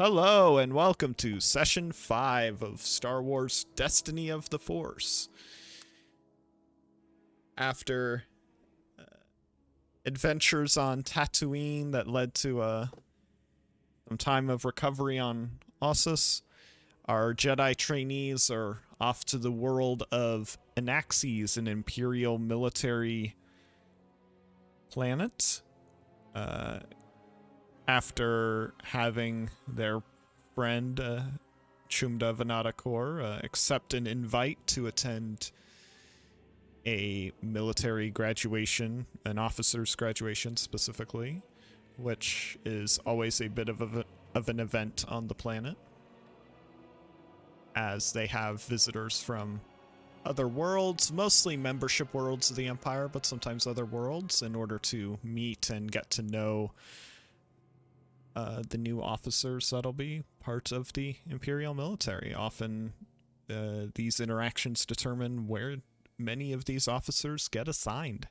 Hello and welcome to Session 5 of Star Wars Destiny of the Force. After adventures on Tatooine that led to some time of recovery on Ossus, our Jedi trainees are off to the world of Anaxes, an Imperial military planet. After having their friend Chumda Vanada Kaur accept an invite to attend a military graduation, an officer's graduation specifically, which is always a bit of an event on the planet, as they have visitors from other worlds, mostly membership worlds of the Empire, but sometimes other worlds, in order to meet and get to know the new officers that'll be part of the Imperial military. Often these interactions determine where many of these officers get assigned.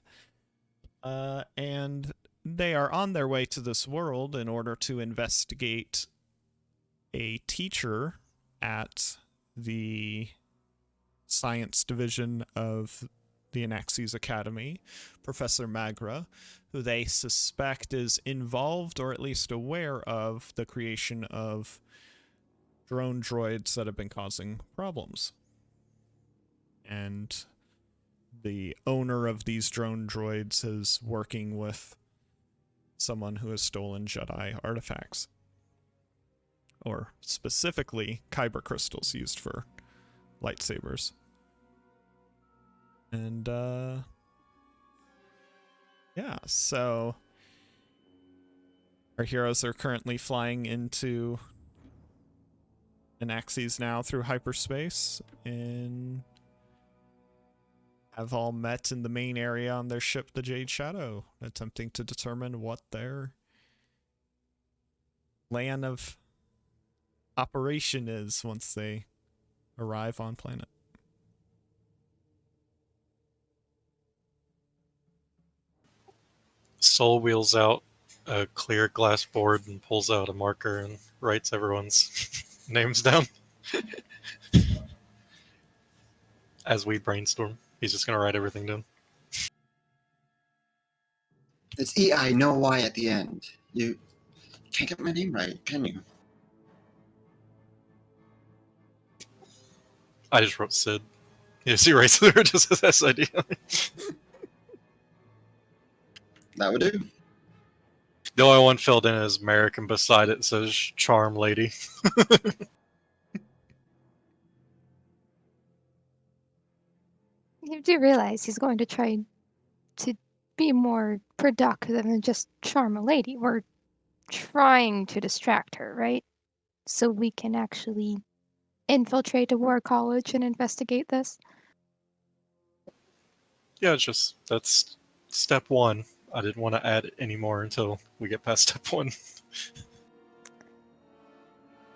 And they are on their way to this world in order to investigate a teacher at the science division of the Anaxes Academy, Professor Magra, who they suspect is involved or at least aware of the creation of drone droids that have been causing problems. And the owner of these drone droids is working with someone who has stolen Jedi artifacts. Or specifically, kyber crystals used for lightsabers. And, yeah, so our heroes are currently flying into Anaxes now through hyperspace and have all met in the main area on their ship, the Jade Shadow, attempting to determine what their plan of operation is once they arrive on planet. Sol wheels out a clear glass board and pulls out a marker and writes everyone's names down. As we brainstorm, he's just going to write everything down. It's EI, no Y at the end. You can't get my name right, can you? I just wrote Sid. Yes, he writes there just as SID. That would do. The only one filled in is Merrick, and beside it says Charm Lady. You do realize he's going to try to be more productive than just charm a lady. We're trying to distract her, right? So we can actually infiltrate a war college and investigate this. Yeah, it's just, that's step one. I didn't want to add any more until we get past step one.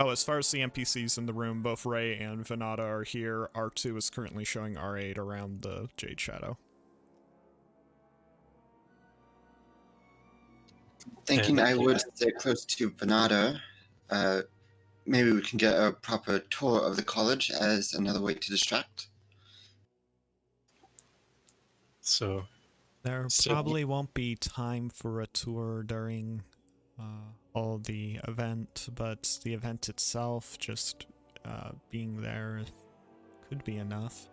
Oh, as far as the NPCs in the room, both Ray and Venata are here. R2 is currently showing R8 around the Jade Shadow. Thinking I would stay close to Venata. Maybe we can get a proper tour of the college as another way to distract. So there probably won't be time for a tour during all the event, but the event itself, just being there, could be enough.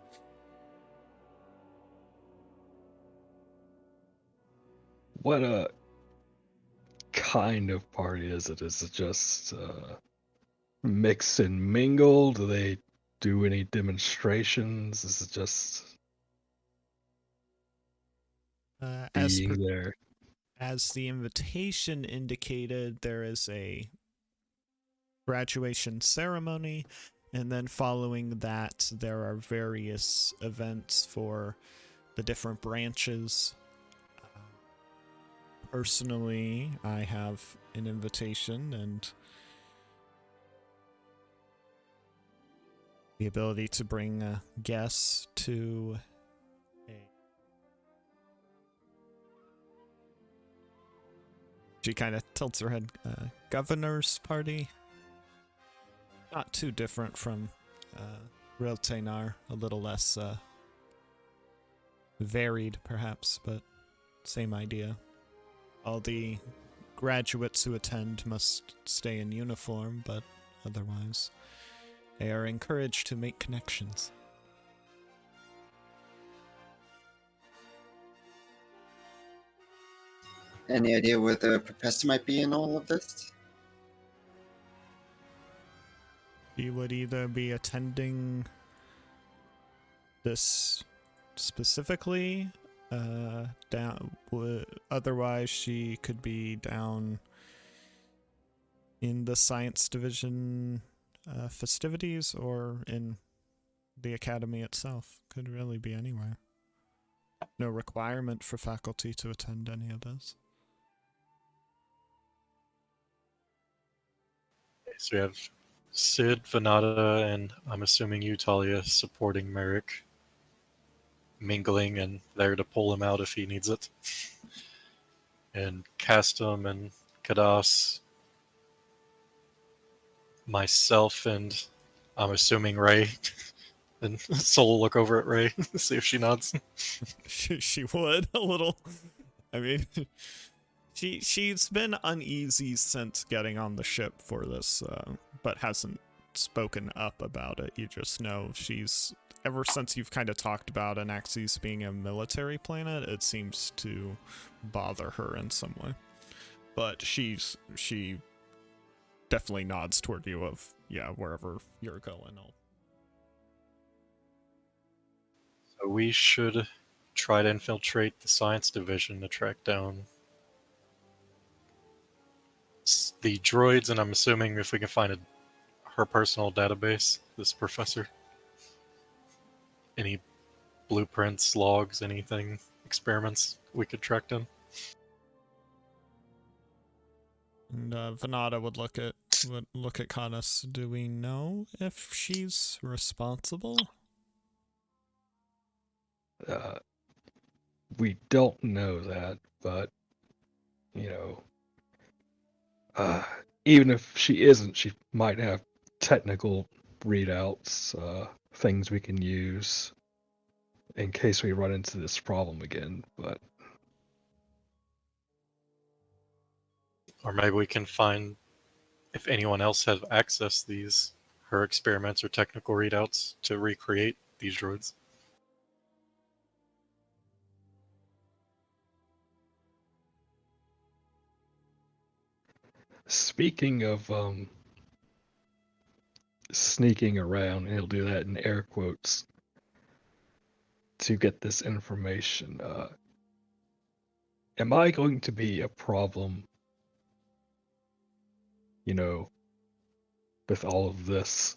What kind of party is it? Is it just mix and mingle? Do they do any demonstrations? Is it just being there? As the invitation indicated, there is a graduation ceremony, and then following that, there are various events for the different branches. Personally, I have an invitation and the ability to bring guests to She kind of tilts her head. Governor's party? Not too different from Reltenar, a little less varied, perhaps, but same idea. All the graduates who attend must stay in uniform, but otherwise, they are encouraged to make connections. Any idea where the professor might be in all of this? He would either be attending this specifically, otherwise she could be down in the science division festivities or in the academy itself. Could really be anywhere. No requirement for faculty to attend any of this. So we have Sid, Venata, and I'm assuming you, Talia, supporting Merrick, mingling and there to pull him out if he needs it. And Castum and Kadas, myself, and I'm assuming Ray. And Sol will look over at Ray, see if she nods. She would a little. I mean, she's been uneasy since getting on the ship for this, but hasn't spoken up about it. You just know she's, ever since you've kind of talked about Anaxes being a military planet, it seems to bother her in some way. But she definitely nods toward you of, yeah, wherever you're going. So we should try to infiltrate the science division to track down the droids, and I'm assuming if we can find her personal database, this professor. Any blueprints, logs, anything, experiments we could track down. And Venata would look at Canis. Do we know if she's responsible? We don't know that, but you know, even if she isn't, she might have technical readouts, things we can use in case we run into this problem again. But or maybe we can find if anyone else has accessed these her experiments or technical readouts to recreate these droids. speaking of sneaking around, and he'll do that in air quotes, to get this information, am I going to be a problem, you know, with all of this?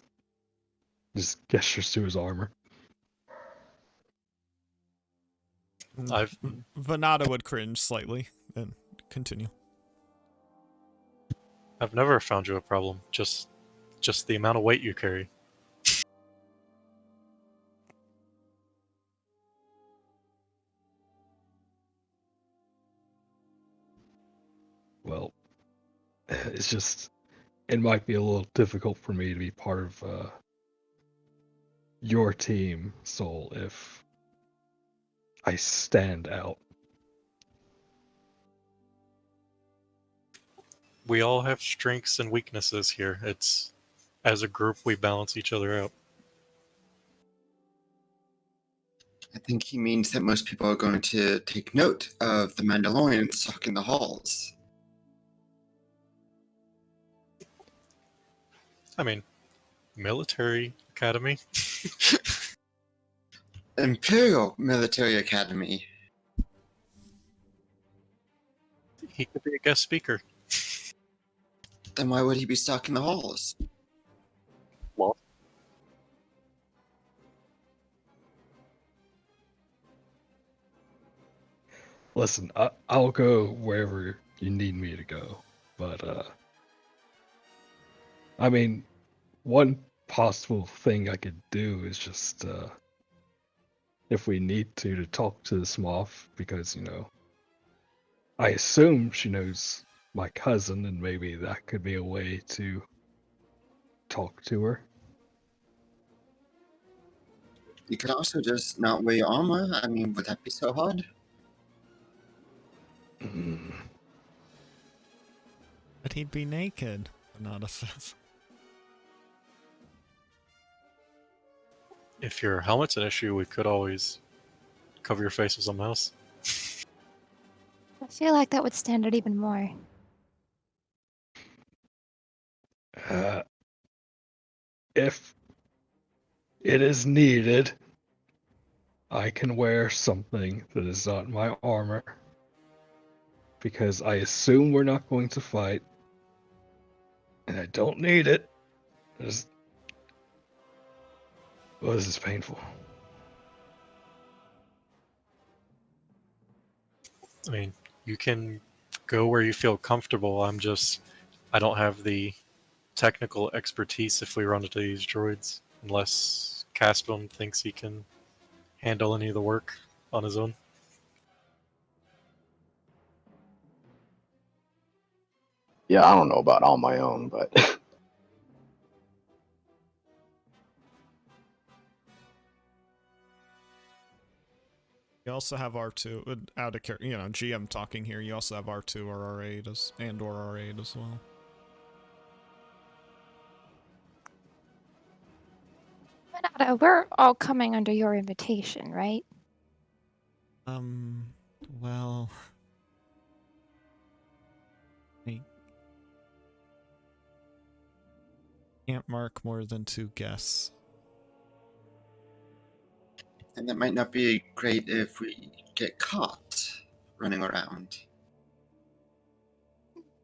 Just gestures to his armor. Venata would cringe slightly and continue. I've never found you a problem. Just the amount of weight you carry. Well, it's just, it might be a little difficult for me to be part of your team, Sol, if I stand out. We all have strengths and weaknesses here. It's, as a group, we balance each other out. I think he means that most people are going to take note of the Mandalorian stalking the halls. I mean, military academy. Imperial Military Academy. He could be a guest speaker. Then why would he be stalking the halls? Well, Listen, I'll go wherever you need me to go, but I mean, one possible thing I could do is just, if we need to talk to this Moff, because, you know, I assume she knows my cousin, and maybe that could be a way to talk to her. You could also just not wear your armor. I mean, would that be so hard? Mm. But he'd be naked. Not a If your helmet's an issue, we could always cover your face with something else. I feel like that would stand out even more. If it is needed, I can wear something that is not my armor. Because I assume we're not going to fight. And I don't need it. Just... Oh, this is painful. I mean, you can go where you feel comfortable. I don't have the technical expertise if we run into these droids, unless Caspum thinks he can handle any of the work on his own. Yeah, I don't know about on my own, but You also have R2 out of GM talking here. You also have R2 or R8 or R8 as well. Renata, we're all coming under your invitation, right? Well, I can't mark more than 2 guests. And that might not be great if we get caught running around.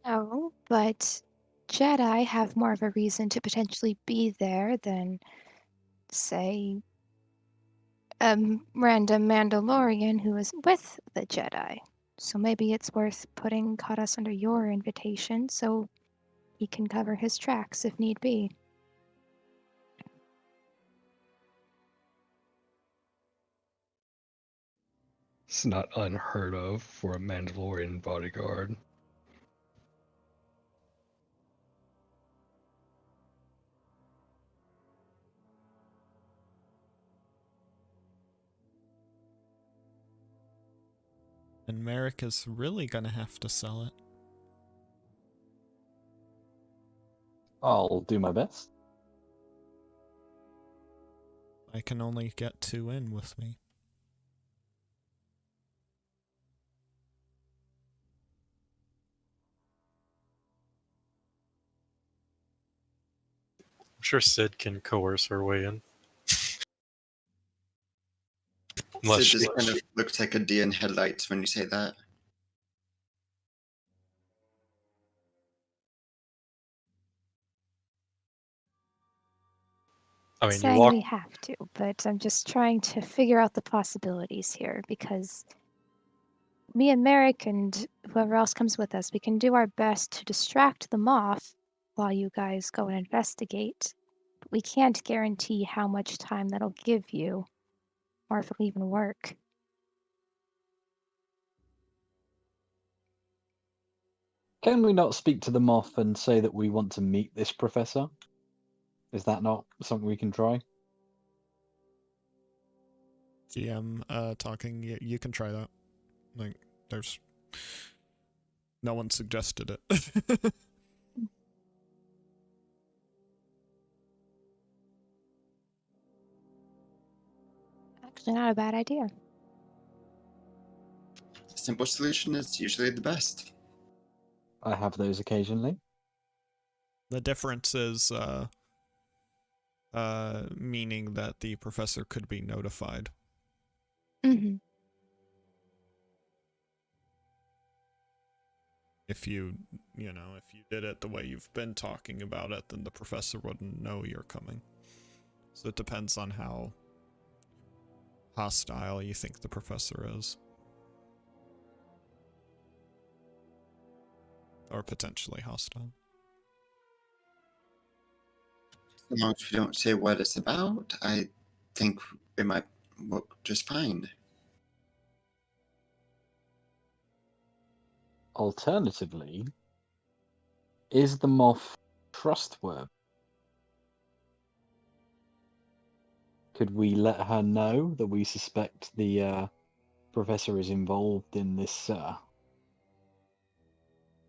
No, but Jedi have more of a reason to potentially be there than, say, a random Mandalorian who is with the Jedi. So maybe it's worth putting Kadas under your invitation so he can cover his tracks if need be. It's not unheard of for a Mandalorian bodyguard. And Merrick is really gonna have to sell it. I'll do my best. I can only get 2 in with me. I'm sure Sid can coerce her way in. Unless Sid she, just kind of looks like a deer in headlights when you say that. I mean, you Saying walk. we have to, but I'm just trying to figure out the possibilities here because me and Merrick and whoever else comes with us, we can do our best to distract them off while you guys go and investigate. But we can't guarantee how much time that'll give you or if it'll even work. Can we not speak to them off and say that we want to meet this professor? Is that not something we can try? GM talking, you can try that. Like, there's... No one suggested it. Actually, not a bad idea. The simple solution is usually the best. I have those occasionally. The difference is meaning that the professor could be notified. Mm-hmm. If you did it the way you've been talking about it, then the professor wouldn't know you're coming. So it depends on how hostile you think the professor is. Or potentially hostile. As long as we don't say what it's about, I think it might work just fine. Alternatively, is the moth trustworthy? Could we let her know that we suspect the professor is involved in this?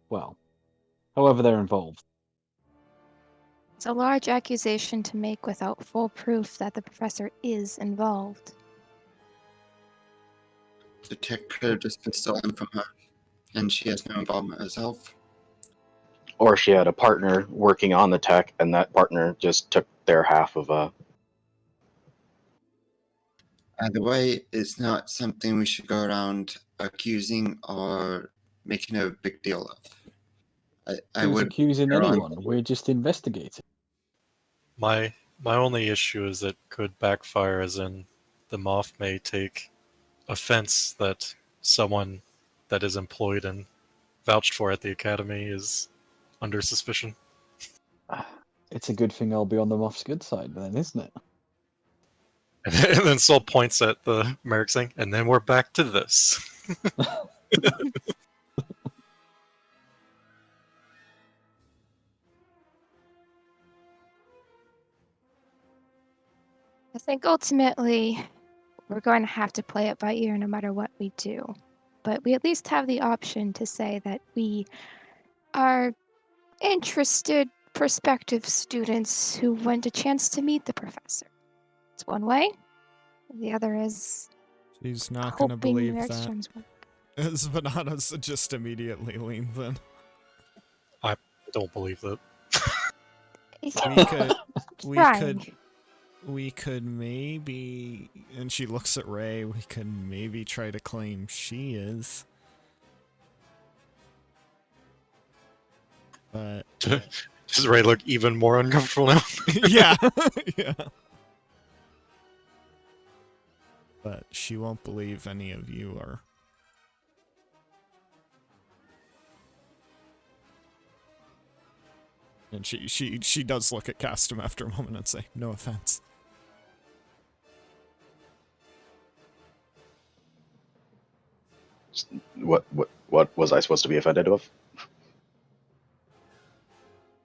Well, however they're involved. It's a large accusation to make without full proof that the professor is involved. The tech could have just been stolen from her, and she has no involvement herself. Or she had a partner working on the tech, and that partner just took their half of Either way, it's not something we should go around accusing or making a big deal of. I Who's would accusing go on- anyone? We're just investigating. My only issue is it could backfire, as in the Moth may take offense that someone that is employed and vouched for at the academy is under suspicion. It's a good thing I'll be on the Moth's good side then, isn't it? And then Sol points at the Merrick saying, and then we're back to this. I think ultimately we're going to have to play it by ear no matter what we do. But we at least have the option to say that we are interested prospective students who want a chance to meet the professor. It's one way. The other is She's not going to hoping believe their that. terms work. As Bananas just immediately leans in. I don't believe that. We could maybe, and she looks at Ray, we could maybe try to claim she is. But Does Ray look even more uncomfortable now? yeah. Yeah. But she won't believe any of you are. And she does look at Castum after a moment and say, no offense. what was I supposed to be offended of?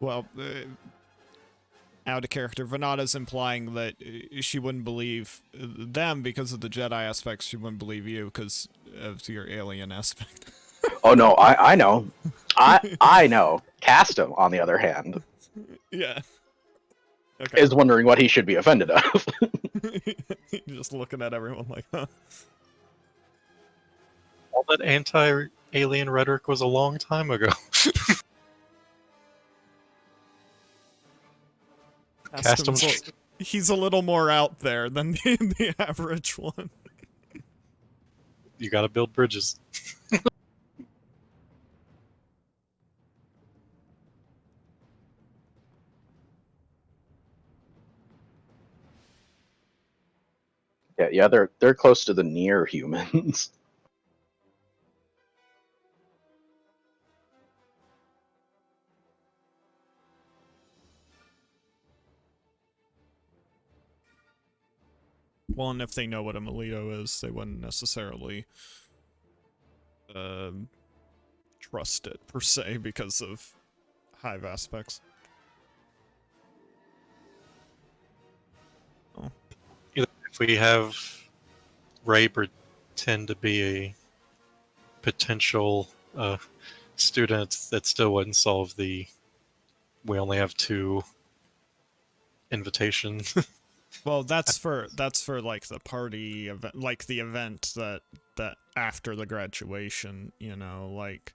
Well, out of character, Vanada's implying that she wouldn't believe them because of the Jedi aspects. She wouldn't believe you because of your alien aspect. Oh no, I know. I know. Castum, on the other hand, Yeah. Okay. is wondering what he should be offended of. Just looking at everyone like, huh? All that anti-alien rhetoric was a long time ago. He's a little more out there than the average one. You gotta build bridges. Yeah, they're close to the near humans. Well, and if they know what a Melito is, they wouldn't necessarily trust it, per se, because of hive aspects. Oh. If we have Ray pretend to be a potential student, that still wouldn't solve the we only have 2 invitations. Well, that's for like the party event, like the event that after the graduation, you know, like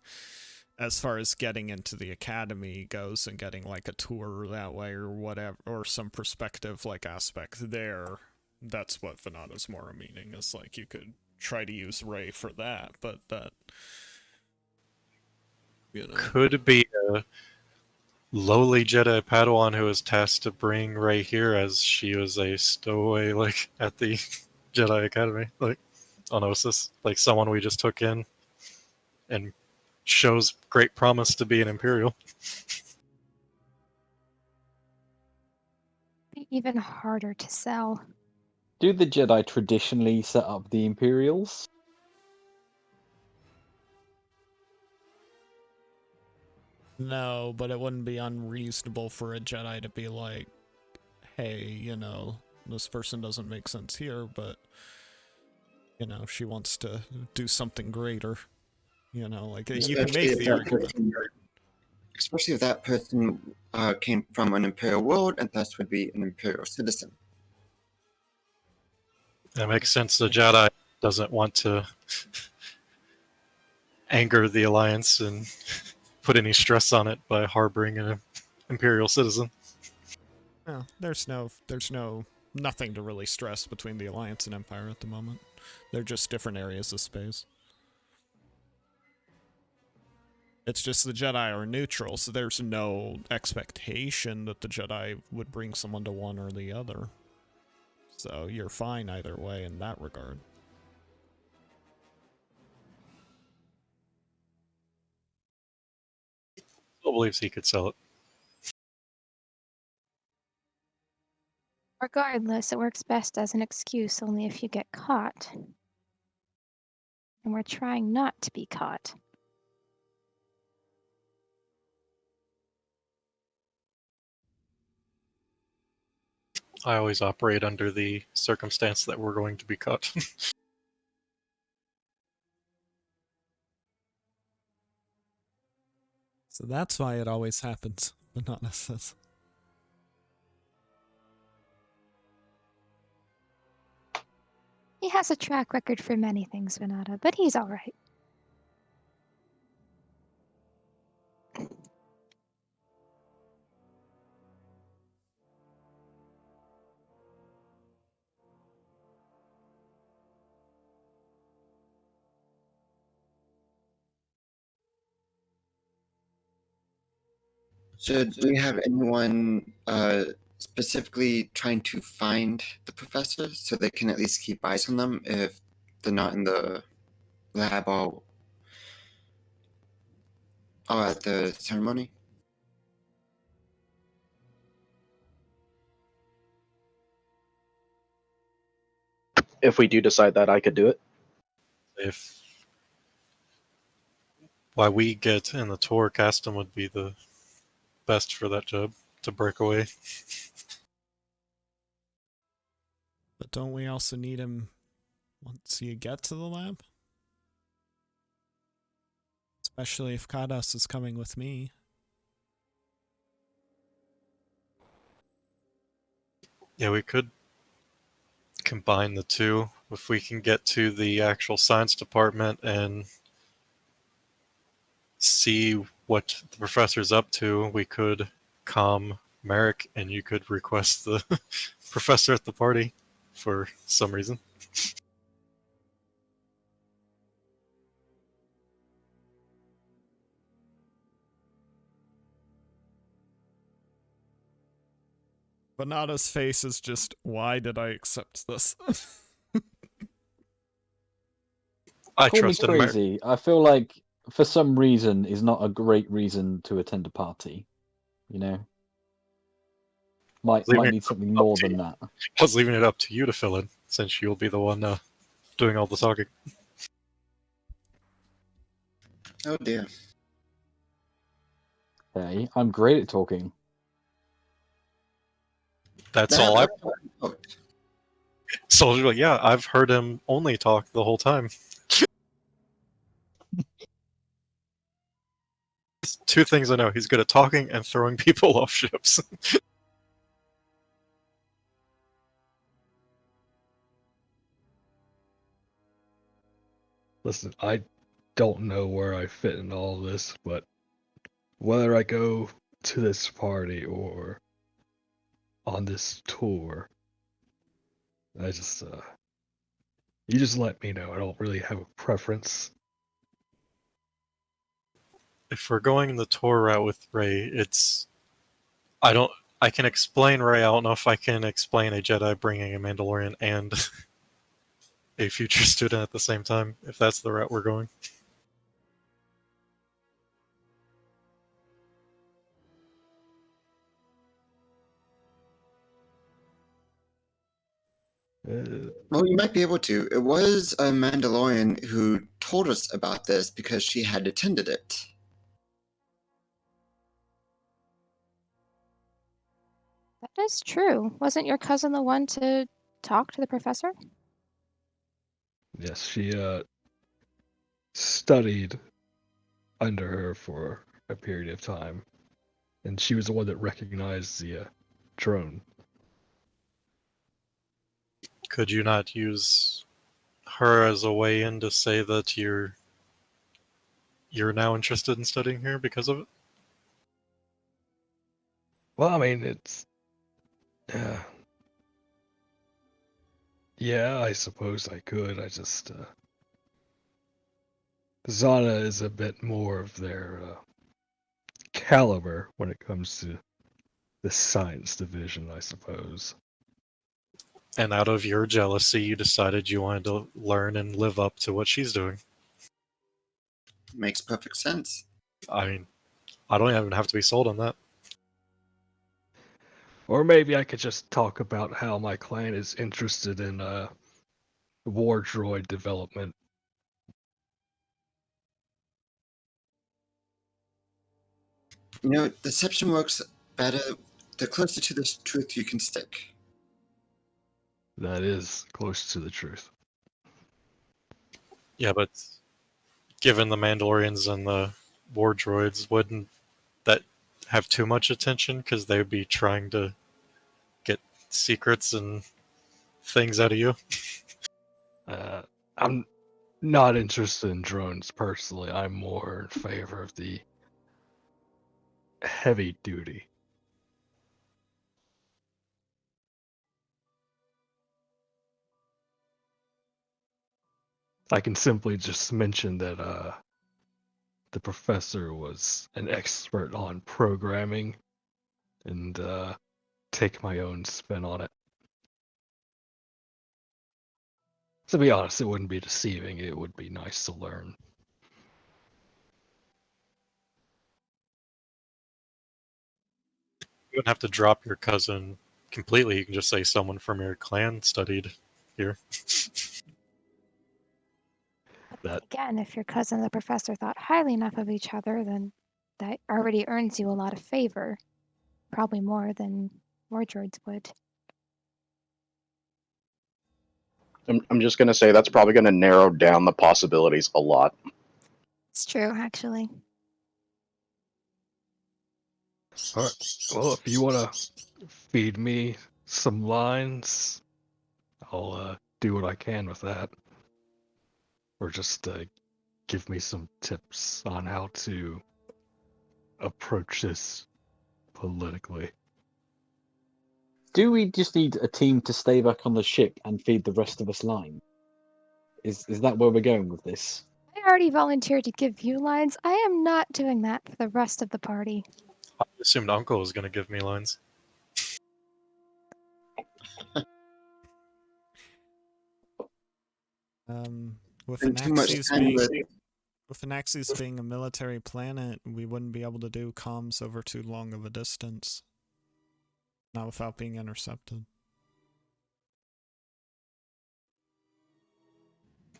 as far as getting into the academy goes and getting like a tour that way or whatever, or some perspective like aspect there. That's what Vanada's more meaning is, like you could try to use Ray for that, but that, you know, Could be a lowly Jedi Padawan who was tasked to bring Rey here, as she was a stowaway, like at the Jedi Academy, like on Osis, like someone we just took in, and shows great promise to be an Imperial. Be even harder to sell. Do the Jedi traditionally set up the Imperials? no, but it wouldn't be unreasonable for a Jedi to be like, hey, you know, this person doesn't make sense here, but, you know, she wants to do something greater. You know, like, you can make the argument. Especially if that person came from an Imperial world and thus would be an Imperial citizen. That makes sense. The Jedi doesn't want to anger the Alliance and put any stress on it by harboring an Imperial citizen. No, there's nothing to really stress between the Alliance and Empire at the moment. They're just different areas of space. It's just the Jedi are neutral, so there's no expectation that the Jedi would bring someone to one or the other. So you're fine either way in that regard. Still believes he could sell it. Regardless, it works best as an excuse only if you get caught. And we're trying not to be caught. I always operate under the circumstance that we're going to be caught. So that's why it always happens, but not necessarily. He has a track record for many things, Venata, but he's alright. So do we have anyone specifically trying to find the professor so they can at least keep eyes on them if they're not in the lab or at the ceremony? If we do decide that, I could do it. If why we get in the tour, Castum would be the best for that job, to break away. But don't we also need him once you get to the lab? Especially if Kados is coming with me. Yeah, we could combine the two. If we can get to the actual science department and see what the professor's up to, we could calm Merrick and you could request the professor at the party for some reason. Vanada's face is just, why did I accept this? I Call me trusted Merrick. crazy. I feel like for some reason is not a great reason to attend a party. You know, might need something more than that. I was leaving it up to you to fill in, since you'll be the one doing all the talking. Oh dear. Okay, I'm great at talking. That's all I. Soldier, like, yeah, I've heard him only talk the whole time. Two things I know: he's good at talking and throwing people off ships. Listen, I don't know where I fit in all this, but whether I go to this party or on this tour, I just you just let me know. I don't really have a preference. If we're going the tour route with Ray, I can explain Ray. I don't know if I can explain a Jedi bringing a Mandalorian and a future student at the same time, if that's the route we're going. Well, you might be able to. It was a Mandalorian who told us about this because she had attended it. That is true. Wasn't your cousin the one to talk to the professor? Yes, she studied under her for a period of time, and she was the one that recognized the drone. Could you not use her as a way in to say that you're now interested in studying here because of it? Well, I mean, it's yeah, I suppose I could. I just Zana is a bit more of their caliber when it comes to the science division, I suppose. And out of your jealousy, you decided you wanted to learn and live up to what she's doing. Makes perfect sense. I mean, I don't even have to be sold on that. Or maybe I could just talk about how my clan is interested in war droid development. You know, deception works better the closer to the truth you can stick. That is close to the truth. Yeah, but given the Mandalorians and the war droids, wouldn't that have too much attention? Because they would be trying to get secrets and things out of you. I'm not interested in drones personally. I'm more in favor of the heavy duty. I can simply just mention that the professor was an expert on programming and take my own spin on it. To be honest, it wouldn't be deceiving. It would be nice to learn. You wouldn't have to drop your cousin completely. You can just say someone from your clan studied here. But then That again, if your cousin and the professor thought highly enough of each other, then that already earns you a lot of favor. Probably more than war droids would. I'm just going to say that's probably going to narrow down the possibilities a lot. It's true, actually. all right. Well, if you want to feed me some lines, I'll do what I can with that. Or just give me some tips on how to approach this politically. Do we just need a team to stay back on the ship and feed the rest of us line? Is that where we're going with this? I already volunteered to give you lines. I am not doing that for the rest of the party. I assumed Uncle was going to give me lines. With Spend too much Anaxes time with being a military planet, we wouldn't be able to do comms over too long of a distance. Not without being intercepted.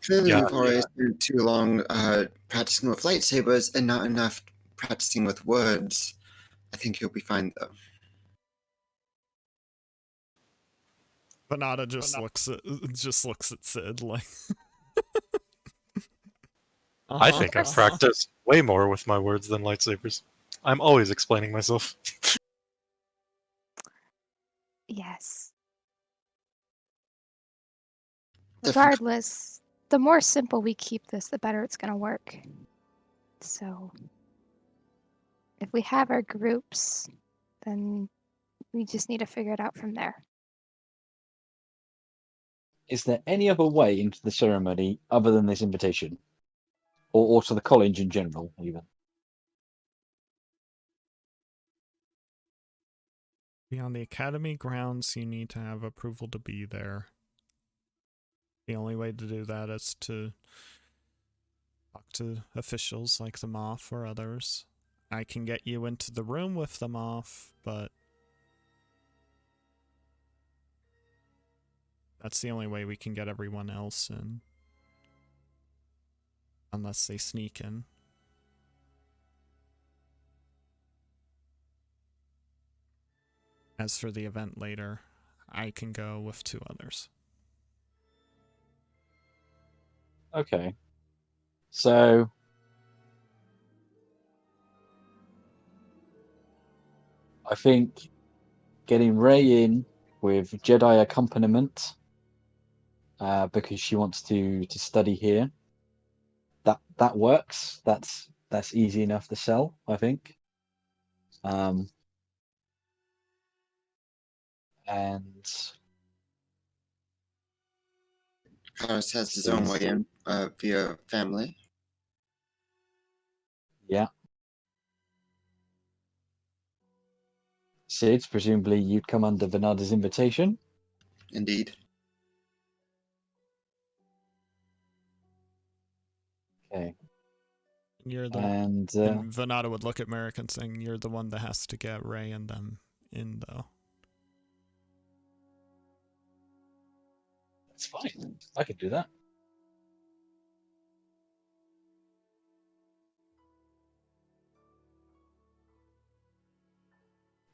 clearly Yeah, you've already spent too long practicing with lightsabers and not enough practicing with words. I think you'll be fine though. Banada just looks at Sid like. I think I've practiced way more with my words than lightsabers. I'm always explaining myself. Yes. Definitely. Regardless, the more simple we keep this, the better it's going to work. So, if we have our groups, then we just need to figure it out from there. Is there any other way into the ceremony other than this invitation? Or to the college in general, even? Beyond the academy grounds, you need to have approval to be there. The only way to do that is to talk to officials like the Moff or others. I can get you into the room with the Moff, but that's the only way we can get everyone else in. Unless they sneak in. As for the event later, I can go with 2 others. Okay. So I think getting Rey in with Jedi accompaniment, because she wants to study here. That works. That's easy enough to sell, I think. And Carlos has his own way in via family. yeah. Sid, presumably you'd come under Bernarda's invitation. Indeed. Okay. You're the And and Venata would look at Merrick and saying, "You're the one that has to get Ray and them in, though." that's fine. I could do that.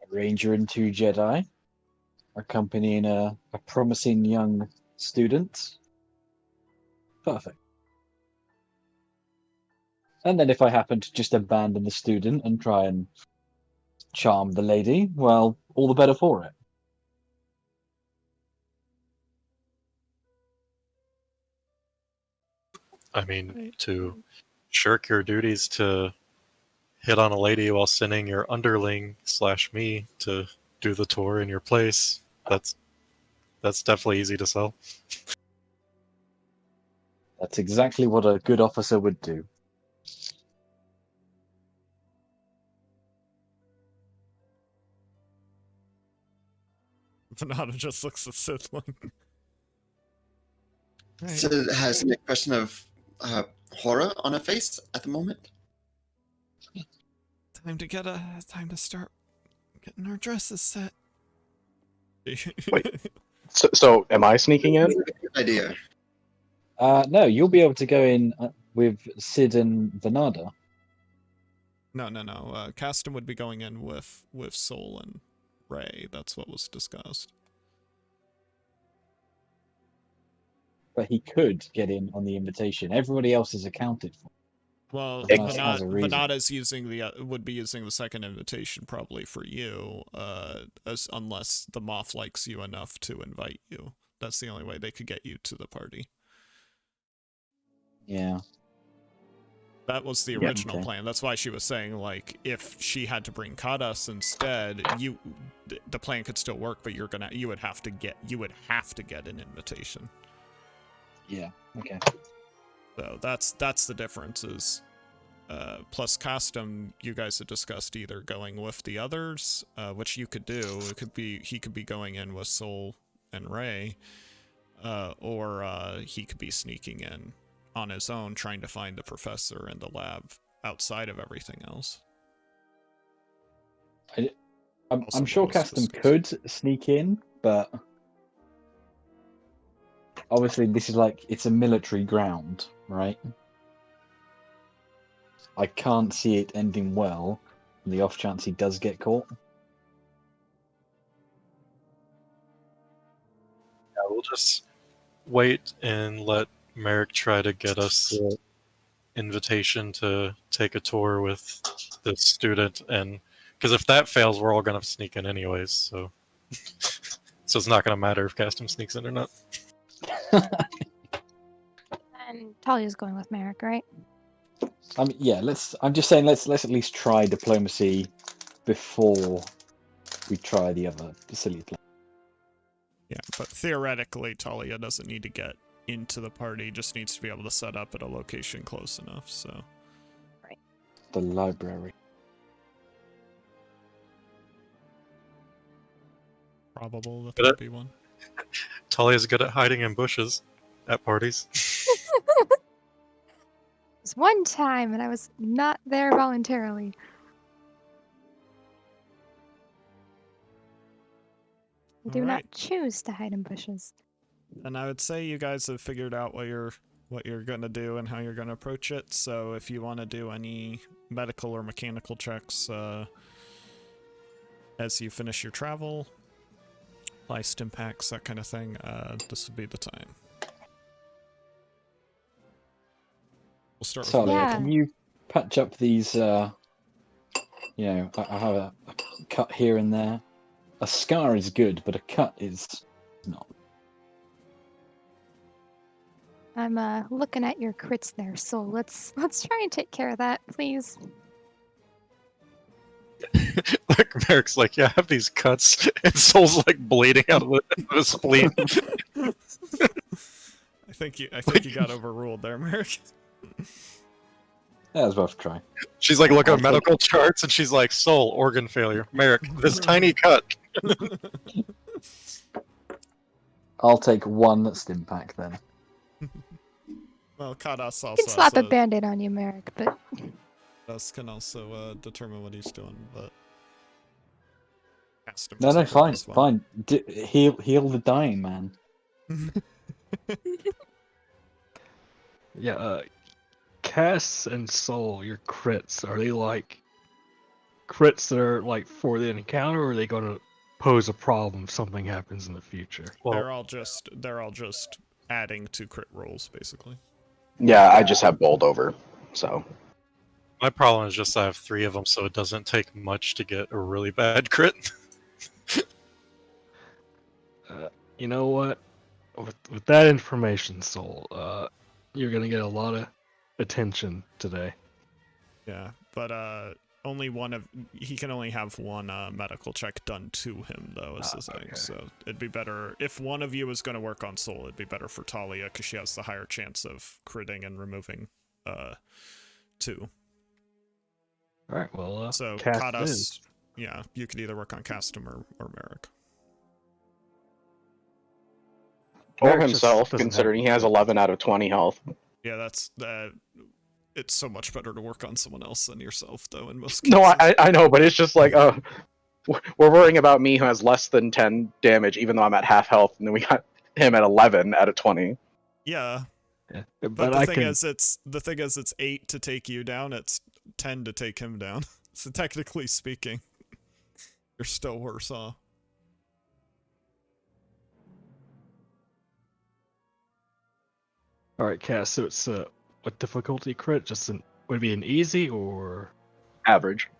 A Ranger and 2 Jedi, accompanying a promising young student. Perfect. And then if I happen to just abandon the student and try and charm the lady, well, all the better for it. I mean, to shirk your duties to hit on a lady while sending your underling / me to do the tour in your place, that's definitely easy to sell. That's exactly what a good officer would do. Venata just looks at Sid like. Right. Sid has an expression of horror on her face at the moment. Time to start getting our dresses set. Wait. So am I sneaking in? Good idea. No, you'll be able to go in with Sid and Venada. No. Caston would be going in with Sol and Ray. That's what was discussed. But he could get in on the invitation. Everybody else is accounted for. Well, Unless it has a reason. Venata's would be using the second invitation probably for you, unless the Moth likes you enough to invite you. That's the only way they could get you to the party. Yeah. That was the original plan. That's why she was saying, like, if she had to bring Kadas instead, the plan could still work, but you would have to get an invitation. Yeah. Okay. So that's the difference. Is plus custom, you guys had discussed either going with the others, which you could do. He could be going in with Sol and Ray, or he could be sneaking in on his own, trying to find the professor in the lab outside of everything else. I'm sure Caston could sneak in, but obviously this is it's a military ground, right? I can't see it ending well on the off chance he does get caught. Yeah, we'll just wait and let Merrick try to get us the invitation to take a tour with the student, and because if that fails, we're all gonna sneak in anyways. So, so it's not gonna matter if Caston sneaks in or not. And Talia's going with Merrick, right? Yeah. I'm just saying let's at least try diplomacy before we try the other silly plan. Yeah, but theoretically, Talia doesn't need to get into the party, just needs to be able to set up at a location close enough, so. Right. The library. Probable that there'd be one. Talia's good at hiding in bushes at parties. It was one time, and I was not there voluntarily. I do not choose to hide in bushes. And I would say you guys have figured out what you're gonna do and how you're gonna approach it. So if you want to do any medical or mechanical checks, as you finish your travel, apply stim packs, that kind of thing, this would be the time. We'll start with Talia, Yeah. can you patch up these? I have a cut here and there. A scar is good, but a cut is not. I'm looking at your crits there, so let's try and take care of that, please. Like Merrick's like, yeah, I have these cuts, and Sol's like bleeding out of the spleen. I think you got overruled there, Merrick. That was worth a try. She's like looking at medical charts, and she's like, Sol, organ failure. Merrick, this tiny cut. I'll take one stim pack then. Well, Kadas also You can slap a has band-aid on you, Merrick, but Kadas can also determine what he's doing, but cast him No, as no, a fine, purpose one. fine. Heal the dying man. Yeah, Cass and Sol, your crits, are they like crits that are like for the encounter, or are they going to pose a problem if something happens in the future? Well, they're all just adding to crit rolls, basically. Yeah, I just have bowled over, so. my problem is just I have 3 of them, so it doesn't take much to get a really bad crit. You know what? With that information, Sol, you're gonna get a lot of attention today. Yeah, but he can only have one medical check done to him, though, is the thing. Okay. So it'd be better if one of you is going to work on Sol. It'd be better for Talia because she has the higher chance of critting and removing 2. All right. Well, So Cass Kadas, is. yeah, you could either work on Castum or Merrick. Or Merrick just himself, doesn't considering have he has 11 out of 20 health. Yeah, that's it's so much better to work on someone else than yourself, though. In most cases. No, I know, but it's just like, we're worrying about me who has less than 10 damage, even though I'm at half health, and then we got him at 11 out of 20. Yeah, Yeah. but But the I thing can. is, it's 8 to take you down. It's 10 to take him down. So technically speaking, you're still worse off. All right, Cass. So it's what difficulty crit? Would it be an easy or? Average.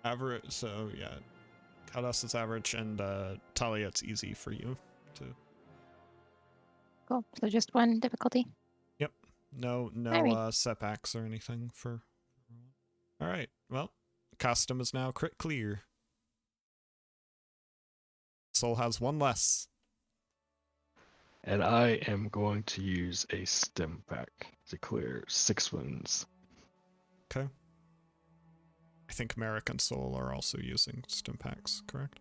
Average. So yeah, Kadas is average, and Talia, it's easy for you to. cool. So just one difficulty. No Alright. setbacks or anything for. All right. Well, Castum is now crit clear. Sol has 1 less. And I am going to use a stim pack to clear 6 wounds. Okay. I think Merrick and Sol are also using stim packs, correct?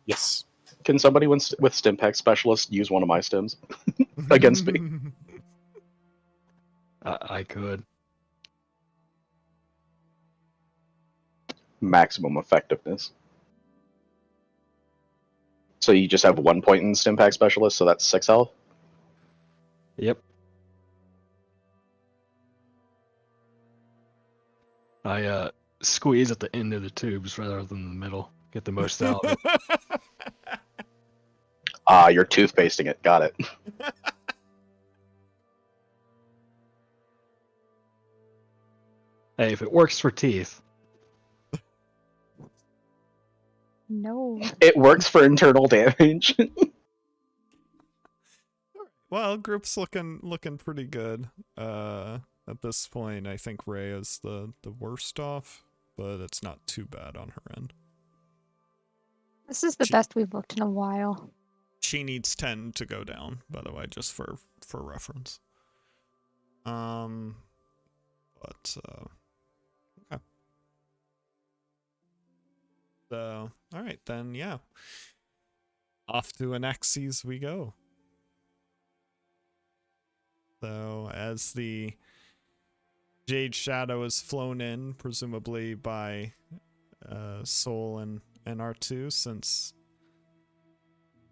Yes. Can somebody with Stimpack Specialist use one of my stims against me? I could. Maximum effectiveness. So you just have 1 point in Stimpack Specialist, so that's 6 health? Yep. I squeeze at the end of the tubes rather than the middle. Get the most out of it. Ah, you're toothpasting it. Got it. Hey, if it works for teeth. No. It works for internal damage. Well, group's looking pretty good. At this point, I think Ray is the worst off, but it's not too bad on her end. This is the best we've looked in a while. She needs 10 to go down, by the way, just for reference. But okay. So, all right then, yeah. Off to Anaxes we go. So, as the Jade Shadow is flown in, presumably by Sol and R2, since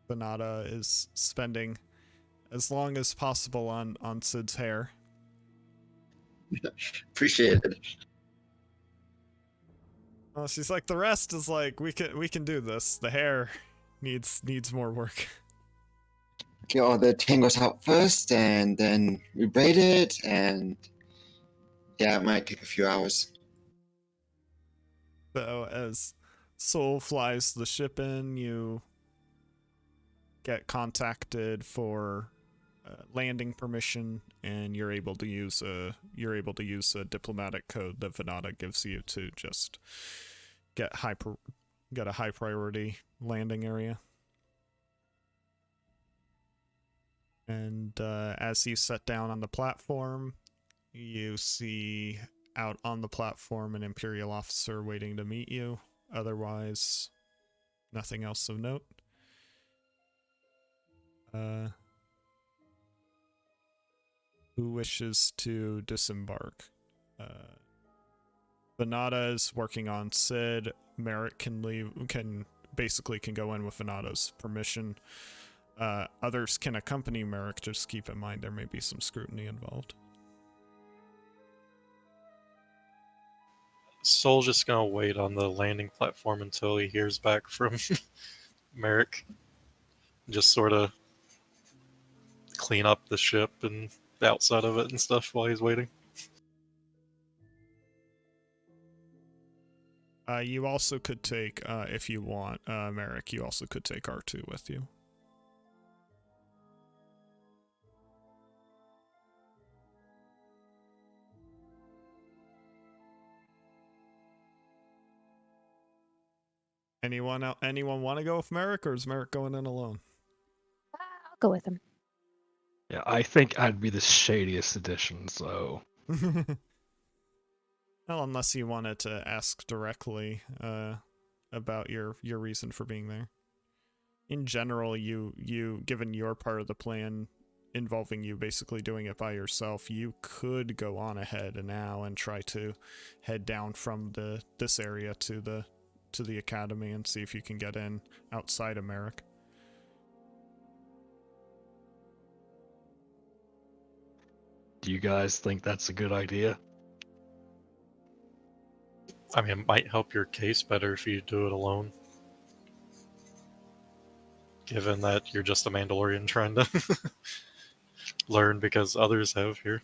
Venata is spending as long as possible on Sid's hair. Appreciate it. Well, she's like, the rest is like, we can do this. The hair needs more work. Get all the tangles out first, and then we braid it, and yeah, it might take a few hours. So as Sol flies the ship in, you get contacted for landing permission, and you're able to use a diplomatic code that Venata gives you to just get a high priority landing area. And as you set down on the platform, you see out on the platform an Imperial officer waiting to meet you. Otherwise, nothing else of note. Who wishes to disembark? Venata is working on Sid. Merrick can go in with Venata's permission. Others can accompany Merrick. Just keep in mind there may be some scrutiny involved. Sol's just gonna wait on the landing platform until he hears back from Merrick. Just sort of clean up the ship and the outside of it and stuff while he's waiting. You also could take, if you want, Merrick, you also could take R2 with you. Anyone want to go with Merrick, or is Merrick going in alone? I'll go with him. Yeah, I think I'd be the shadiest addition, so. Well, unless you wanted to ask directly about your reason for being there. In general, you given your part of the plan involving you basically doing it by yourself, you could go on ahead now and try to head down from this area to the academy and see if you can get in outside of Merrick. Do you guys think that's a good idea? I mean, it might help your case better if you do it alone. Given that you're just a Mandalorian trying to learn because others have here.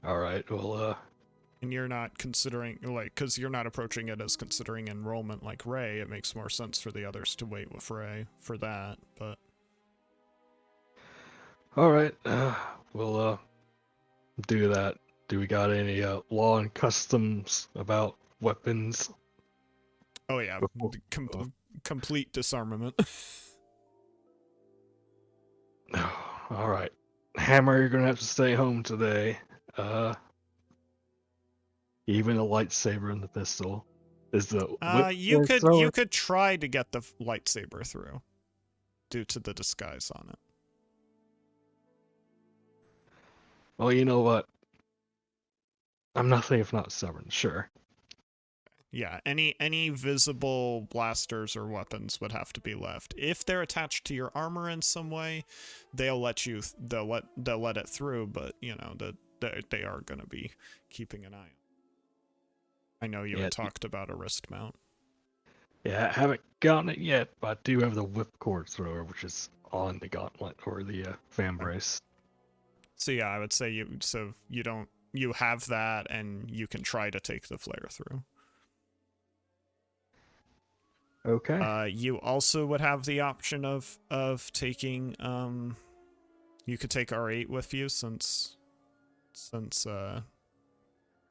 Alright, well, And you're not considering, like, because you're not approaching it as considering enrollment like Rey, it makes more sense for the others to wait with Rey for that, but... alright, we'll, do that. Do we got any, law and customs about weapons? Oh yeah, complete disarmament. Alright. Hammer, you're gonna have to stay home today. Even a lightsaber and the pistol. Is the whip you thrower? could try to get the lightsaber through due to the disguise on it. Well, you know what? I'm nothing if not stubborn, sure. Yeah, any visible blasters or weapons would have to be left. If they're attached to your armor in some way, they'll let it through, but you know they are going to be keeping an eye on. I know you had talked about a wrist mount. Yeah, I haven't gotten it yet, but I do have the whipcord thrower, which is on the gauntlet or the fan brace. So yeah, I would say you have that, and you can try to take the flare through. Okay. You also would have the option of taking you could take R8 with you since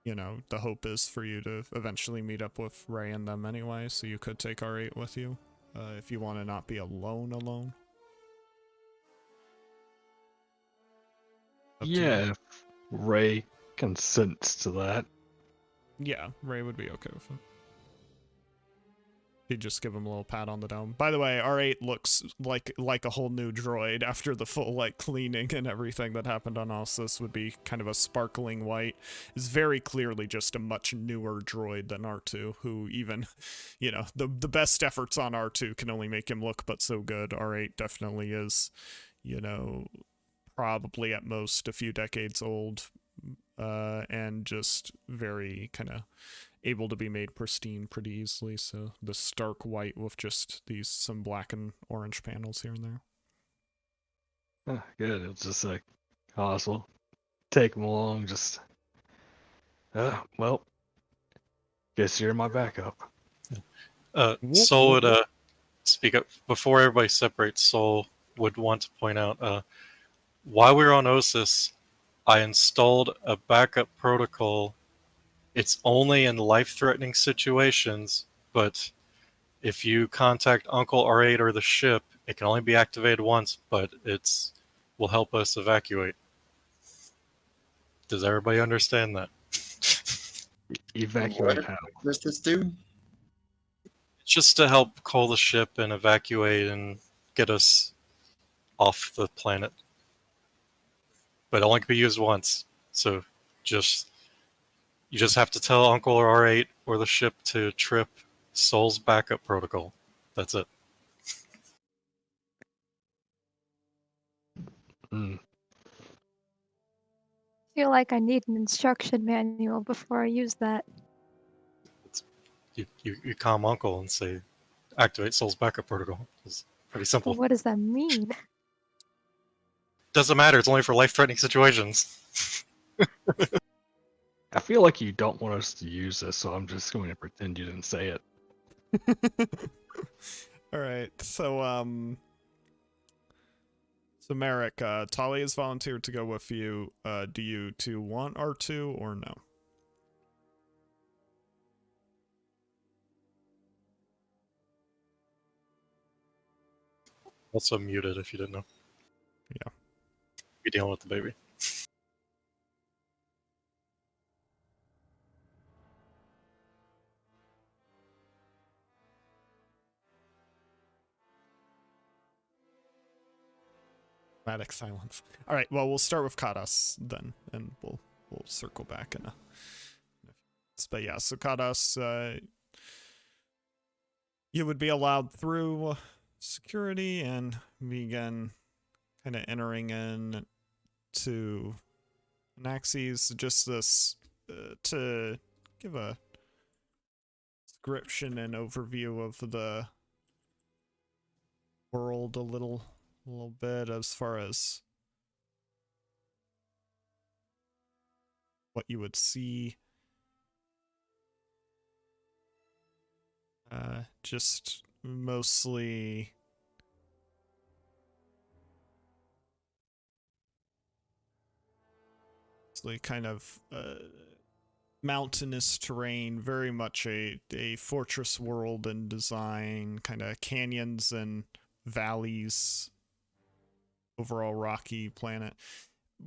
you know, the hope is for you to eventually meet up with Rey and them anyway, so you could take R8 with you if you want to not be alone. Yeah, if Rey consents to that. Yeah, Rey would be okay with it. He'd just give him a little pat on the dome. By the way, R8 looks like a whole new droid after the full like cleaning and everything that happened on us. This would be kind of a sparkling white. It's very clearly just a much newer droid than R2, who even, you know, the best efforts on R2 can only make him look but so good. R8 definitely is, you know, probably at most a few decades old, and just very kind of able to be made pristine pretty easily. So the stark white with just some black and orange panels here and there. Good. It's just like, awesome. Take them along. Just, well, guess you're my backup. Sol would speak up before everybody separates. Sol would want to point out while we were on Osis, I installed a backup protocol. It's only in life-threatening situations, but if you contact Uncle R8 or the ship, it can only be activated once, but will help us evacuate. Does everybody understand that? Evacuate What how? does this do? It's just to help call the ship and evacuate and get us off the planet. But it only can be used once. So you just have to tell Uncle R8 or the ship to trip Sol's backup protocol. That's it. Mm. I feel like I need an instruction manual before I use that. You calm Uncle and say, activate Sol's backup protocol. It's pretty simple. But what does that mean? Doesn't matter. It's only for life-threatening situations. I feel like you don't want us to use this, so I'm just going to pretend you didn't say it. All right. So Merrick, Tali has volunteered to go with you. Do you two want R2 or no? Also muted if you didn't know. Yeah. Be dealing with the baby. Dramatic silence. All right. Well, we'll start with Kadas then, and we'll circle back in a. But yeah, so Kadas, you would be allowed through security and begin kind of entering in to Naxxes. Just this to give a description and overview of the world a little bit as far as what you would see. Just mostly kind of mountainous terrain, very much a fortress world in design, kind of canyons and valleys, overall rocky planet.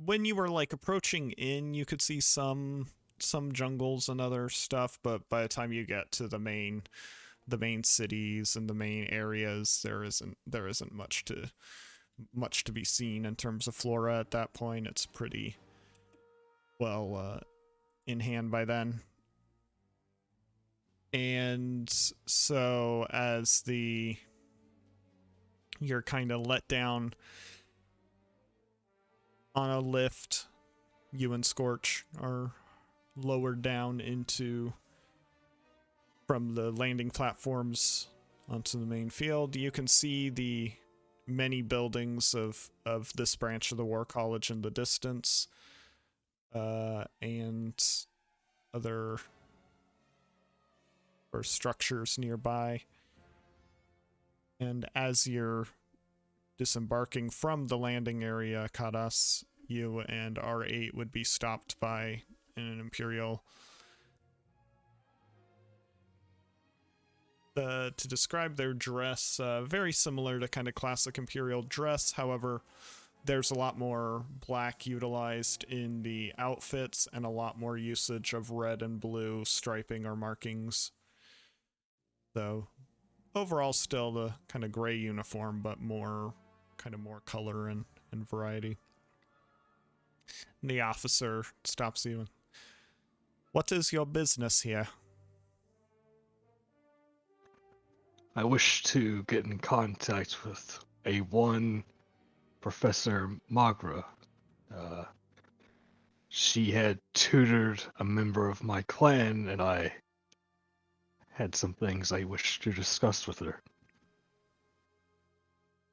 When you were like approaching in, you could see some jungles and other stuff, but by the time you get to the main cities and the main areas, there isn't much to be seen in terms of flora at that point. It's pretty well in hand by then. And so as you're kind of let down on a lift, you and Scorch are lowered down from the landing platforms onto the main field. You can see the many buildings of this branch of the War College in the distance, and other structures nearby. And as you're disembarking from the landing area, Kadas, you and R8 would be stopped by an Imperial. To describe their dress, very similar to kind of classic Imperial dress. However, there's a lot more black utilized in the outfits and a lot more usage of red and blue striping or markings. So overall still the kind of gray uniform, but more color and variety. And the officer stops you. What is your business here? I wish to get in contact with Professor Magra. she had tutored a member of my clan, and I had some things I wished to discuss with her.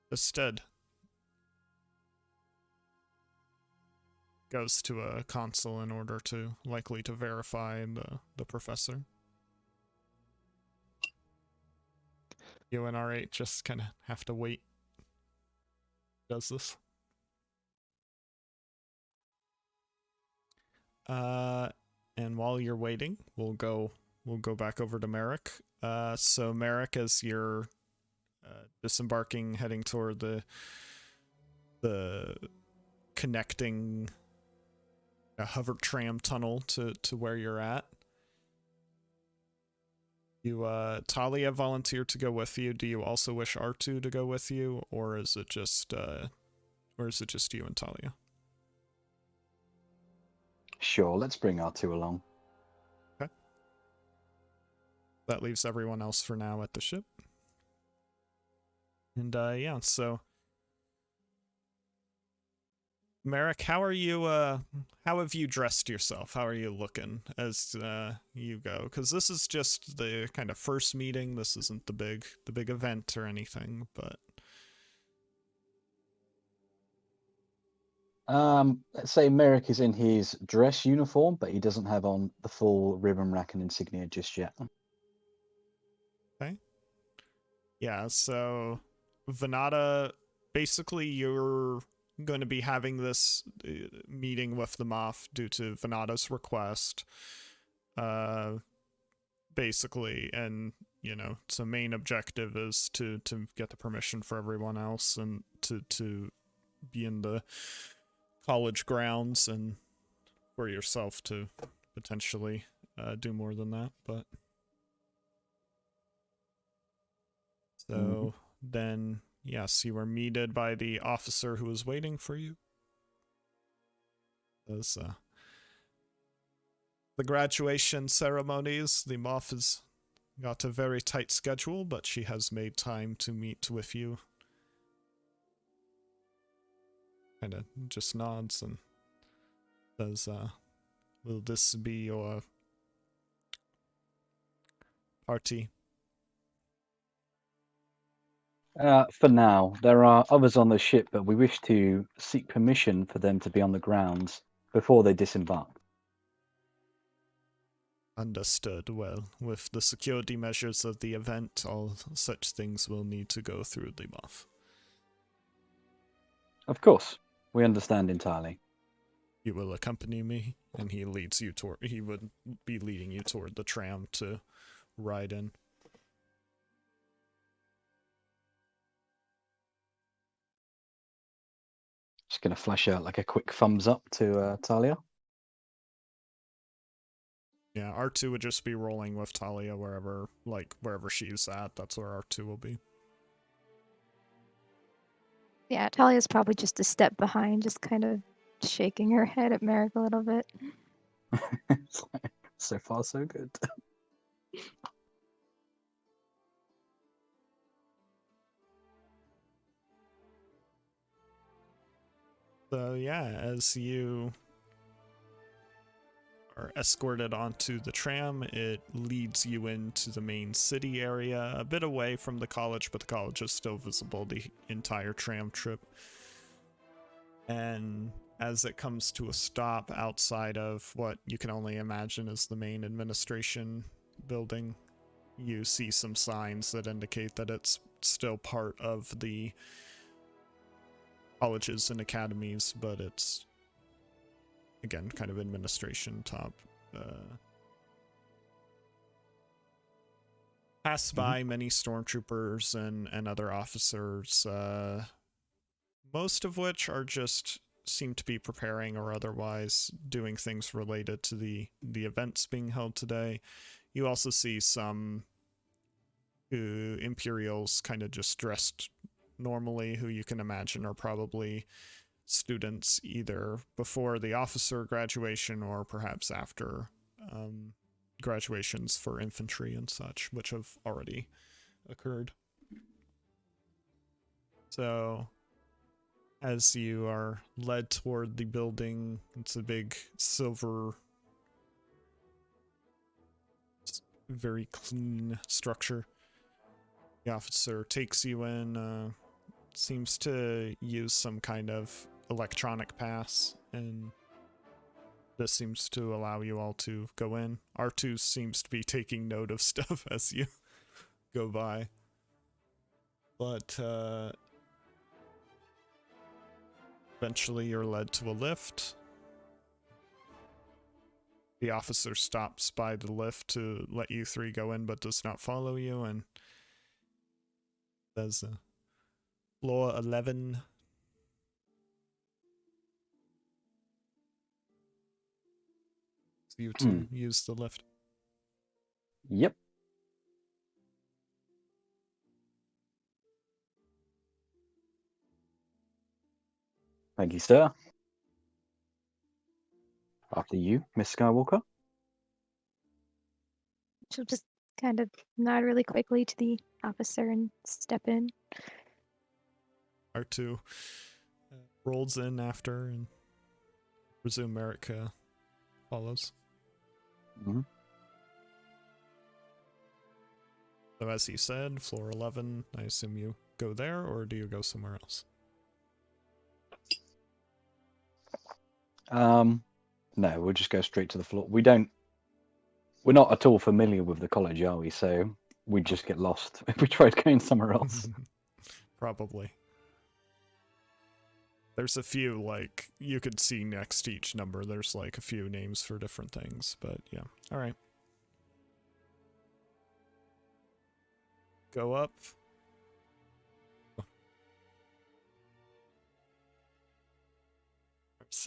Instead, goes to a console in order to likely to verify the professor. You and R8 just kind of have to wait. Does this? And while you're waiting, we'll go back over to Merrick. So Merrick, as you're disembarking, heading toward the connecting hover tram tunnel to where you're at. You Talia volunteered to go with you. Do you also wish R2 to go with you, or is it just you and Talia? Sure, let's bring R2 along. Okay. That leaves everyone else for now at the ship. And yeah, so Merrick, how are you how have you dressed yourself? How are you looking as you go? Because this is just the kind of first meeting. This isn't the big event or anything, but Let's say Merrick is in his dress uniform, but he doesn't have on the full ribbon rack and insignia just yet. okay. Yeah, so Venata, basically you're going to be having this meeting with the Moff due to Venata's request. Basically, and you know, so main objective is to get the permission for everyone else and to be in the college grounds, and for yourself to potentially do more than that, but so then yes, you were meted by the officer who was waiting for you. Those the graduation ceremonies, the Moff has got a very tight schedule, but she has made time to meet with you. Kind of just nods and says, will this be your party? For now, there are others on the ship, but we wish to seek permission for them to be on the grounds before they disembark. Understood. Well, with the security measures of the event, all such things will need to go through the Moff. Of course, we understand entirely. You will accompany me, and he would be leading you toward the tram to ride in. Just going to flash out like a quick thumbs up to Talia. Yeah, R2 would just be rolling with Talia wherever she's at. That's where R2 will be. Yeah, Talia's probably just a step behind, just kind of shaking her head at Merrick a little bit. So far, so good. So yeah, as you are escorted onto the tram, it leads you into the main city area, a bit away from the college, but the college is still visible the entire tram trip. And as it comes to a stop outside of what you can only imagine is the main administration building, you see some signs that indicate that it's still part of the colleges and academies, but it's again kind of administration top. Pass by many stormtroopers and other officers, most of which are just seem to be preparing or otherwise doing things related to the events being held today. You also see some Imperials kind of just dressed normally, who you can imagine are probably students either before the officer graduation or perhaps after graduations for infantry and such, which have already occurred. So as you are led toward the building. It's a big silver, very clean structure. The officer takes you in, seems to use some kind of electronic pass, and this seems to allow you all to go in. R2 seems to be taking note of stuff as you go by. But eventually you're led to a lift. The officer stops by the lift to let you three go in, but does not follow you, and says, floor 11. You to use the lift. Yep. Thank you, sir. After you, Miss Skywalker. She'll just kind of nod really quickly to the officer and step in. R2 rolls in after, and presume Merrick follows. Mm-hmm. So as he said, floor 11, I assume you go there, or do you go somewhere else? No, we'll just go straight to the floor. We're not at all familiar with the college, are we? So we'd just get lost if we tried going somewhere else. Probably. There's a few, like, you could see next to each number, there's like a few names for different things, but yeah. Alright. Go up. It's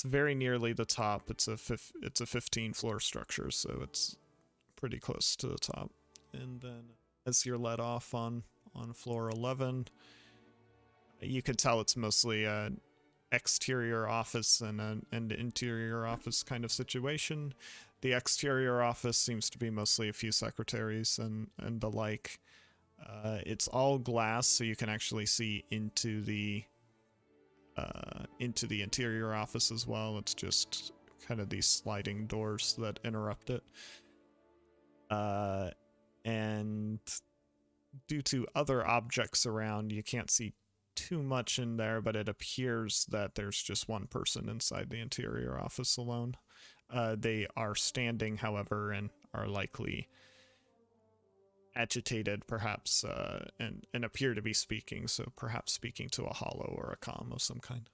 very nearly the top. It's a 15 floor structure, so it's pretty close to the top. And then as you're let off on floor 11, you can tell it's mostly an exterior office and an interior office kind of situation. The exterior office seems to be mostly a few secretaries and the like. It's all glass, so you can actually see into the interior office as well. It's just kind of these sliding doors that interrupt it. And due to other objects around, you can't see too much in there, but it appears that there's just one person inside the interior office alone. They are standing, however, and are likely agitated, perhaps, and appear to be speaking, so perhaps speaking to a hollow or a comm of some kind.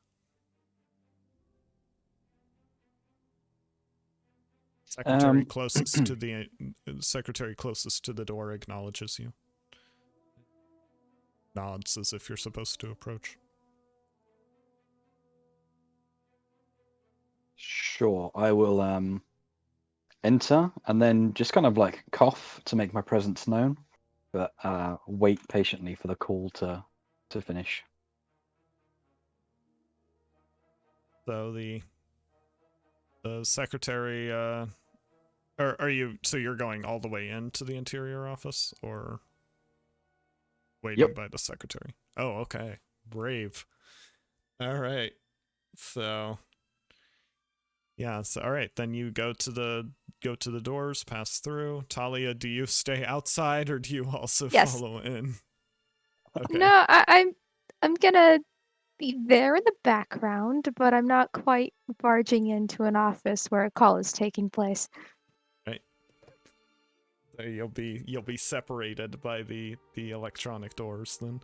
Secretary closest to the door acknowledges you. Nods as if you're supposed to approach. Sure, I will enter and then just kind of like cough to make my presence known, but wait patiently for the call to finish. So the secretary, you're going all the way into the interior office, or waiting by the secretary? Oh, okay. Brave. All right. So yeah, so all right, then you go to the doors, pass through. Talia, do you stay outside or do you also follow in? Okay. No, I'm gonna be there in the background, but I'm not quite barging into an office where a call is taking place. Right. So you'll be separated by the electronic doors then.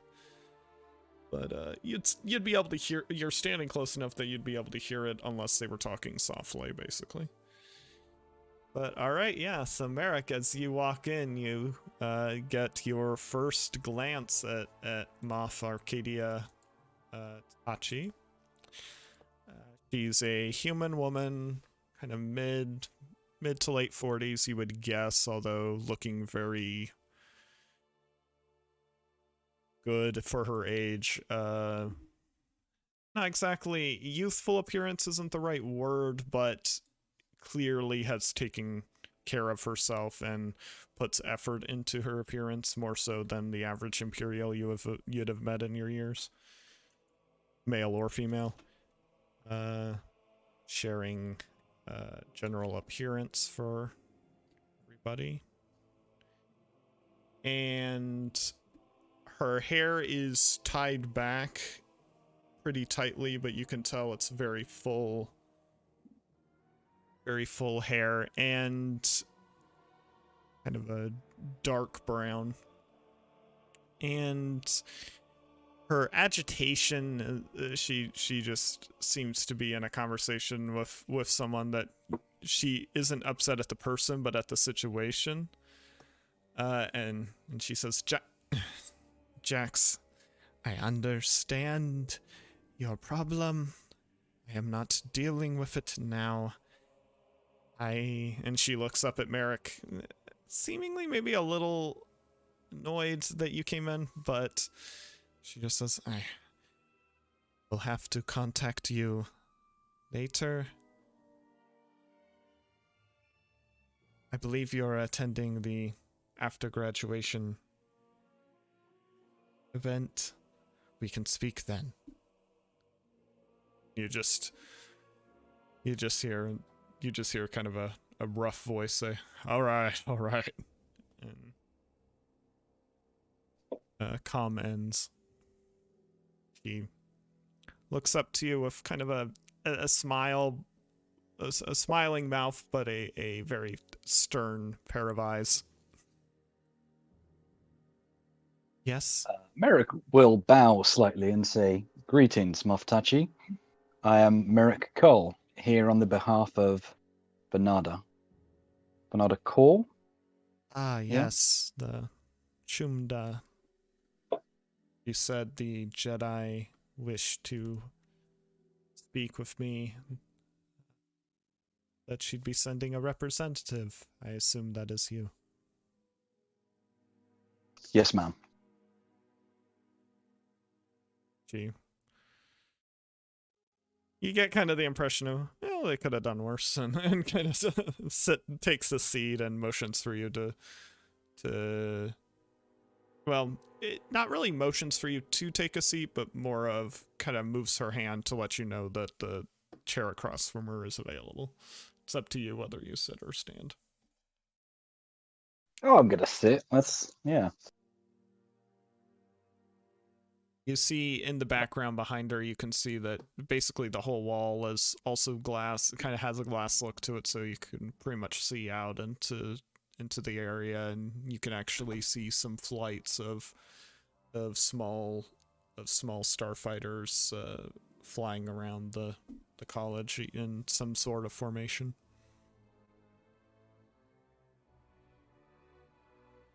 But you'd be able to hear. You're standing close enough that you'd be able to hear it unless they were talking softly, basically. But all right, yeah. So Merrick, as you walk in, you get your first glance at Moth Arcadia Tachi. She's a human woman, kind of mid to late 40s, you would guess, although looking very good for her age. Not exactly youthful appearance isn't the right word, but clearly has taken care of herself and puts effort into her appearance more so than the average Imperial you'd have met in your years, male or female. Sharing general appearance for everybody. And her hair is tied back pretty tightly, but you can tell it's very full hair and kind of a dark brown. And her agitation, she just seems to be in a conversation with someone that she isn't upset at the person, but at the situation. And she says, Jax, I understand your problem. I am not dealing with it now. And she looks up at Merrick, seemingly maybe a little annoyed that you came in, but she just says, I will have to contact you later. I believe you're attending the after graduation event. We can speak then. You just hear kind of a rough voice say, all right. And comm ends. She looks up to you with kind of a smile, a smiling mouth, but a very stern pair of eyes. Yes? Merrick will bow slightly and say, "Greetings, Moftachi. I am Merrick Cole, here on the behalf of Bernarda. Bernarda Cole? Ah, yes, the Shumda. You said the Jedi wished to speak with me, that she'd be sending a representative. I assume that is you." Yes, ma'am. You get kind of the impression of, well, they could have done worse, and kind of takes a seat and motions for you to well, it not really motions for you to take a seat, but more of kind of moves her hand to let you know that the chair across from her is available. It's up to you whether you sit or stand. Oh, I'm gonna sit. Yeah. You see in the background behind her, you can see that basically the whole wall is also glass. It kind of has a glass look to it, so you can pretty much see out into the area, and you can actually see some flights of small starfighters flying around the college in some sort of formation.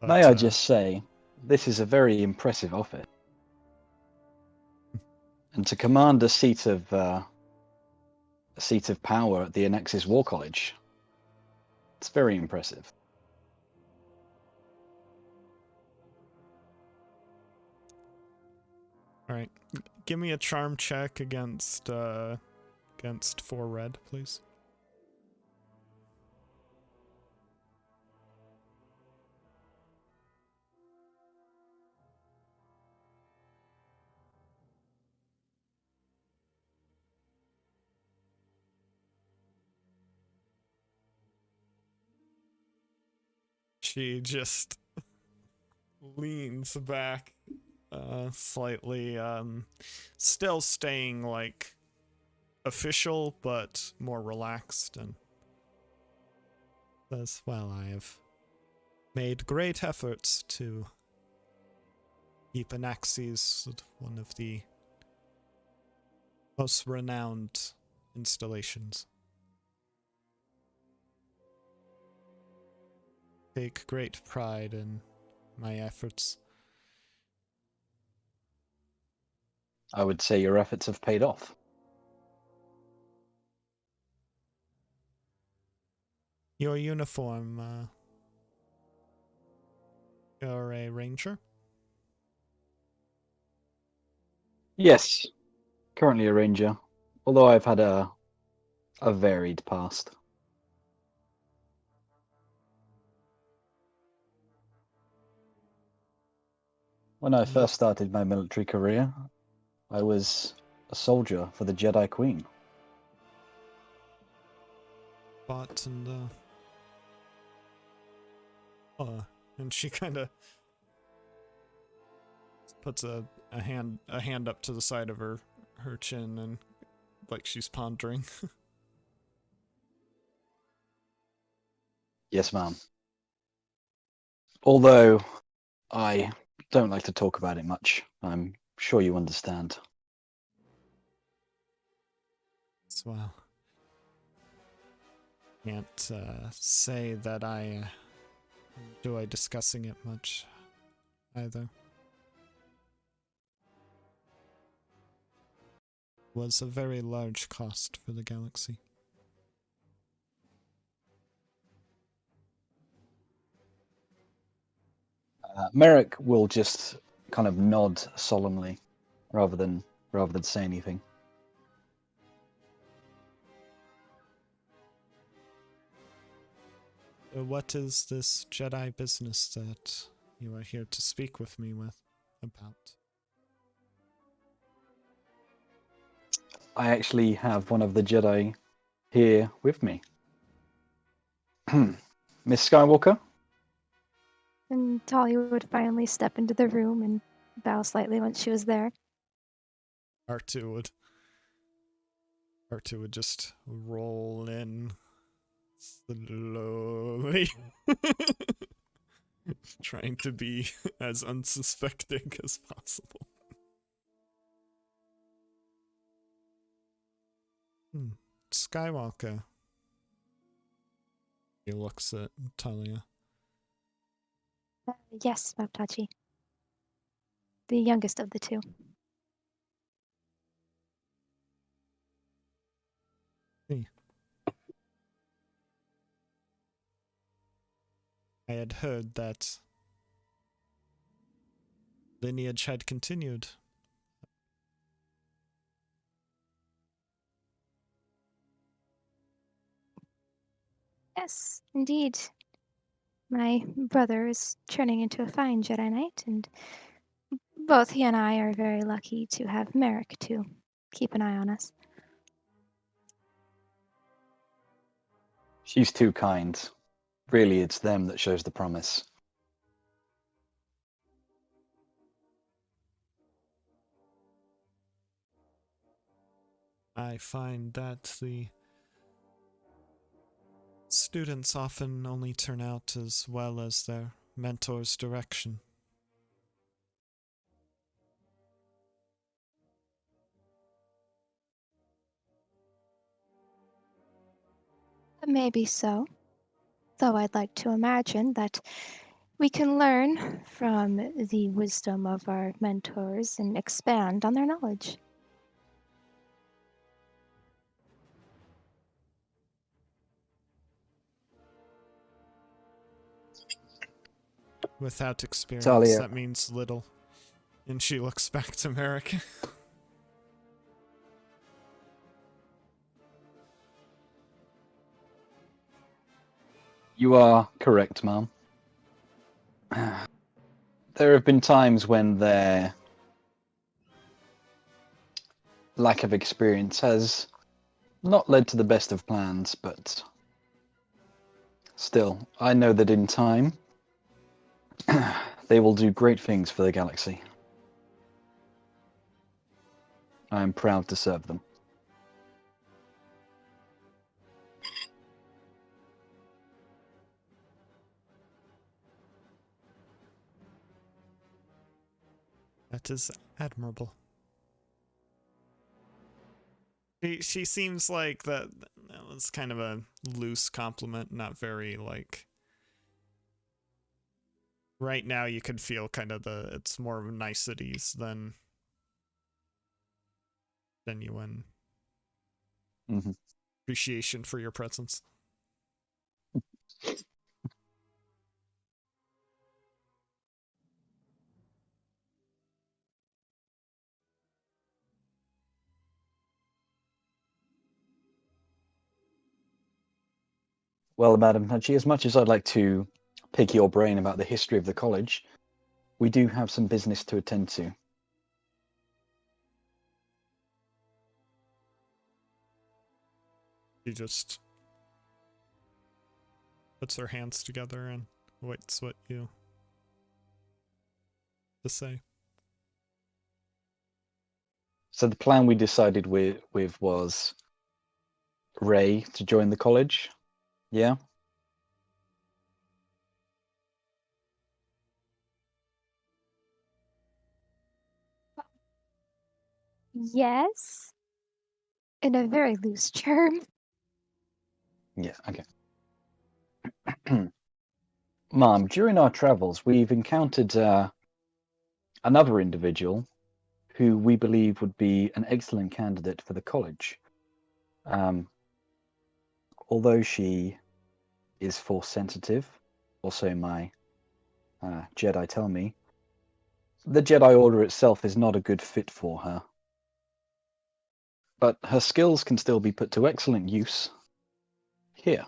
But, May I just say, this is a very impressive office. And to command a seat of power at the Annexus War College, it's very impressive. all right, give me a charm check against 4 red, please. She just leans back slightly, still staying like official but more relaxed, and says, well, I have made great efforts to keep Anaxes one of the most renowned installations. Take great pride in my efforts. I would say your efforts have paid off. Your uniform, you're a ranger? Yes, currently a ranger, although I've had a varied past. When I first started my military career, I was a soldier for the Jedi Queen. Fought and she kind of puts a hand up to the side of her chin, and like she's pondering. Yes, ma'am. Although I don't like to talk about it much. I'm sure you understand. Well, can't say that I enjoy discussing it much either. Was a very large cost for the galaxy. Merrick will just kind of nod solemnly, rather than say anything. What is this Jedi business that you are here to speak with me about? I actually have one of the Jedi here with me. Miss Skywalker? And Talia would finally step into the room and bow slightly once she was there. R2 would just roll in slowly. Trying to be as unsuspecting as possible. Skywalker. He looks at Talia. Yes, Baptachi. The youngest of the two. I had heard that lineage had continued. Yes, indeed. My brother is turning into a fine Jedi Knight, and both he and I are very lucky to have Merrick to keep an eye on us. She's too kind. Really, it's them that shows the promise. I find that the students often only turn out as well as their mentor's direction. Maybe so. Though I'd like to imagine that we can learn from the wisdom of our mentors and expand on their knowledge. Without experience, Talia. that means little. And she looks back to Merrick. You are correct, ma'am. There have been times when their lack of experience has not led to the best of plans, but still, I know that in time, they will do great things for the galaxy. I am proud to serve them. That is admirable. She seems like that was kind of a loose compliment, not very like. Right now, you could feel kind of it's more of niceties than genuine appreciation for your presence. Well, Madam Hachi, as much as I'd like to pick your brain about the history of the college, we do have some business to attend to. She just puts her hands together and waits what you to say. So the plan we decided with was Ray to join the college. Yeah? Yes. In a very loose term. Yeah, okay. Mom, during our travels, we've encountered another individual who we believe would be an excellent candidate for the college. Although she is force sensitive, also my Jedi tell me, the Jedi Order itself is not a good fit for her. But her skills can still be put to excellent use here,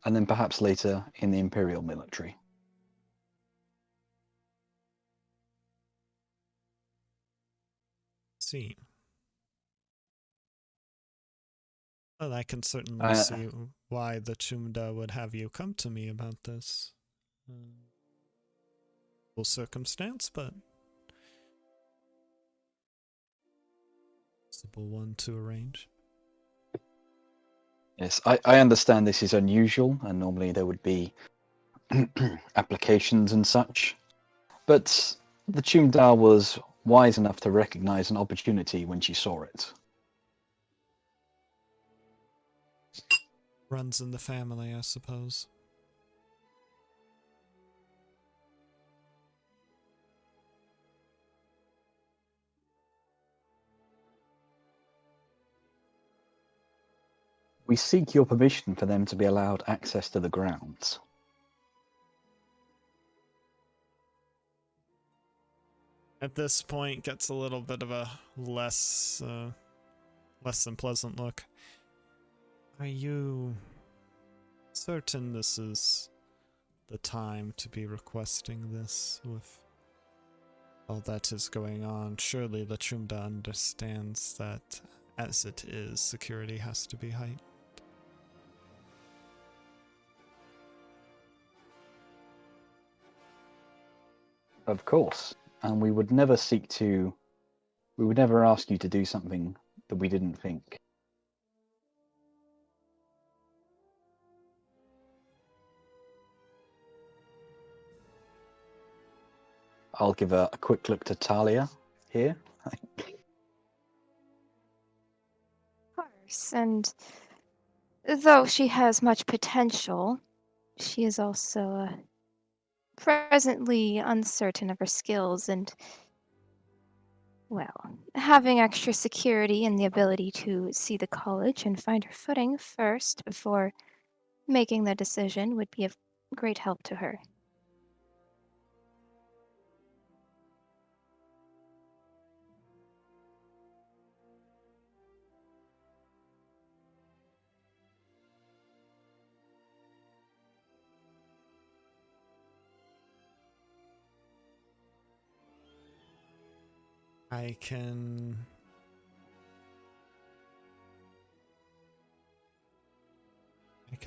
and then perhaps later in the Imperial military. See. Well, I can certainly see why the Chumda would have you come to me about this. Full circumstance, but possible one to arrange. Yes, I understand this is unusual, and normally there would be applications and such. But the Chumda was wise enough to recognize an opportunity when she saw it. Runs in the family, I suppose. We seek your permission for them to be allowed access to the grounds. At this point, gets a little bit of a less than pleasant look. Are you certain this is the time to be requesting this with all that is going on? Surely the Chumda understands that, as it is, security has to be heightened. Of course, and we would never ask you to do something that we didn't think. I'll give a quick look to Talia here. Of course, and though she has much potential, she is also presently uncertain of her skills, and, well, having extra security and the ability to see the college and find her footing first before making the decision would be of great help to her. I can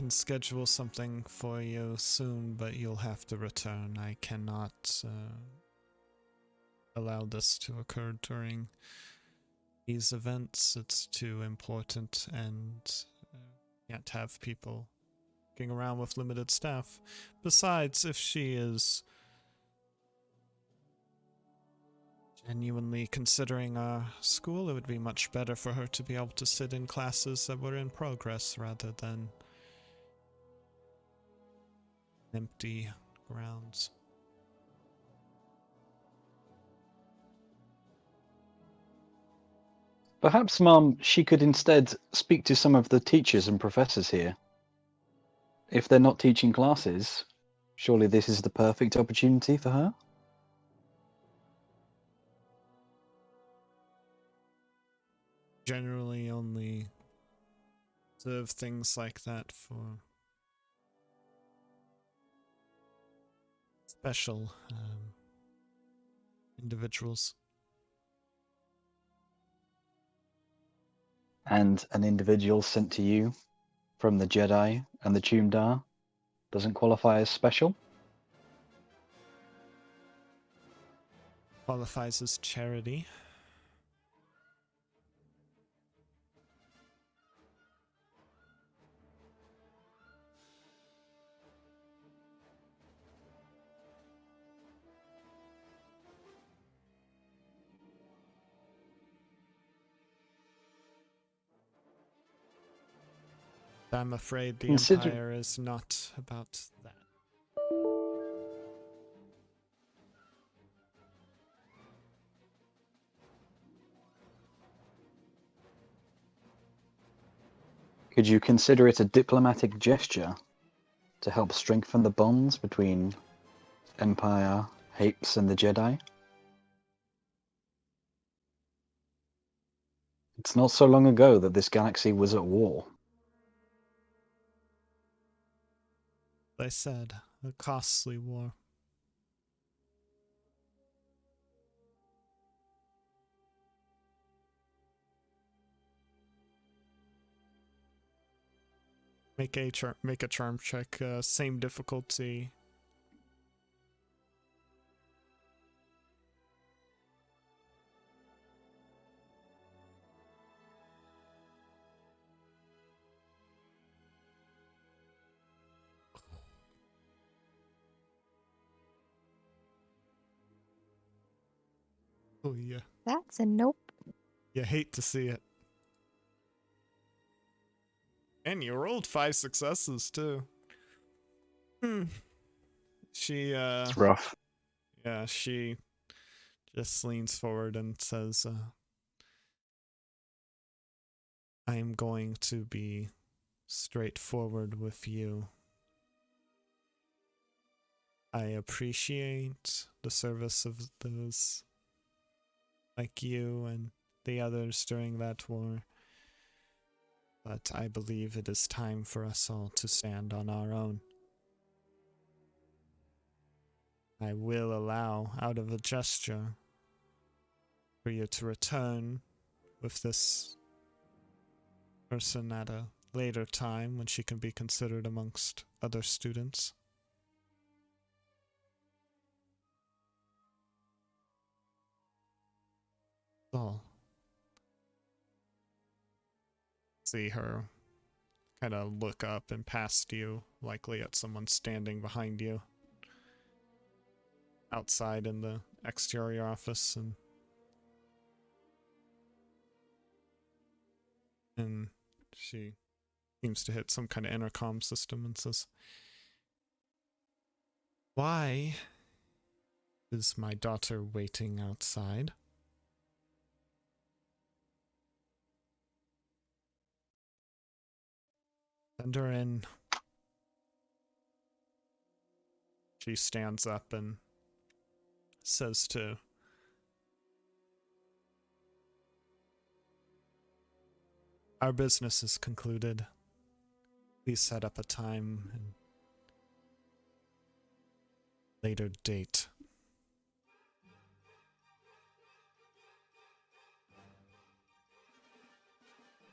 schedule something for you soon, but you'll have to return. I cannot allow this to occur during these events. It's too important, and can't have people walking around with limited staff. Besides, if she is genuinely considering our school, it would be much better for her to be able to sit in classes that were in progress rather than empty grounds. Perhaps, Mom, she could instead speak to some of the teachers and professors here. If they're not teaching classes, surely this is the perfect opportunity for her? Generally only observe things like that for special individuals. And an individual sent to you from the Jedi and the Tumdar doesn't qualify as special? Qualifies as charity. I'm afraid the Empire is not about that. Could you consider it a diplomatic gesture to help strengthen the bonds between Empire, Hapes, and the Jedi? It's not so long ago that this galaxy was at war. I said, a costly war. Make a charm check. Same difficulty. Oh yeah. That's a nope. You hate to see it. And you rolled 5 successes too. She It's rough. yeah, she just leans forward and says, I am going to be straightforward with you. I appreciate the service of those like you and the others during that war, but I believe it is time for us all to stand on our own. I will allow, out of a gesture, for you to return with this person at a later time when she can be considered amongst other students. So, see her kind of look up and past you, likely at someone standing behind you outside in the exterior office, and she seems to hit some kind of intercom system and says, "Why is my daughter waiting outside?" Send her in. She stands up and says to our business is concluded. Please set up a time and later date.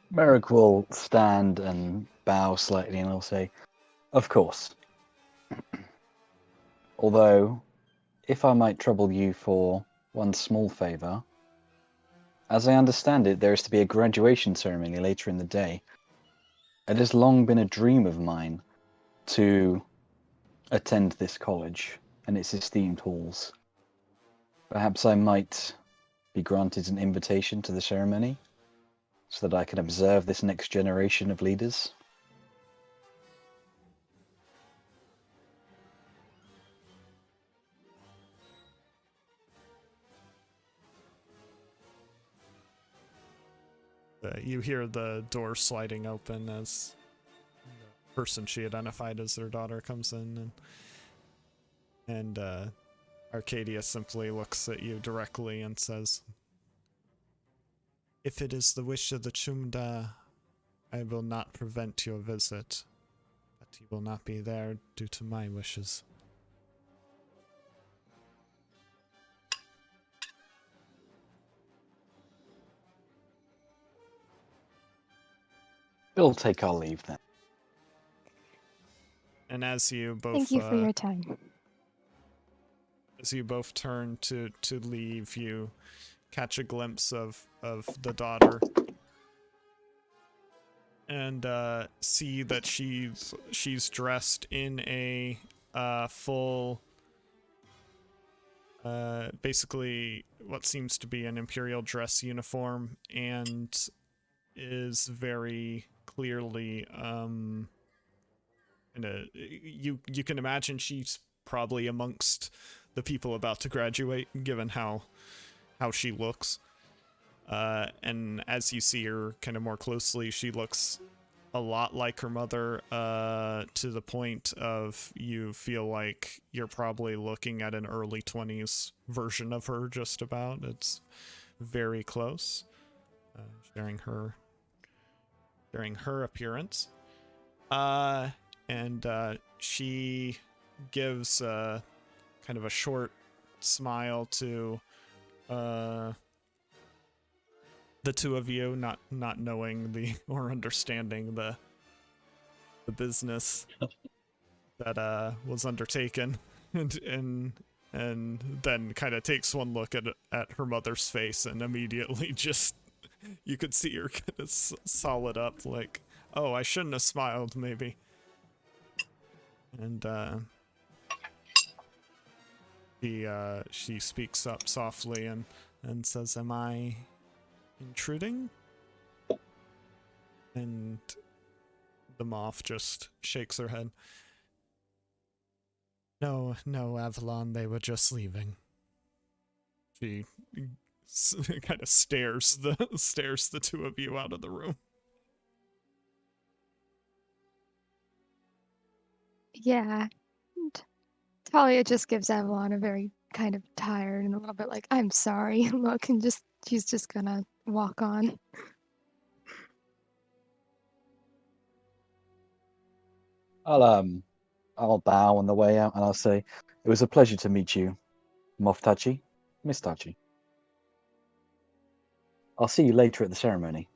Merrick will stand and bow slightly and he'll say, "Of course. Although, if I might trouble you for one small favor, as I understand it, there is to be a graduation ceremony later in the day. It has long been a dream of mine to attend this college and its esteemed halls. Perhaps I might be granted an invitation to the ceremony so that I can observe this next generation of leaders." You hear the door sliding open as the person she identified as her daughter comes in, and Arcadia simply looks at you directly and says, "If it is the wish of the Chumda, I will not prevent your visit, but you will not be there due to my wishes." We'll take our leave then. And as you both Thank you for your time. as you both turn to leave, you catch a glimpse of the daughter and see that she's dressed in a full basically what seems to be an imperial dress uniform, and is very clearly you can imagine she's probably amongst the people about to graduate, given how she looks. And as you see her kind of more closely, she looks a lot like her mother, to the point of you feel like you're probably looking at an early 20s version of her, just about. It's very close, sharing her appearance. And she gives kind of a short smile to the two of you, not knowing or understanding the business that was undertaken, and then kind of takes one look at her mother's face, and immediately just you could see her kind of solid up, like, oh, I shouldn't have smiled, maybe. And she speaks up softly and says, "Am I intruding?" And the moth just shakes her head. No, Avalon, they were just leaving. She kind of stares the two of you out of the room. Yeah. And Talia just gives Avalon a very kind of tired and a little bit like, I'm sorry look, and she's just gonna walk on. I'll bow on the way out and I'll say, it was a pleasure to meet you, Moff Tachi, Miss Tachi. I'll see you later at the ceremony.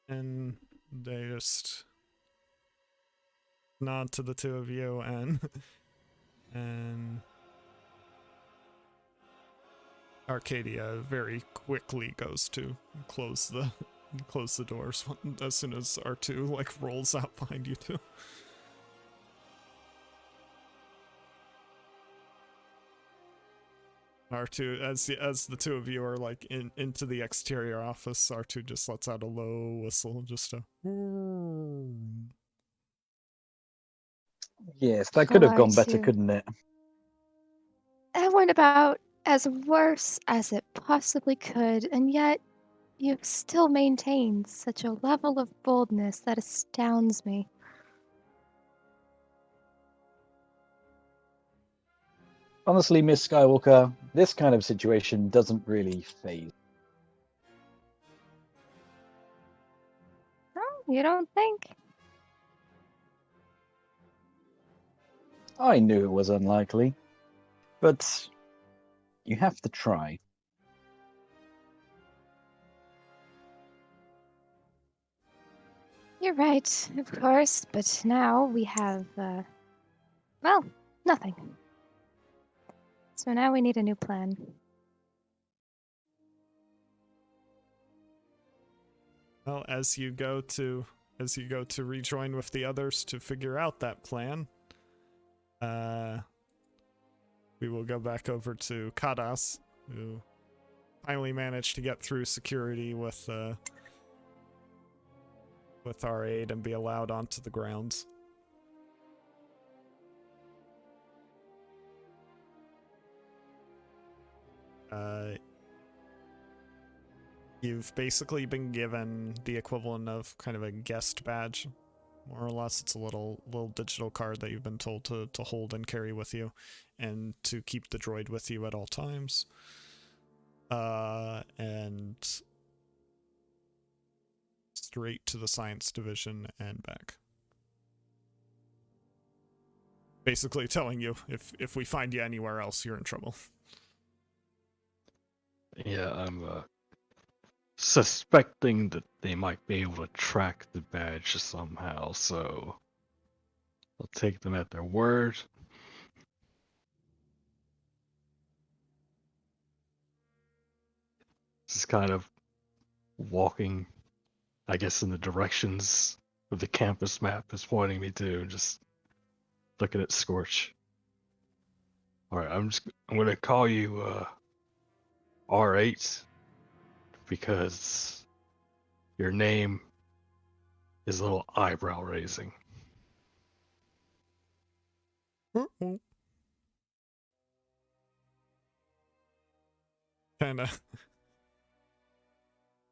And they just nod to the two of you, and Arcadia very quickly goes to close the doors as soon as R2 like rolls out behind you two. R2, as the two of you are like into the exterior office, R2 just lets out a low whistle, just a. Yes, that could have gone better, R2. couldn't it? That went about as worse as it possibly could, and yet you've still maintained such a level of boldness that astounds me. Honestly, Miss Skywalker, this kind of situation doesn't really faze. Oh, you don't think? I knew it was unlikely, but you have to try. You're right, of course, but now we have, well, nothing. So now we need a new plan. Well, as you go to rejoin with the others to figure out that plan, we will go back over to Kadas, who finally managed to get through security with our aid and be allowed onto the grounds. You've basically been given the equivalent of kind of a guest badge, more or less. It's a little digital card that you've been told to hold and carry with you, and to keep the droid with you at all times. And straight to the science division and back. Basically telling you if we find you anywhere else, you're in trouble. Yeah, I'm suspecting that they might be able to track the badge somehow, so I'll take them at their word. Just kind of walking, I guess, in the directions of the campus map is pointing me to, and just looking at Scorch. All right, I'm going to call you R8 because your name is a little eyebrow raising. Kind of.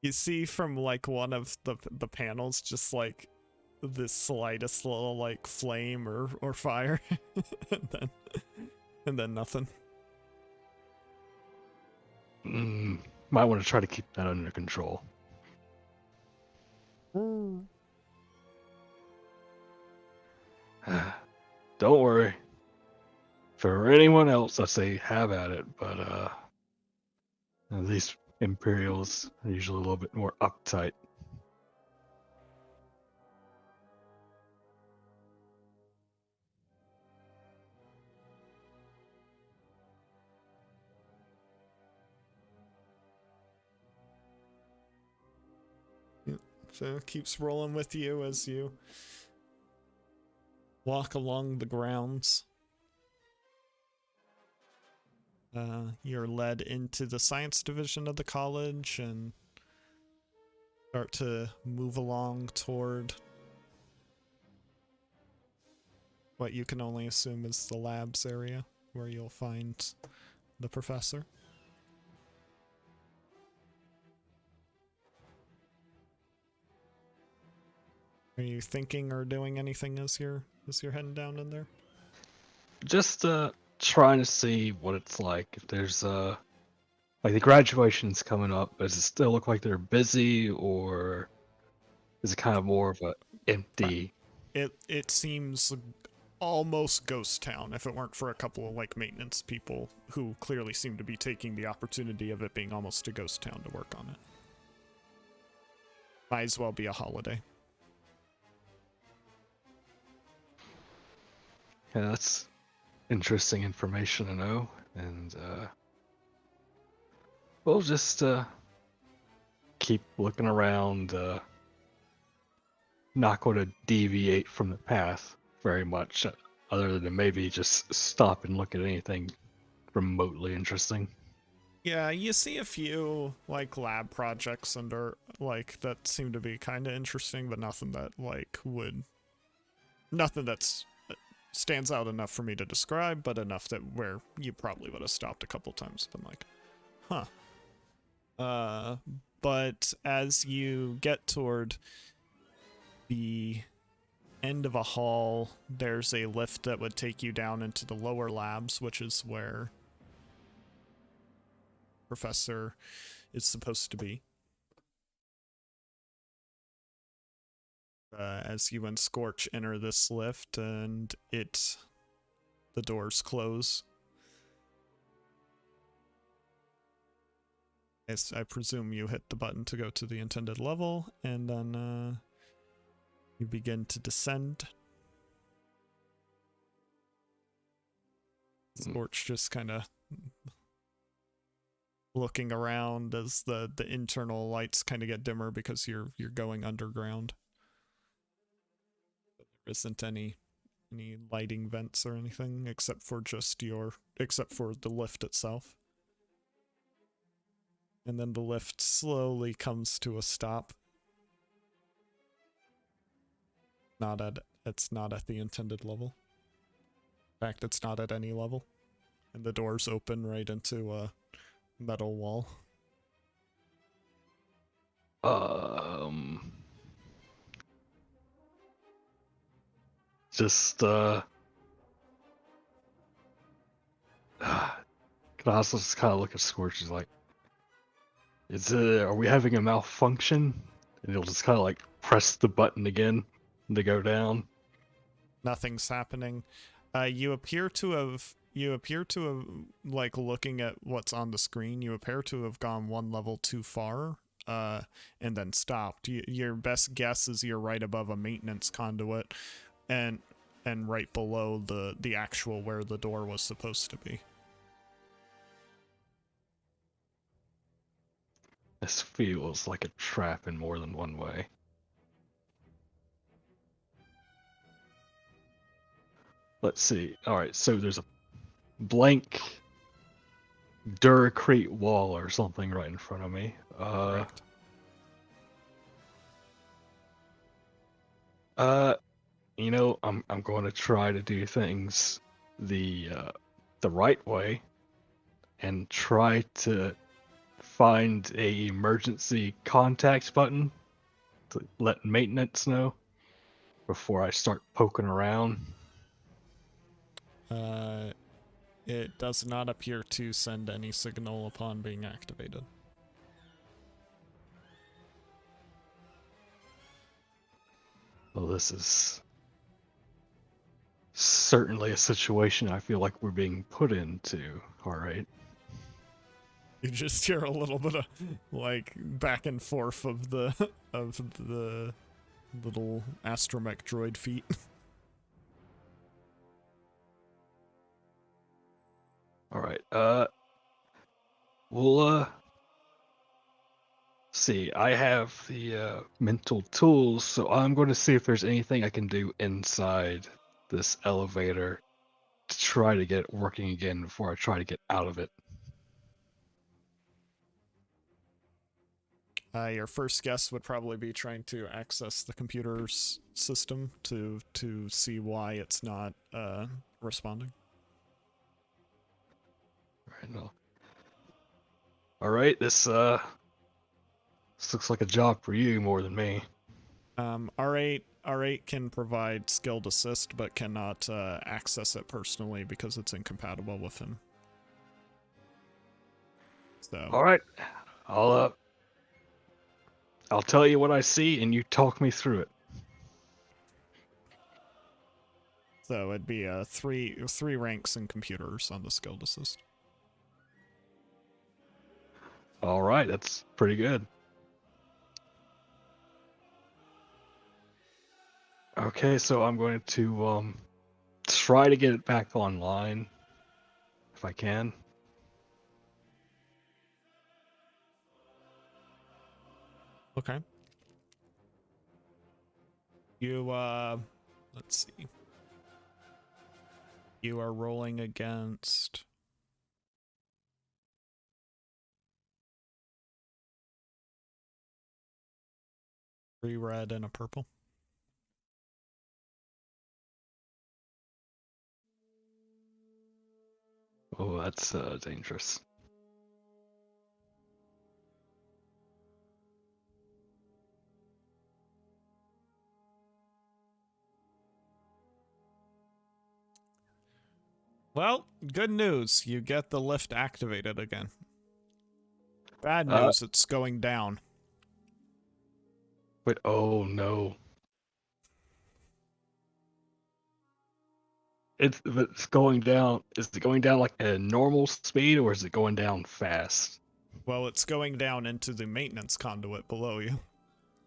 You see from like one of the panels, just like the slightest little like flame or fire, and then nothing. Might want to try to keep that under control. Don't worry. For anyone else, I say have at it, but these Imperials are usually a little bit more uptight. So it keeps rolling with you as you walk along the grounds. You're led into the science division of the college and start to move along toward what you can only assume is the labs area, where you'll find the professor. Are you thinking or doing anything as you're heading down in there? Just trying to see what it's like. If there's like the graduation's coming up, does it still look like they're busy, or is it kind of more of a empty? It seems almost ghost town if it weren't for a couple of like maintenance people who clearly seem to be taking the opportunity of it being almost a ghost town to work on it. Might as well be a holiday. Yeah, that's interesting information to know, and we'll just keep looking around. Not going to deviate from the path very much, other than maybe just stop and look at anything remotely interesting. Yeah, you see a few like lab projects under like that seem to be kind of interesting, but nothing that nothing that's stands out enough for me to describe, but enough that where you probably would have stopped a couple times, been like, huh. But as you get toward the end of a hall, there's a lift that would take you down into the lower labs, which is where Professor is supposed to be. As you and Scorch enter this lift, and the doors close. As I presume you hit the button to go to the intended level, and then you begin to descend. Scorch just kind of looking around as the internal lights kind of get dimmer because you're going underground. There isn't any lighting vents or anything except for the lift itself. And then the lift slowly comes to a stop. It's not at the intended level. In fact, it's not at any level. And the doors open right into a metal wall. Just can I also just kind of look at Scorch? He's like, are we having a malfunction? And he'll just kind of like press the button again to go down. Nothing's happening. You appear to have, like, looking at what's on the screen, you appear to have gone one level too far, and then stopped. Your best guess is you're right above a maintenance conduit, and right below the actual where the door was supposed to be. This feels like a trap in more than one way. Let's see. Alright, so there's a blank Duracrete wall or something right in front of me. Correct. You know, I'm going to try to do things the right way and try to find a emergency contact button to let maintenance know before I start poking around. It does not appear to send any signal upon being activated. Well, this is certainly a situation I feel like we're being put into. All right. You just hear a little bit of, like, back and forth of the little astromech droid feet. All right. We'll see. I have the mental tools, so I'm going to see if there's anything I can do inside this elevator to try to get it working again before I try to get out of it. Your first guess would probably be trying to access the computer's system to see why it's not responding. All right, this looks like a job for you more than me. R8 can provide skilled assist, but cannot access it personally because it's incompatible with him. So. All right, I'll tell you what I see, and you talk me through it. So it'd be three ranks in computers on the skilled assist. All right, that's pretty good. Okay, so I'm going to try to get it back online if I can. Okay. You let's see. You are rolling against 3 red and a purple. Oh, that's dangerous. Well, good news. You get the lift activated again. Bad news, it's going down. Wait, oh no. It's going down. Is it going down like at a normal speed, or is it going down fast? Well, it's going down into the maintenance conduit below you.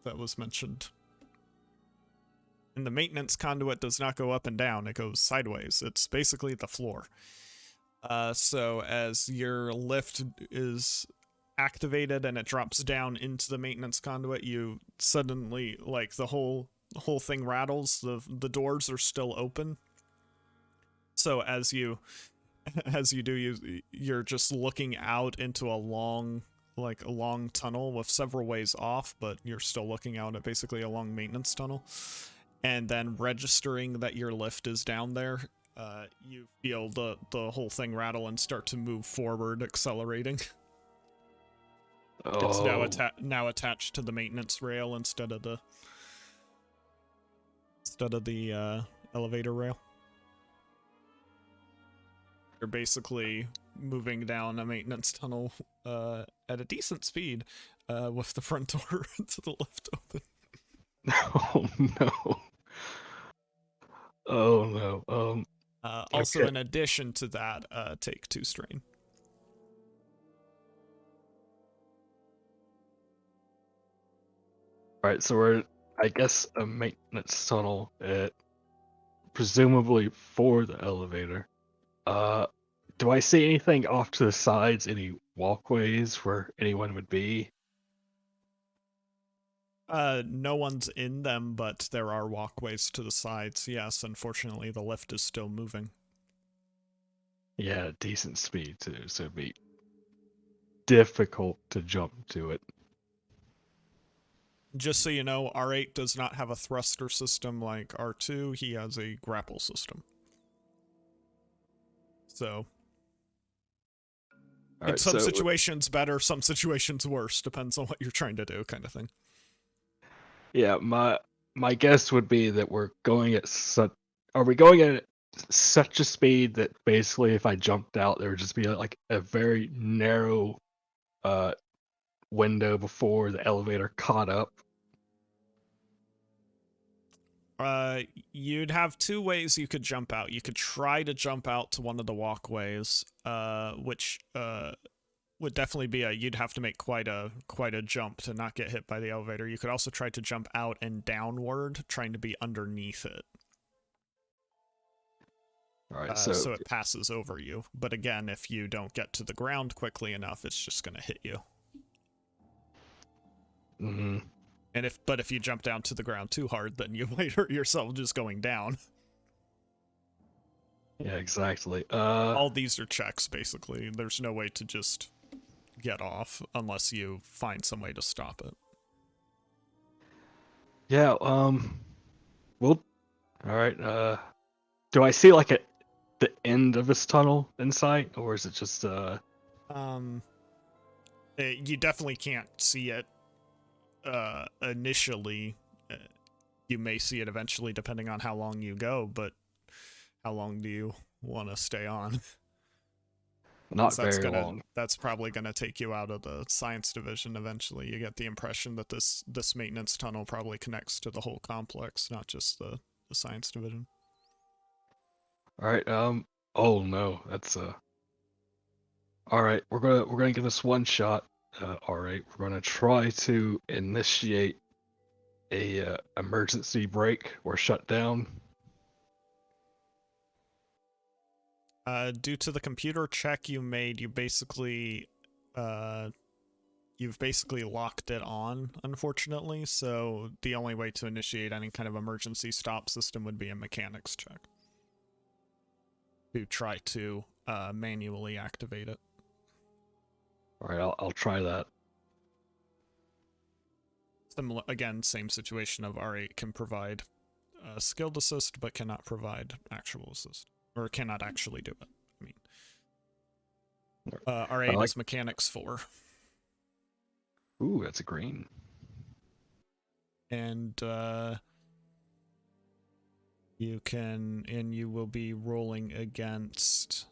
That was mentioned. And the maintenance conduit does not go up and down, it goes sideways. It's basically the floor. So as your lift is activated and it drops down into the maintenance conduit, you suddenly, like, the whole thing rattles. The doors are still open. So as you do, you're just looking out into a long tunnel with several ways off, but you're still looking out at basically a long maintenance tunnel. And then registering that your lift is down there, you feel the whole thing rattle and start to move forward, accelerating. Oh. It's now attached to the maintenance rail instead of the elevator rail. You're basically moving down a maintenance tunnel at a decent speed with the front door to the left open. Oh no. Oh no. Also, Okay. in addition to that, take 2 strain. Alright, so we're, I guess, a maintenance tunnel, presumably for the elevator. Do I see anything off to the sides, any walkways where anyone would be? No one's in them, but there are walkways to the sides. Yes, unfortunately, the lift is still moving. Yeah, decent speed too, so it'd be difficult to jump to it. Just so you know, R8 does not have a thruster system like R2. He has a grapple system. So, in Alright, some so situations better, some situations worse. Depends on what you're trying to do, kind of thing. yeah, my guess would be that we're going at such. Are we going at such a speed that basically, if I jumped out, there would just be like a very narrow window before the elevator caught up? You'd have 2 ways you could jump out. You could try to jump out to one of the walkways, which would definitely be you'd have to make quite a jump to not get hit by the elevator. You could also try to jump out and downward, trying to be underneath it. All right, So it passes over you. But again, if you don't get to the ground quickly enough, it's just gonna hit you. mhm. And if you jump down to the ground too hard, then you might hurt yourself just going down. Yeah, exactly. All these are checks, basically. There's no way to just get off unless you find some way to stop it. Yeah, well, all right. Do I see like the end of this tunnel in sight, or is it just You definitely can't see it initially. You may see it eventually depending on how long you go, but how long do you want to stay on? not 'Cause that's very long? That's probably gonna take you out of the science division eventually. You get the impression that this maintenance tunnel probably connects to the whole complex, not just the science division. All right. Oh no, that's All right, we're gonna give this one shot. All right, we're gonna try to initiate a emergency brake or shutdown. Due to the computer check you made, you've basically locked it on, unfortunately, so the only way to initiate any kind of emergency stop system would be a mechanics check to try to manually activate it. All right, I'll try that. Similar, again, same situation of R8 can provide skilled assist, but cannot provide actual assist, or cannot actually do it. I mean, R8 is mechanics 4. Ooh, that's a green. And you will be rolling against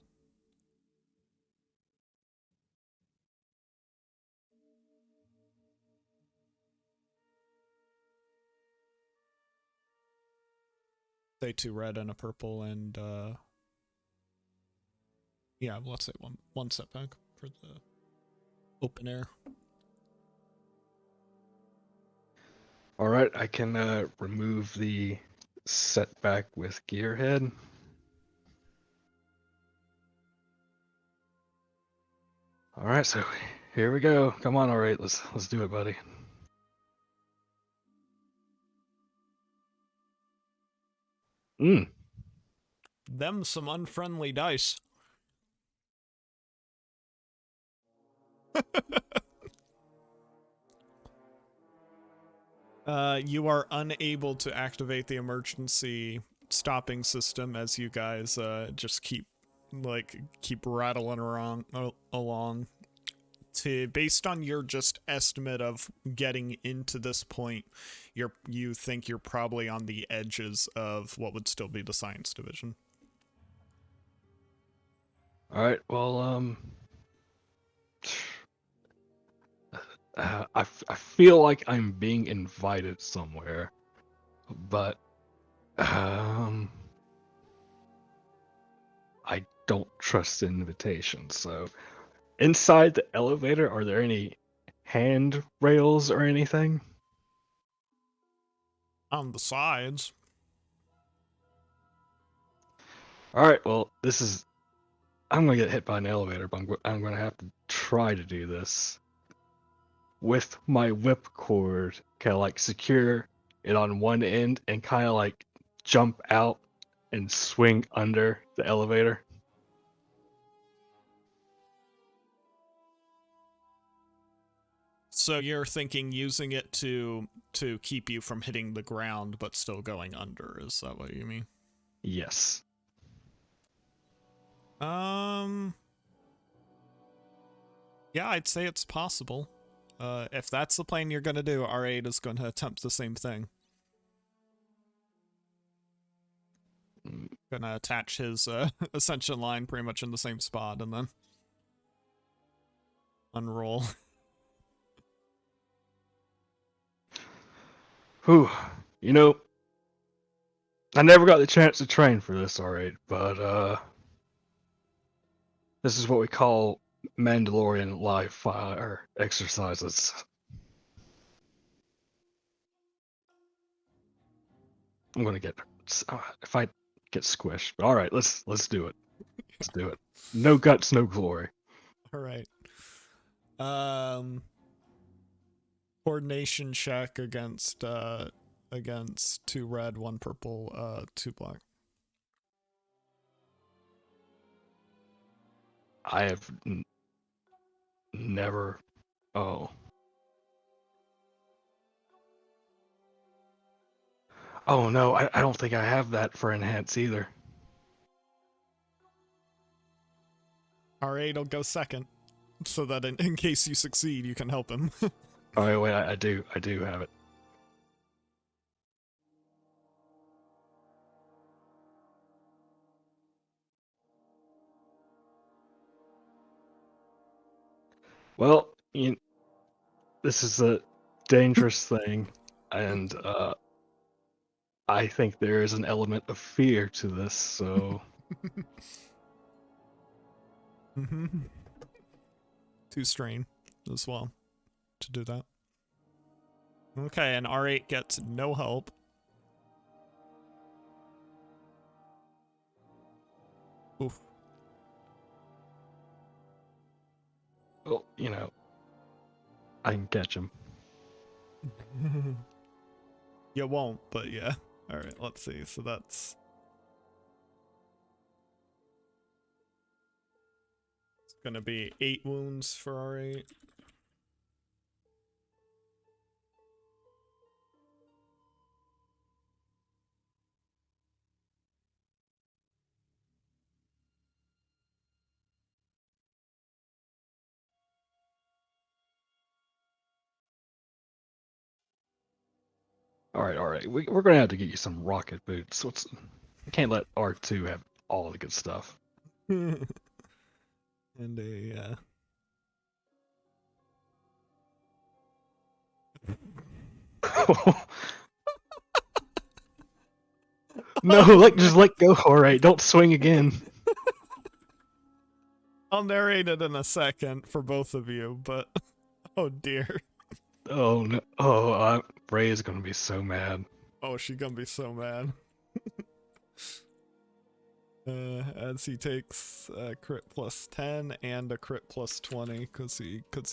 say 2 red and a purple, and yeah, let's say one setback for the open air. All right, I can remove the setback with gearhead. All right, so here we go. Come on, all right, let's do it, buddy. Them some unfriendly dice. You are unable to activate the emergency stopping system as you guys just keep rattling along. Based on your just estimate of getting into this point, you think you're probably on the edges of what would still be the science division. All right, well, I feel like I'm being invited somewhere, but don't trust invitations. So, inside the elevator, are there any handrails or anything? On the sides. All right, well, I'm gonna get hit by an elevator, but I'm gonna have to try to do this with my whip cord. Kind of like secure it on one end and kind of like jump out and swing under the elevator. So you're thinking using it to keep you from hitting the ground, but still going under. Is that what you mean? Yes. Yeah, I'd say it's possible. If that's the plan you're gonna do, R8 is going to attempt the same thing. Gonna attach his ascension line pretty much in the same spot and then unroll. Whew. You know, I never got the chance to train for this, alright, but this is what we call Mandalorian live fire exercises. I'm gonna get if I get squished. But all right, let's do it. Let's do it. No guts, no glory. All right. Coordination check against 2 red, 1 purple, 2 black. I have never. Oh. Oh no, I don't think I have that for enhance either. R8 will go second, so that in case you succeed, you can help him. Oh wait, I do have it. Well, this is a dangerous thing, and I think there is an element of fear to this, so. Mm-hmm. 2 strain as well to do that. Okay, and R8 gets no help. Oof. Well, I can catch him. You won't, but yeah. Alright, let's see. So that's... It's gonna be 8 wounds for R8. All right. We're gonna have to get you some rocket boots. Can't let R2 have all the good stuff. And a No, just let go. All right, don't swing again. I'll narrate it in a second for both of you, but oh dear. Oh no! Oh, Ray is gonna be so mad. Oh, she's gonna be so mad. As he takes a crit plus 10 and a crit plus 20 because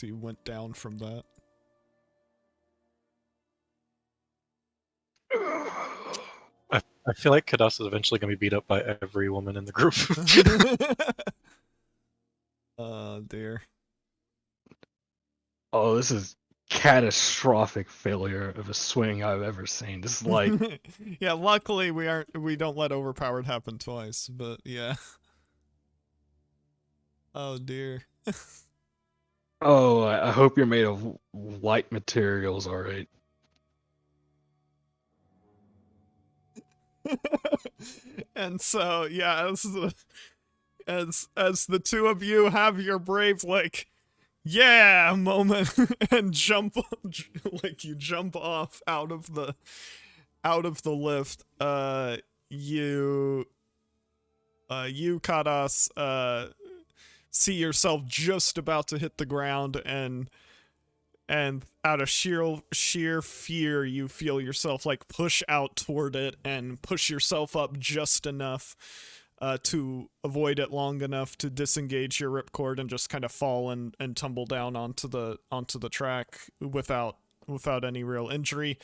he went down from that. I feel like Kadas is eventually going to be beat up by every woman in the group. Oh dear. Oh, this is catastrophic failure of a swing I've ever seen. This is like Yeah, luckily we don't let overpowered happen twice, but yeah. Oh dear. oh, I hope you're made of light materials, all right. And so yeah, as the 2 of you have your brave like yeah moment and jump like you jump off out of the lift, you You, Kadas, see yourself just about to hit the ground, and out of sheer fear, you feel yourself like push out toward it and push yourself up just enough to avoid it long enough to disengage your ripcord and just kind of fall and tumble down onto the track without any real injury.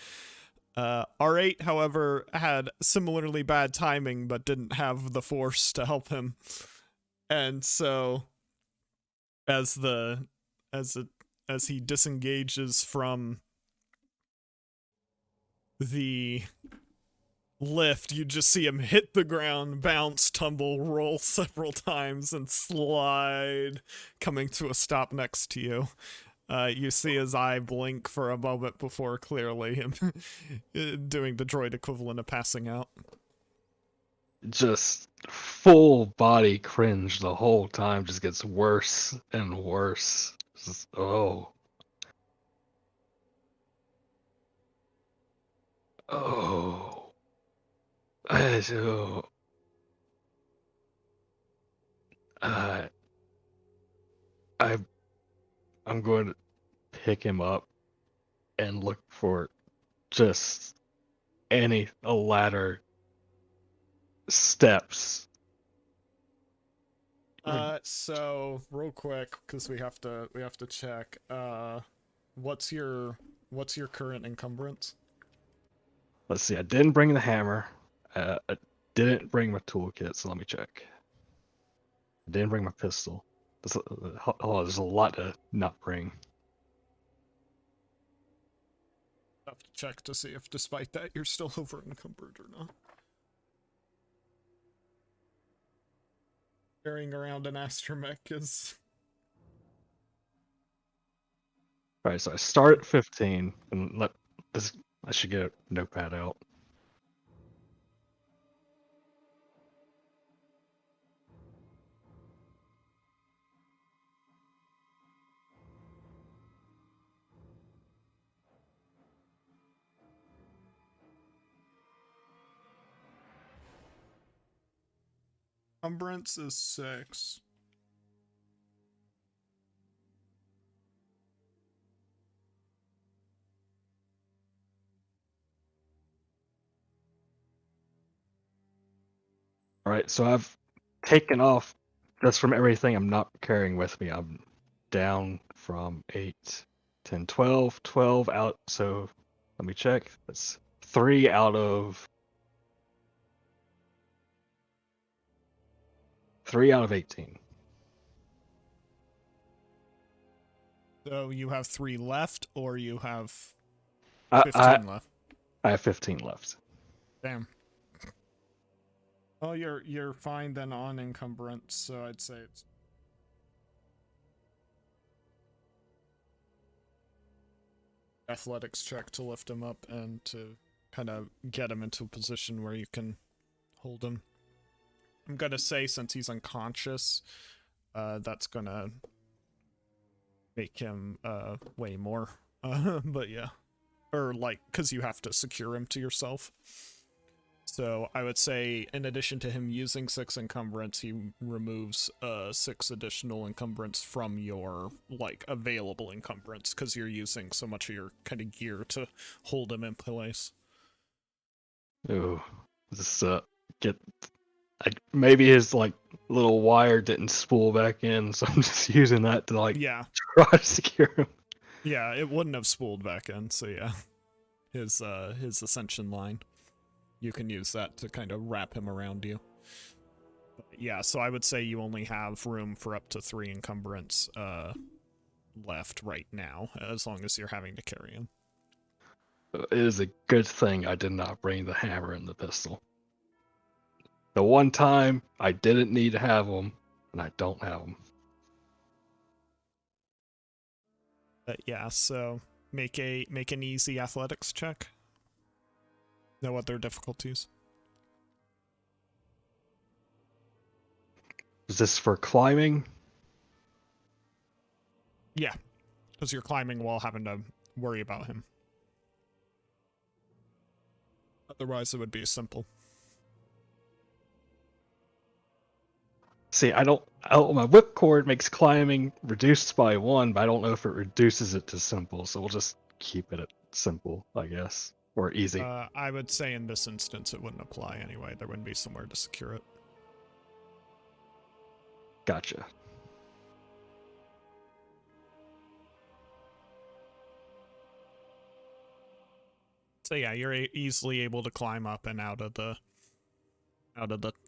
R8, however, had similarly bad timing but didn't have the force to help him, and so as he disengages from the lift, you just see him hit the ground, bounce, tumble, roll several times, and slide, coming to a stop next to you. You see his eye blink for a moment before clearly him doing the droid equivalent of passing out. Just full body cringe the whole time. Just gets worse and worse. Just, oh. Oh. Oh. I'm going to pick him up and look for just a ladder steps. So real quick, because we have to check. What's your current encumbrance? Let's see. I didn't bring the hammer. I didn't bring my toolkit, so let me check. I didn't bring my pistol. There's a lot to not bring. I have to check to see if, despite that, you're still over encumbered or not. Carrying around an astromech is... Alright, so I start at 15, and I should get a notepad out. Encumbrance is 6. Alright, so I've taken off just from everything I'm not carrying with me. I'm down from 8, 10, 12 out. So let me check. That's 3 out of 18. So you have 3 left, or you have I 15 left? I have 15 left. Damn. Oh, you're fine then on encumbrance, so I'd say it's... athletics check to lift him up and to kind of get him into a position where you can hold him. I'm gonna say, since he's unconscious, that's gonna make him weigh more. But yeah. Or like, because you have to secure him to yourself. So I would say, in addition to him using 6 encumbrance, he removes 6 additional encumbrance from your like available encumbrance, because you're using so much of your kind of gear to hold him in place. Ooh, just maybe his like little wire didn't spool back in, so I'm just using that to like try to secure him. Yeah, it wouldn't have spooled back in, so yeah. His ascension line. You can use that to kind of wrap him around you. But yeah, so I would say you only have room for up to 3 encumbrance left right now, as long as you're having to carry him. It is a good thing I did not bring the hammer and the pistol. The one time I didn't need to have them, and I don't have them. But yeah, so make an easy athletics check. No other difficulties. Is this for climbing? Yeah, because you're climbing while having to worry about him. Otherwise, it would be simple. See, I don't. Oh, my whipcord makes climbing reduced by 1, but I don't know if it reduces it to simple. So we'll just keep it at simple, I guess, or easy. I would say in this instance it wouldn't apply anyway. There wouldn't be somewhere to secure it. Gotcha. So yeah, you're easily able to climb up and out of the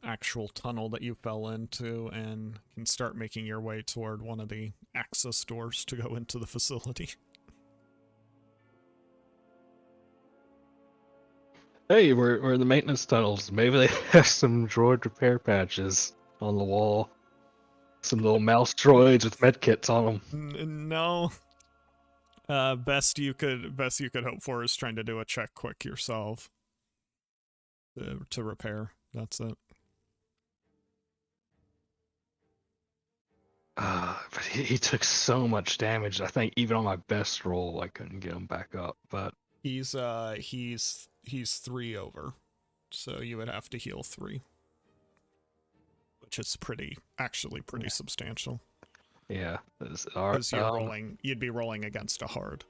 actual tunnel that you fell into, and can start making your way toward one of the access doors to go into the facility. Hey, we're in the maintenance tunnels. Maybe they have some droid repair patches on the wall. Some little mouse droids with medkits on them. No. Best you could hope for is trying to do a check quick yourself to repair. That's it. But he took so much damage. I think even on my best roll, I couldn't get him back up. But He's 3 over, so you would have to heal 3, which is actually pretty substantial. yeah, Because you'd be rolling against a hard.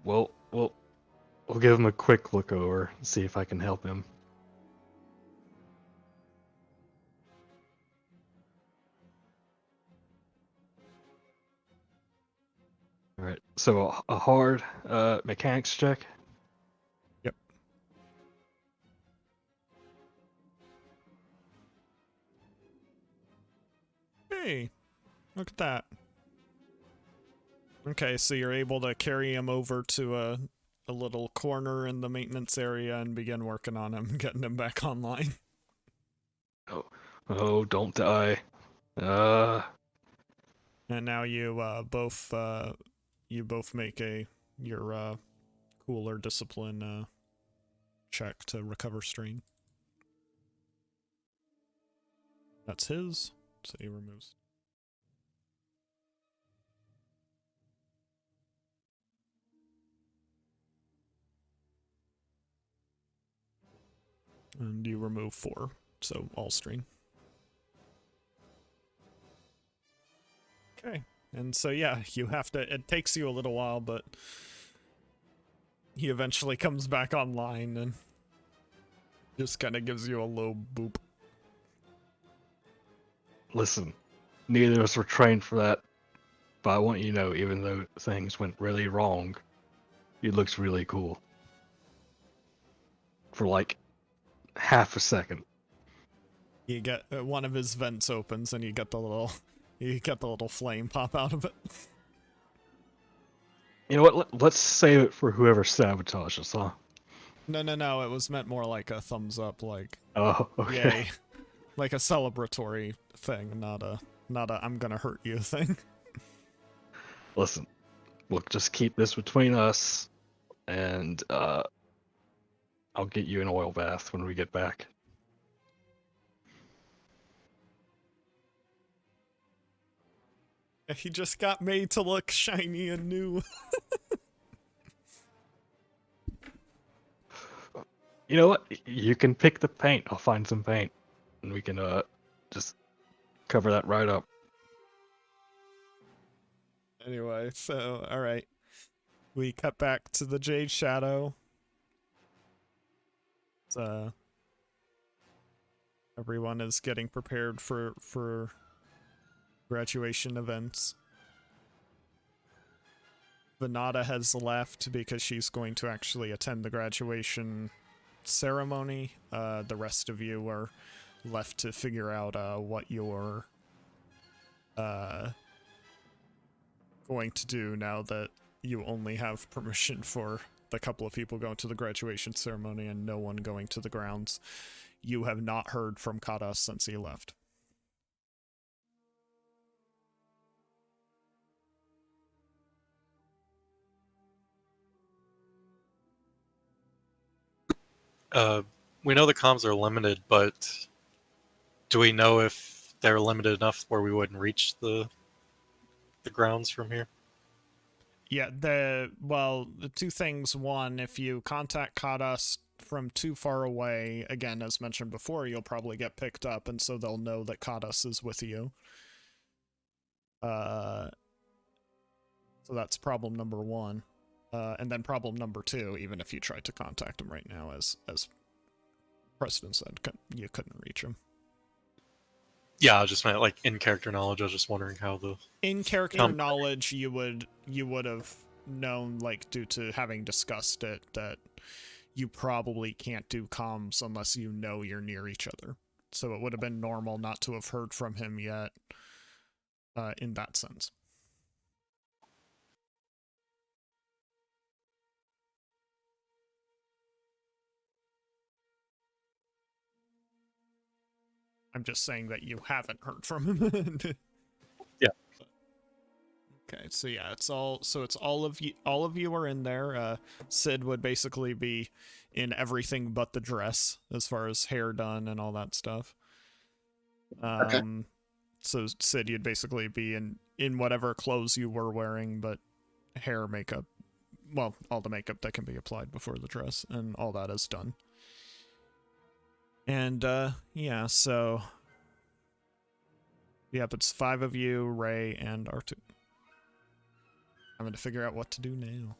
We'll give him a quick look over and see if I can help him. All right, so a hard mechanics check. Yep. Hey, look at that. Okay, so you're able to carry him over to a little corner in the maintenance area and begin working on him, getting him back online. Oh, don't die. And now you both make your cooler discipline check to recover strain. That's his, so he removes. And you remove 4, so all strain. Okay, and so yeah, you have to, it takes you a little while, but he eventually comes back online and just kind of gives you a low boop. Listen, neither of us were trained for that, but I want you to know, even though things went really wrong, he looks really cool. For like half a second. You get one of his vents opens and you get the little flame pop out of it. You know what? Let's save it for whoever sabotages, huh? No, it was meant more like a thumbs up, like, Oh, okay. yay. Like a celebratory thing, not a I'm gonna hurt you thing. Listen, we'll just keep this between us, and I'll get you an oil bath when we get back. He just got made to look shiny and new. You know what? You can pick the paint. I'll find some paint, and we can just cover that right up. Anyway, so alright. We cut back to the Jade Shadow. Everyone is getting prepared for graduation events. Venata has left because she's going to actually attend the graduation ceremony. The rest of you are left to figure out what you're going to do now that you only have permission for the couple of people going to the graduation ceremony and no one going to the grounds. You have not heard from Kata since he left. We know the comms are limited, but do we know if they're limited enough where we wouldn't reach the grounds from here? Yeah, the two things. One, if you contact Kadas from too far away, again, as mentioned before, you'll probably get picked up, and so they'll know that Kadas is with you. So that's problem number one. And then problem number two, even if you tried to contact him right now, as Preston said, you couldn't reach him. Yeah, I just meant like in character knowledge. I was just wondering how the In character knowledge, you would have known, like, due to having discussed it, that you probably can't do comms unless you know you're near each other. So it would have been normal not to have heard from him yet, in that sense. I'm just saying that you haven't heard from him. Yeah. Okay, so yeah, it's all of you are in there. Sid would basically be in everything but the dress, as far as hair done and all that stuff. Okay. So Sid, you'd basically be in whatever clothes you were wearing, but hair, makeup, well, all the makeup that can be applied before the dress, and all that is done. And, yeah, so... Yep, it's 5 of you, Ray, and R2. I'm gonna figure out what to do now.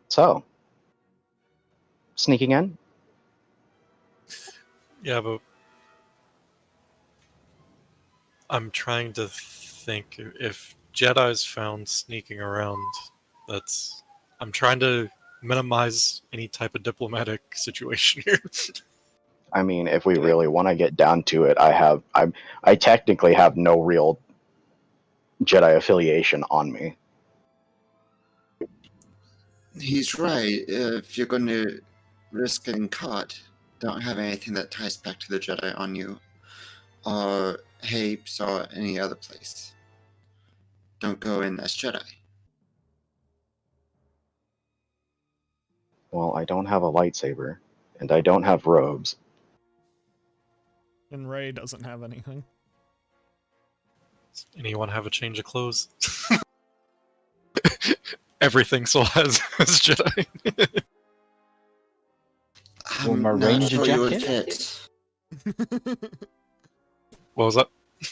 So, sneaking in? Yeah, but I'm trying to think if Jedi's found sneaking around. I'm trying to minimize any type of diplomatic situation here. I mean, if we really want to get down to it, I technically have no real Jedi affiliation on me. He's right. If you're going to risk getting caught, don't have anything that ties back to the Jedi on you, or Hapes, or any other place. Don't go in as Jedi. Well, I don't have a lightsaber, and I don't have robes. And Ray doesn't have anything. Does anyone have a change of clothes? Everything Sol has is Jedi. Well, my I'm not ranger sure you would jacket? fit. What was that? Do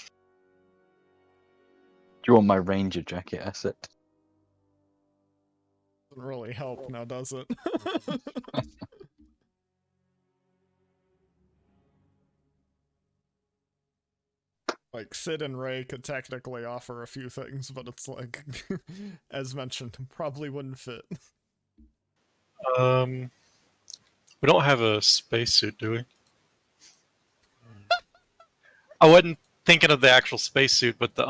you want my ranger jacket asset? Doesn't really help now, does it? Like, Sid and Ray could technically offer a few things, but it's like, as mentioned, probably wouldn't fit. We don't have a spacesuit, do we? I wasn't thinking of the actual spacesuit, but the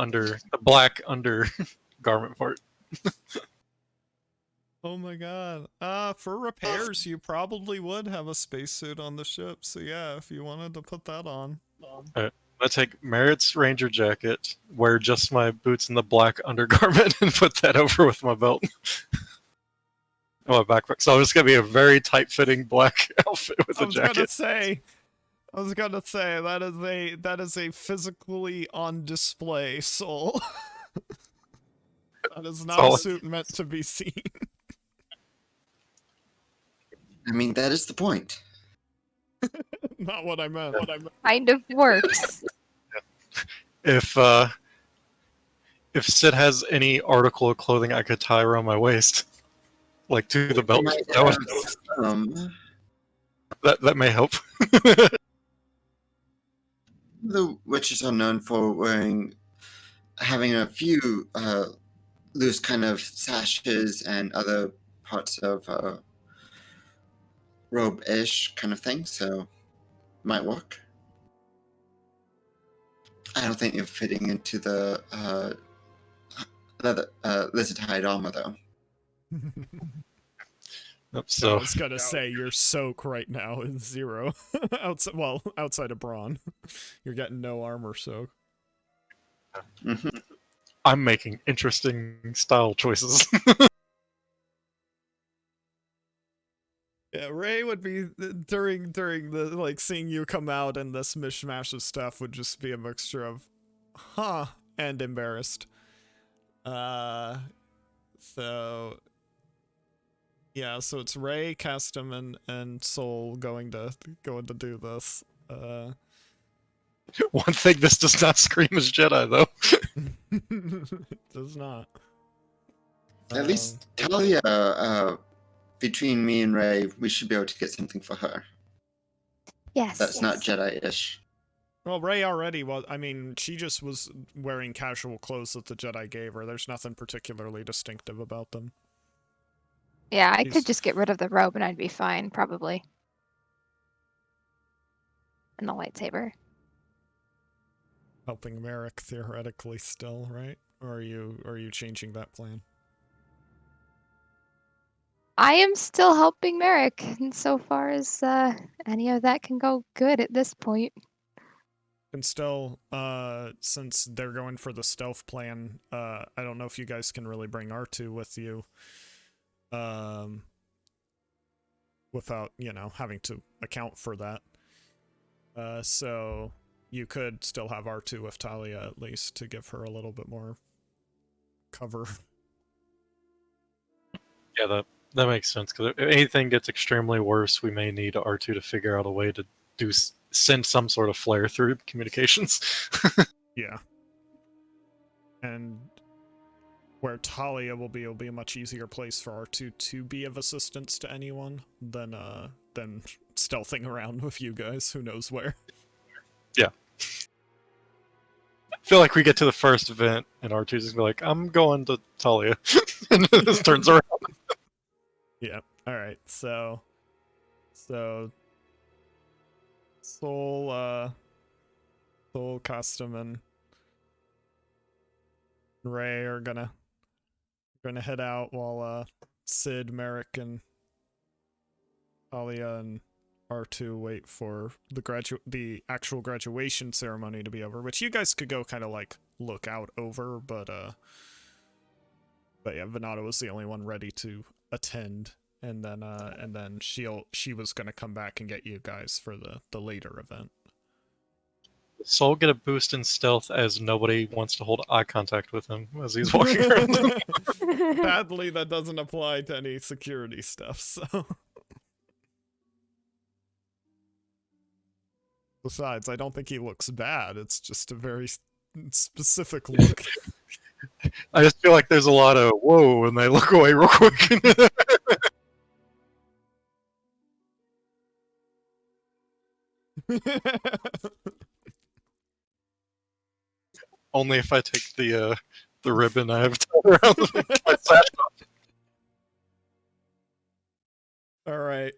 black undergarment part. Oh my god. For repairs, you probably would have a spacesuit on the ship, so yeah, if you wanted to put that on. I take Merritt's ranger jacket, wear just my boots and the black undergarment, and put that over with my belt. And my backpack. So it's gonna be a very tight-fitting black outfit with a jacket. I was gonna say that is a physically on display Sol. That is not a suit meant to be seen. I mean, that is the point. Not what I meant. Kind of works. If Sid has any article of clothing I could tie around my waist, like to the belt, that may help. The witches are known for having a few loose kind of sashes and other parts of robe-ish kind of thing, so might work. I don't think you're fitting into the leather lizard hide armor, though. So I was gonna say your soak right now is 0. outside of brawn, you're getting no armor soak. Mm-hmm. I'm making interesting style choices. Yeah, Ray would be during the, like, seeing you come out and this mishmash of stuff would just be a mixture of huh and embarrassed. So Yeah, so it's Ray, Custom, and Sol going to do this. One thing this does not scream is Jedi, though. It does not. At least Talia, between me and Ray, we should be able to get something for her. Yes. That's not Jedi-ish. Well, Ray already was. I mean, she just was wearing casual clothes that the Jedi gave her. There's nothing particularly distinctive about them. Yeah, I She's- could just get rid of the robe and I'd be fine, probably. And the lightsaber. Helping Merrick theoretically still, right? Or are you changing that plan? I am still helping Merrick, and so far as any of that can go good at this point. And still, since they're going for the stealth plan, I don't know if you guys can really bring R2 with you, without, having to account for that. So you could still have R2 with Talia at least to give her a little bit more cover. Yeah, that makes sense. Because if anything gets extremely worse, we may need R2 to figure out a way to send some sort of flare through communications. Yeah. And where Talia will be, it'll be a much easier place for R2 to be of assistance to anyone than stealthing around with you guys. Who knows where? Yeah. I feel like we get to the first event and R2's just gonna be like, I'm going to Talia. And this turns around. Yeah. Alright, so Sol Custom and Ray are gonna head out while Sid, Merrick, and Talia and R2 wait for the actual graduation ceremony to be over, which you guys could go kind of like look out over, but yeah, Venata was the only one ready to attend, and then she was gonna come back and get you guys for the later event. Sol get a boost in stealth as nobody wants to hold eye contact with him as he's walking around. Sadly, that doesn't apply to any security stuff, so. Besides, I don't think he looks bad. It's just a very specific look. I just feel like there's a lot of whoa when they look away real quick. Only if I take the ribbon I have tied around my sash. All right.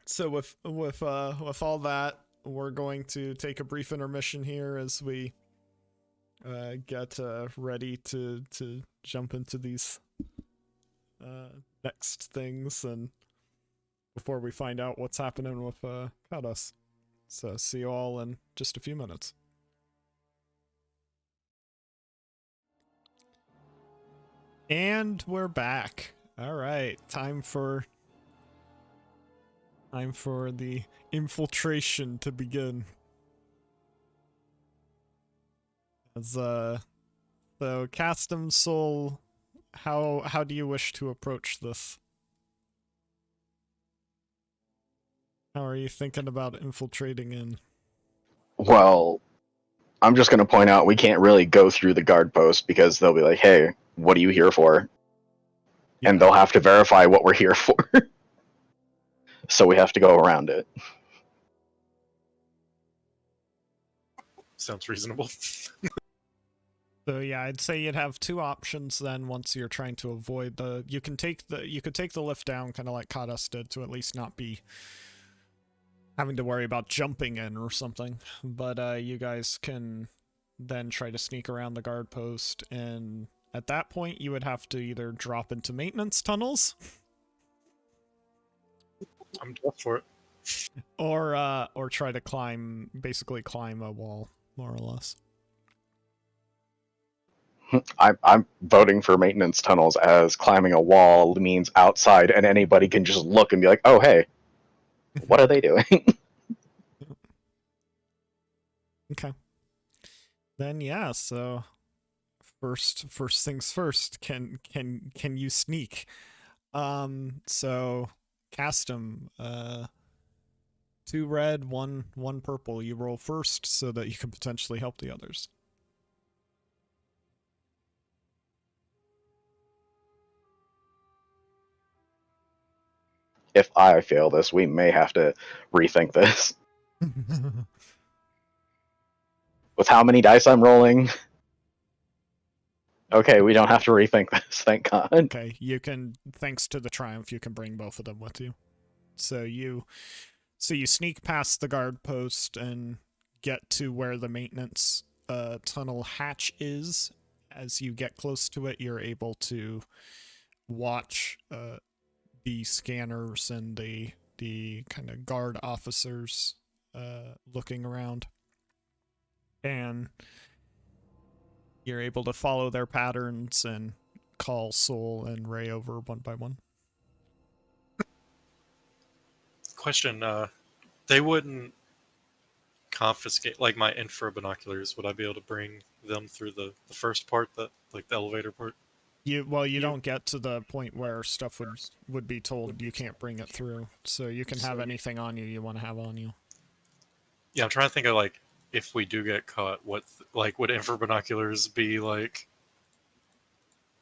So with all that, we're going to take a brief intermission here as we get ready to jump into these next things, and before we find out what's happening with Kados. So see you all in just a few minutes. And we're back. All right, time for the infiltration to begin. As so Custom Sol, how do you wish to approach this? How are you thinking about infiltrating in? Well, I'm just going to point out we can't really go through the guard post because they'll be like, hey, what are you here for? Yeah. And they'll have to verify what we're here for. So we have to go around it. Sounds reasonable. So yeah, I'd say you'd have two options then once you're trying to avoid you could take the lift down kind of like Kadas did to at least not be having to worry about jumping in or something. But you guys can then try to sneak around the guard post, and at that point you would have to either drop into maintenance tunnels I'm down for it. or try to basically climb a wall, more or less. I'm voting for maintenance tunnels, as climbing a wall means outside and anybody can just look and be like, oh, hey, what are they doing? Okay. Then yeah, so first things first, can you sneak? So cast 'em. 2 red, 1 purple. You roll first so that you can potentially help the others. If I fail this, we may have to rethink this. With how many dice I'm rolling, okay, we don't have to rethink this, thank God. Okay, you can, thanks to the triumph, you can bring both of them with you. So you sneak past the guard post and get to where the maintenance tunnel hatch is. As you get close to it, you're able to watch the scanners and the kind of guard officers looking around, and you're able to follow their patterns and call Sol and Ray over one by one. Question, they wouldn't confiscate, like, my infra binoculars. Would I be able to bring them through the first part, that, like, the elevator part? You don't get to the point where stuff would be told you can't bring it through, so you can have anything on you want to have on you. Yeah, I'm trying to think of, like, if we do get caught, what, like, would infra binoculars be like?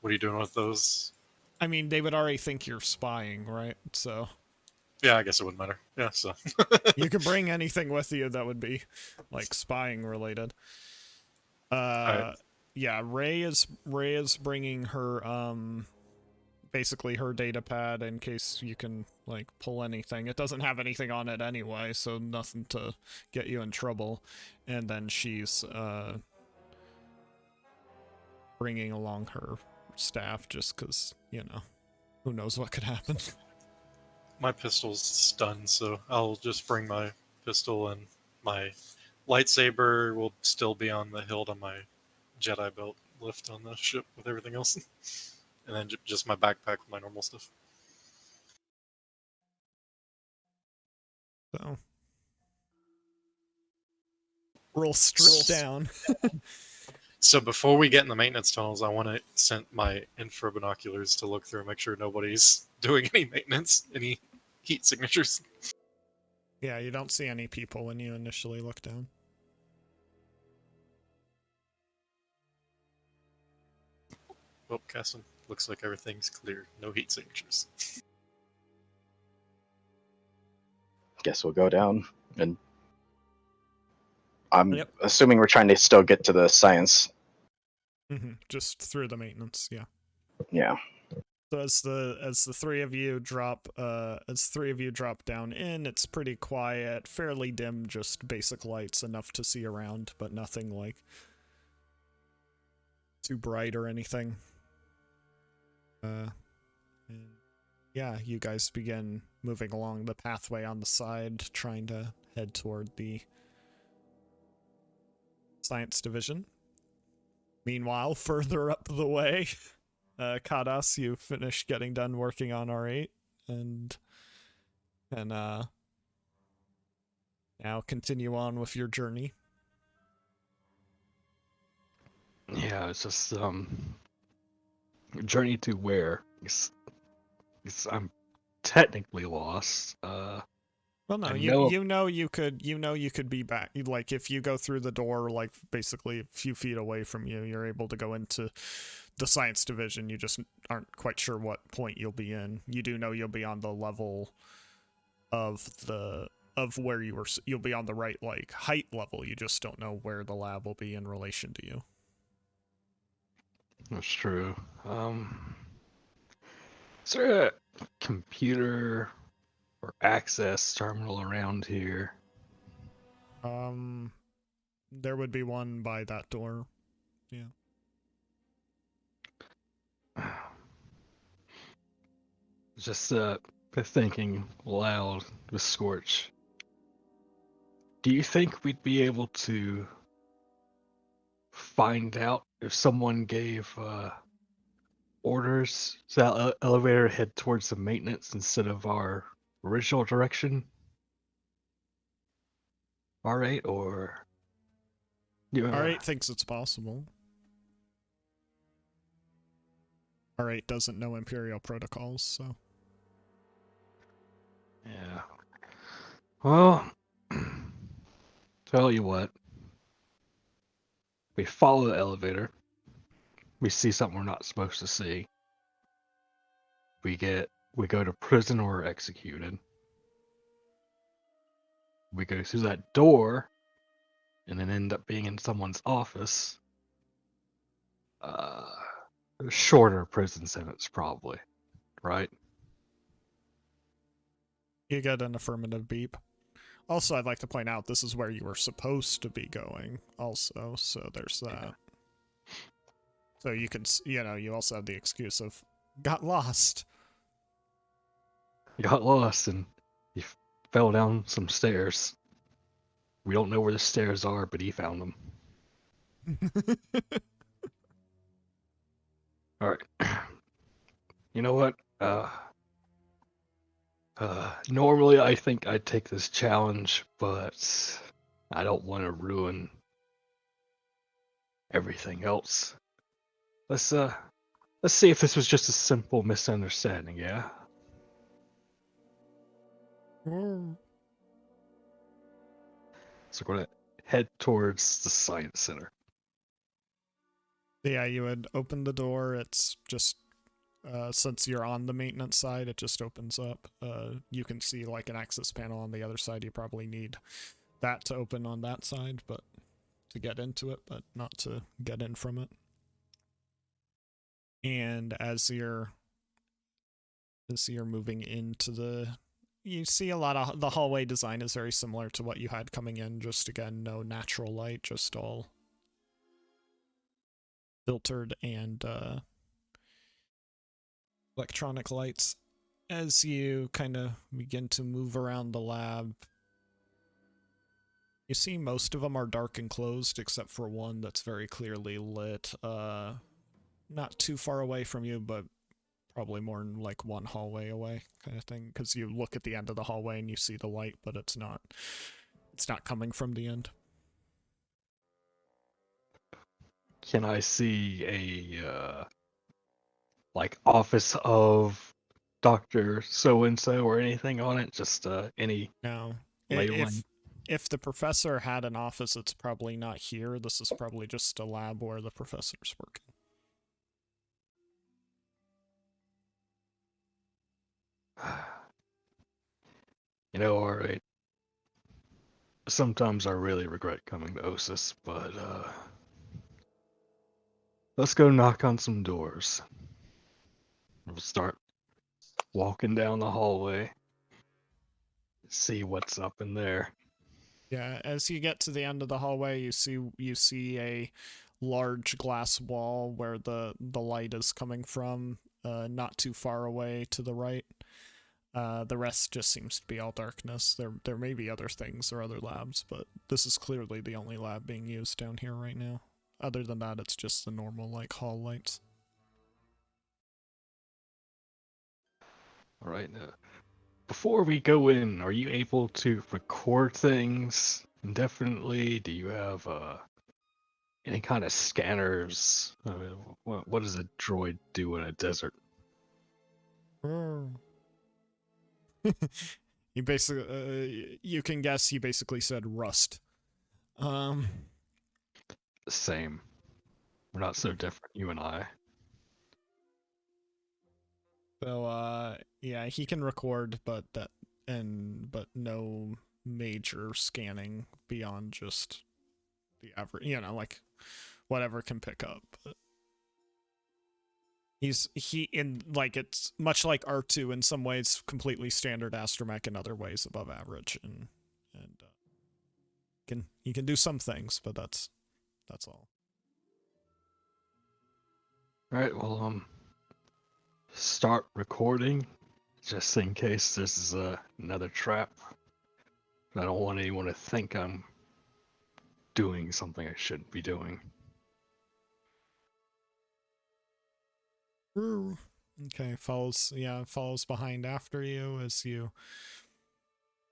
What are you doing with those? I mean, they would already think you're spying, right? So Yeah, I guess it wouldn't matter. Yeah, so you can bring anything with you that would be like spying related. Alright. Yeah, Ray is bringing her basically her data pad in case you can like pull anything. It doesn't have anything on it anyway, so nothing to get you in trouble. And then she's bringing along her staff just because, you know, who knows what could happen. My pistol's stunned, so I'll just bring my pistol, and my lightsaber will still be on the hilt on my Jedi belt lift on the ship with everything else. And then just my backpack with my normal stuff. So roll strip down. So before we get in the maintenance tunnels, I want to send my infra binoculars to look through and make sure nobody's doing any maintenance, any heat signatures. Yeah, you don't see any people when you initially look down. Oh, Cassim, looks like everything's clear. No heat signatures. Guess we'll go down, and I'm Yep. assuming we're trying to still get to the science. Just through the maintenance, yeah. Yeah. So as the three of you drop down in, it's pretty quiet, fairly dim, just basic lights, enough to see around, but nothing like too bright or anything. And yeah, you guys begin moving along the pathway on the side, trying to head toward the science division. Meanwhile, further up the way, Kadas, you finished getting done working on R8, and now continue on with your journey. Yeah, it's just journey to where? I'm technically lost. Well, no, I you know you could be back. Like if you go through the door, like basically a few feet away from you, you're able to go into the science division. You just aren't quite sure what point you'll be in. You do know you'll be on the level of where you'll be on the right like height level. You just don't know where the lab will be in relation to you. That's true. Is there a computer or access terminal around here? There would be one by that door. Yeah. Just thinking loud with Scorch. Do you think we'd be able to find out if someone gave orders to that elevator head towards the maintenance instead of our original direction? R8 or... R8 thinks it's possible. R8 doesn't know Imperial protocols, so. Yeah. Well, tell you what. We follow the elevator. We see something we're not supposed to see. We go to prison or executed. We go through that door and then end up being in someone's office. A shorter prison sentence, probably, right? You get an affirmative beep. Also, I'd like to point out this is where you were supposed to be going, also, so there's that. Yeah. So you can, you also have the excuse of got lost. You got lost and you fell down some stairs. We don't know where the stairs are, but he found them. All right. You know what? Normally I think I'd take this challenge, but I don't want to ruin everything else. Let's see if this was just a simple misunderstanding, yeah? So we're gonna head towards the science center. Yeah, you would open the door. It's just, since you're on the maintenance side, it just opens up. You can see like an access panel on the other side. You probably need that to open on that side, but to get into it, but not to get in from it. And as you're moving into you see a lot of the hallway design is very similar to what you had coming in. Just again, no natural light, just all filtered and electronic lights. As you kind of begin to move around the lab, you see most of them are dark and closed, except for one that's very clearly lit. Not too far away from you, but probably more than like one hallway away, kind of thing. Because you look at the end of the hallway and you see the light, but it's not coming from the end. Can I see a like office of Dr. So-and-so or anything on it? Just any No. labeling? If the professor had an office, it's probably not here. This is probably just a lab where the professor's working. You know, alright. Sometimes I really regret coming to Osis, but let's go knock on some doors. We'll start walking down the hallway. See what's up in there. Yeah, as you get to the end of the hallway, you see a large glass wall where the light is coming from, not too far away to the right. The rest just seems to be all darkness. There may be other things or other labs, but this is clearly the only lab being used down here right now. Other than that, it's just the normal like hall lights. All right. Before we go in, are you able to record things indefinitely? Do you have any kind of scanners? What does a droid do in a desert? You basically, you can guess he basically said rust. Same. We're not so different, you and I. So, yeah, he can record, but no major scanning beyond just the average, like whatever can pick up. But it's much like R2 in some ways, completely standard astromech, in other ways above average, and he can do some things, but that's all. All right. Well, start recording, just in case this is another trap. I don't want anyone to think I'm doing something I shouldn't be doing. Okay, follows behind after you as you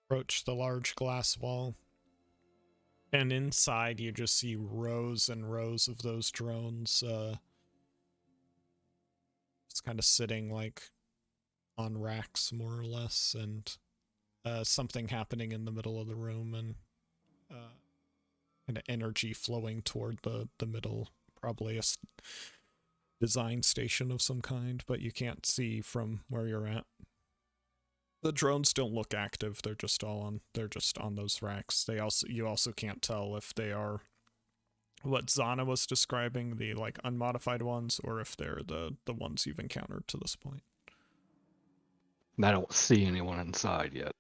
approach the large glass wall. And inside you just see rows and rows of those drones It's kind of sitting like on racks more or less, and something happening in the middle of the room, and kind of energy flowing toward the middle, probably a design station of some kind, but you can't see from where you're at. The drones don't look active. They're just on those racks. You also can't tell if they are what Zana was describing, the like unmodified ones, or if they're the ones you've encountered to this point. And I don't see anyone inside yet.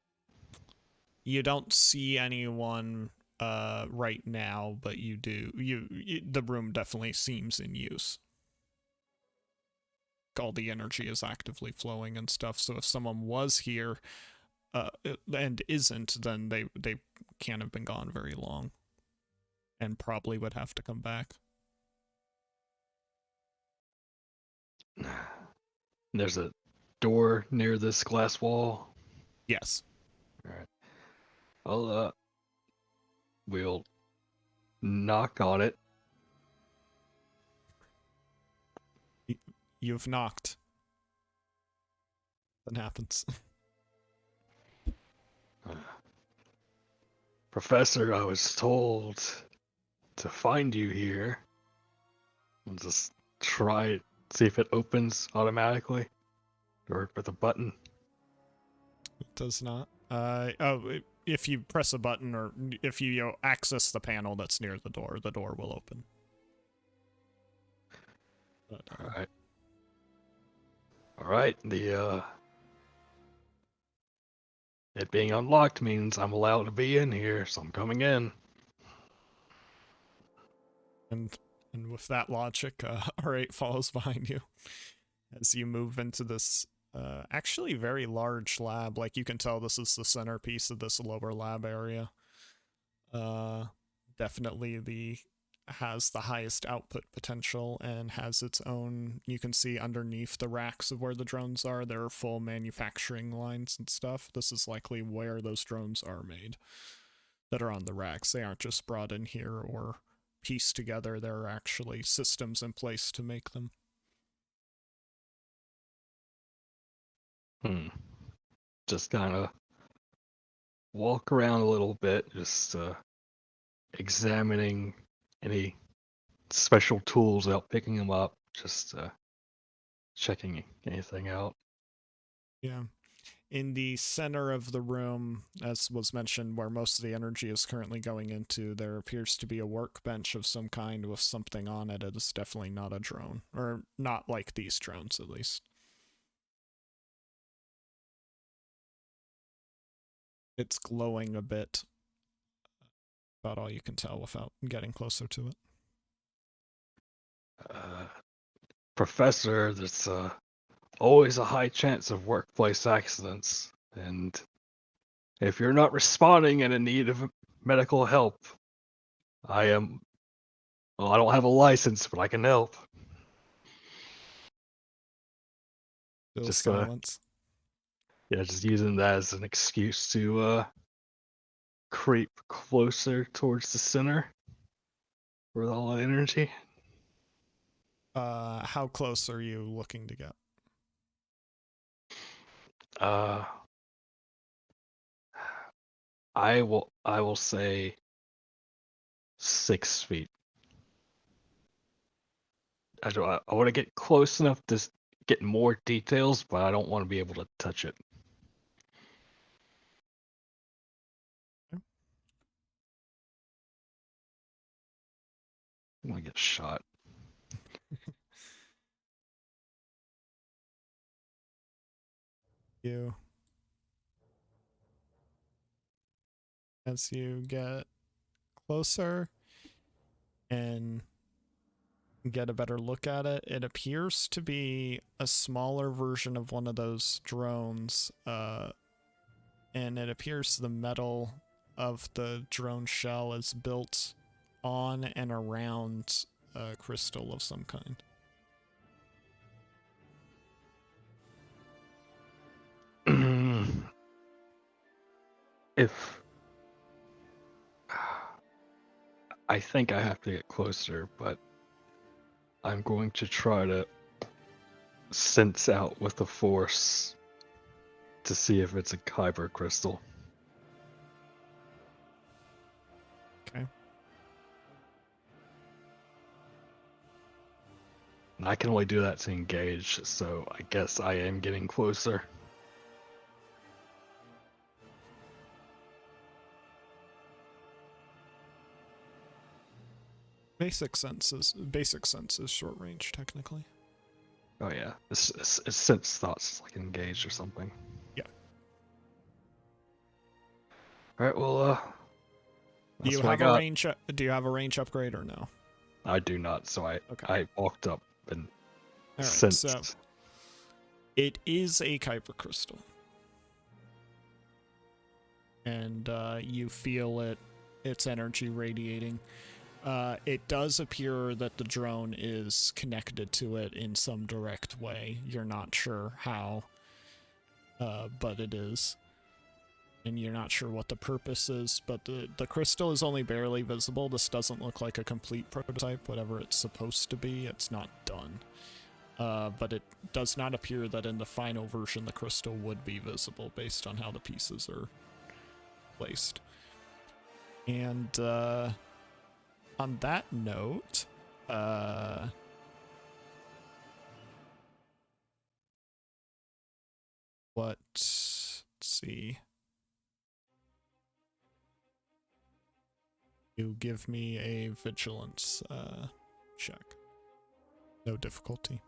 You don't see anyone right now, but you do. The room definitely seems in use. All the energy is actively flowing and stuff. So if someone was here and isn't, then they can't have been gone very long, and probably would have to come back. There's a door near this glass wall. Yes. All right. We'll knock on it. You've knocked. That happens. Professor, I was told to find you here. I'll just try it, see if it opens automatically, or with a button. It does not. If you press a button, or if you access the panel that's near the door will open. But, All right. It being unlocked means I'm allowed to be in here, so I'm coming in. And with that logic, R8 follows behind you as you move into this actually very large lab. Like, you can tell this is the centerpiece of this lower lab area. Definitely has the highest output potential and has its own, you can see underneath the racks of where the drones are, there are full manufacturing lines and stuff. This is likely where those drones are made that are on the racks. They aren't just brought in here or pieced together. There are actually systems in place to make them. Just kind of walk around a little bit, just examining any special tools without picking them up, just checking anything out. Yeah. In the center of the room, as was mentioned, where most of the energy is currently going into, there appears to be a workbench of some kind with something on it. It is definitely not a drone, or not like these drones, at least. It's glowing a bit. About all you can tell without getting closer to it. Professor, there's always a high chance of workplace accidents, and if you're not responding and in need of medical help, I don't have a license, but I can help. Still Just silence. Just using that as an excuse to creep closer towards the center with all that energy. How close are you looking to get? I will say 6 feet. I want to get close enough to get more details, but I don't want to be able to touch it. I'm gonna get shot. As you get closer and get a better look at it, it appears to be a smaller version of one of those drones, and it appears the metal of the drone shell is built on and around a crystal of some kind. I think I have to get closer, but I'm going to try to sense out with the Force to see if it's a kyber crystal. Okay. And I can only do that to engage, so I guess I am getting closer. Basic sense is short range technically. Oh yeah, it's sense thoughts like engage or something. Yeah. All right, well, Do that's you what I have a got. range? Do you have a range upgrade or no? I do not, so I walked up and All right, sensed. so it is a kyber crystal, and you feel its energy radiating. It does appear that the drone is connected to it in some direct way. You're not sure how, but it is. And you're not sure what the purpose is, but the crystal is only barely visible. This doesn't look like a complete prototype, whatever it's supposed to be. It's not done. But it does not appear that in the final version the crystal would be visible based on how the pieces are placed. And on that note, let's see. You give me a vigilance check. No difficulty.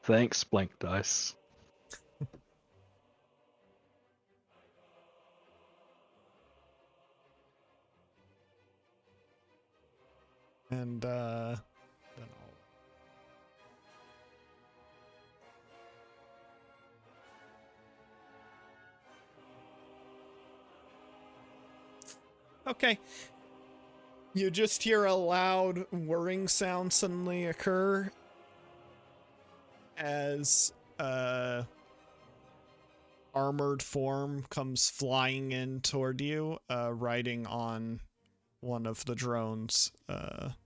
Thanks, blank dice. And then I'll... Okay. You just hear a loud whirring sound suddenly occur as armored form comes flying in toward you, riding on one of the drones, much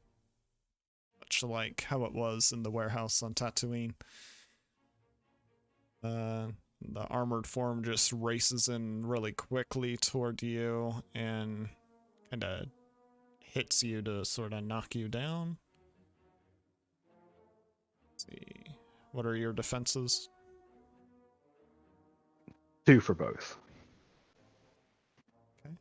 like how it was in the warehouse on Tatooine. The armored form just races in really quickly toward you and kind of hits you to sort of knock you down. Let's see. What are your defenses? 2 for both. Okay.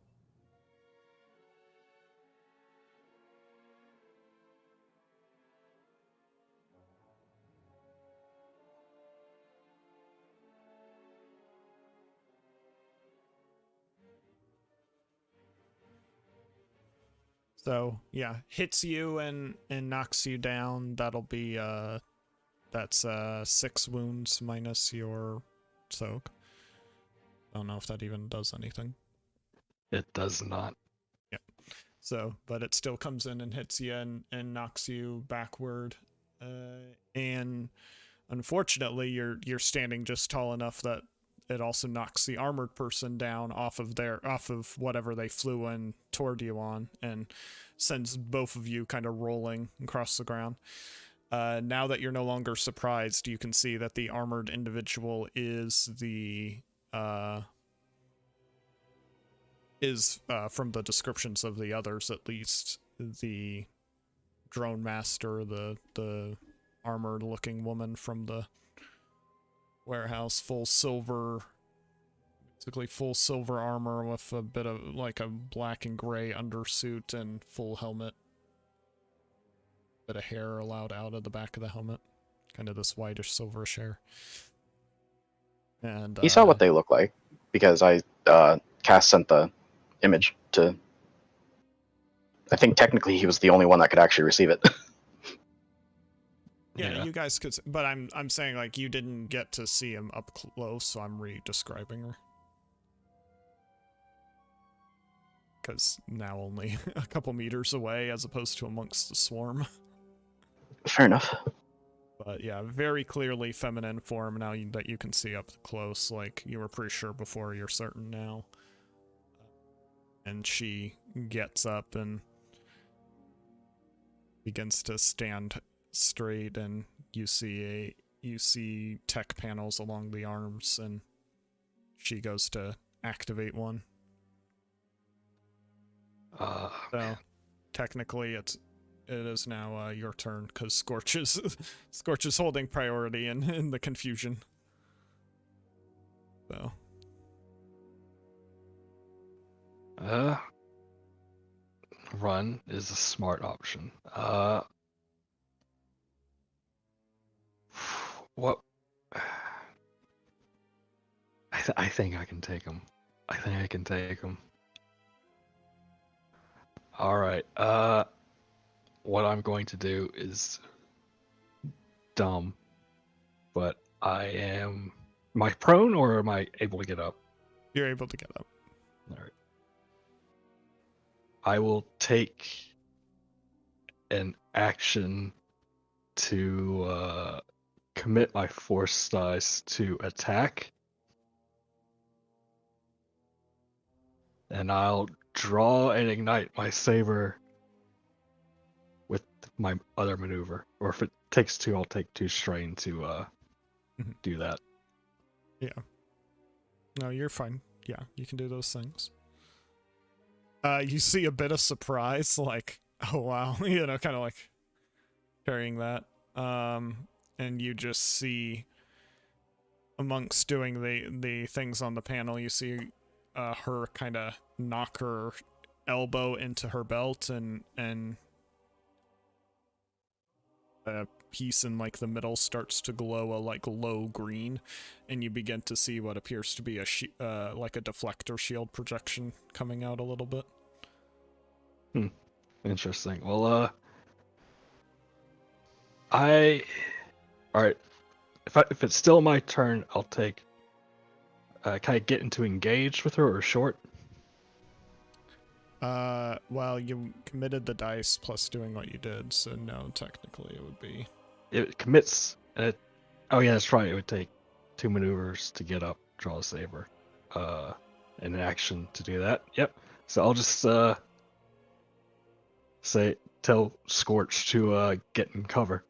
So yeah, hits you and knocks you down. That'll be that's 6 wounds minus your soak. I don't know if that even does anything. It does not. Yeah. So, but it still comes in and hits you and knocks you backward. And unfortunately, you're standing just tall enough that it also knocks the armored person down off of whatever they flew in toward you on, and sends both of you kind of rolling across the ground. Now that you're no longer surprised, you can see that the armored individual is from the descriptions of the others at least, the drone master, the armored looking woman from the warehouse, basically full silver armor with a bit of like a black and gray undersuit and full helmet. Bit of hair allowed out of the back of the helmet, kind of this whitish silverish hair. And He saw what they look like because I Cass sent the image to. I think technically he was the only one that could actually receive it. Yeah, you guys could, but I'm saying like you didn't get to see him up close, so I'm re-describing her. Because now only a couple meters away as opposed to amongst the swarm. Fair enough. But yeah, very clearly feminine form now that you can see up close. Like, you were pretty sure before, you're certain now. And she gets up and begins to stand straight, and you see tech panels along the arms, and she goes to activate one. So technically it is now your turn, because Scorch is holding priority in the confusion. So run is a smart option. What? I think I can take him. All right. What I'm going to do is dumb, but am I prone or am I able to get up? you're able to get up. All right. I will take an action to commit my force dice to attack. And I'll draw and ignite my saber with my other maneuver. Or if it takes 2, I'll take 2 strain to do that. Yeah. No, you're fine. Yeah, you can do those things. You see a bit of surprise, like, oh wow, kind of like carrying that. And you just see, amongst doing the things on the panel, you see her kind of knock her elbow into her belt, and a piece in like the middle starts to glow a like low green, and you begin to see what appears to be a like a deflector shield projection coming out a little bit. Interesting. Well, all right. If it's still my turn, I'll take. Can I get into engage with her or short? Well, you committed the dice plus doing what you did, so no, technically it would be. It commits. Oh yeah, that's right. It would take 2 maneuvers to get up, draw a saber, and an action to do that. Yep. So I'll just tell Scorch to get in cover.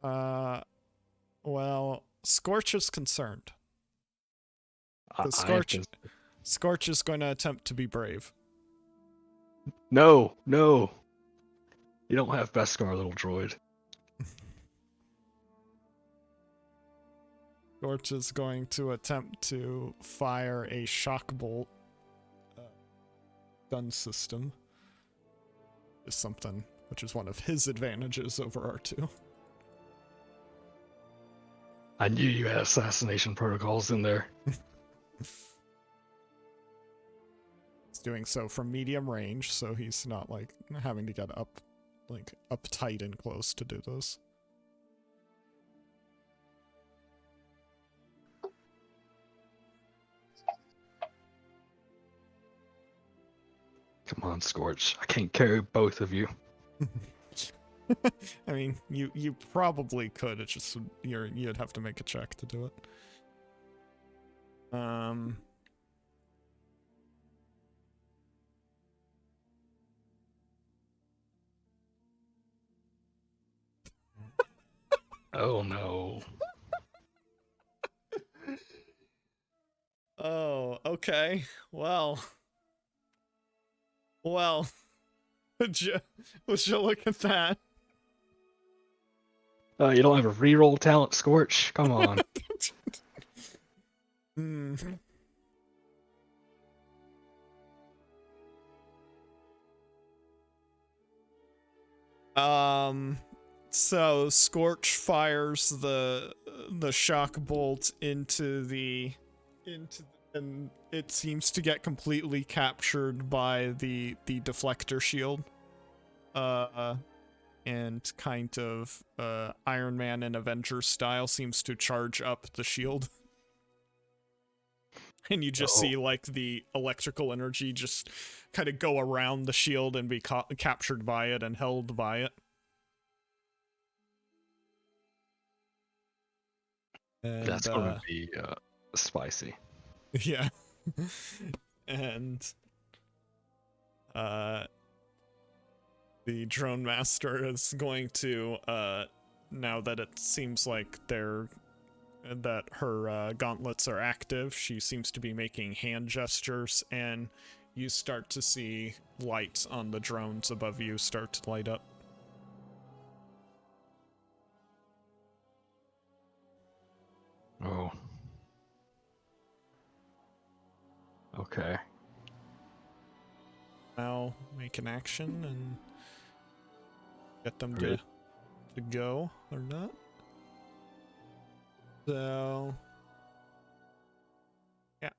Well, Scorch is concerned. Scorch is going to attempt to be brave. No. You don't have Beskar, little droid. Scorch is going to attempt to fire a shock bolt gun system. Is something which is one of his advantages over R2. I knew you had assassination protocols in there. He's doing so from medium range, so he's not like having to get up tight and close to do this. Come on, Scorch. I can't carry both of you. I mean, you probably could. It's just you'd have to make a check to do it. Oh no. Oh, okay. Well, would you look at that? You don't have a reroll talent, Scorch? Come on. So Scorch fires the shock bolt into and it seems to get completely captured by the deflector shield. And kind of Iron Man and Avengers style seems to charge up the shield. And you just see like the electrical energy just kind of go around the shield and be captured by it and held by it. And That's going to be spicy. yeah. And the drone master is going to now that it seems like that her gauntlets are active, she seems to be making hand gestures, and you start to see lights on the drones above you start to light up. Oh. Okay. Now make an action and get them Right. to go or not. So yeah,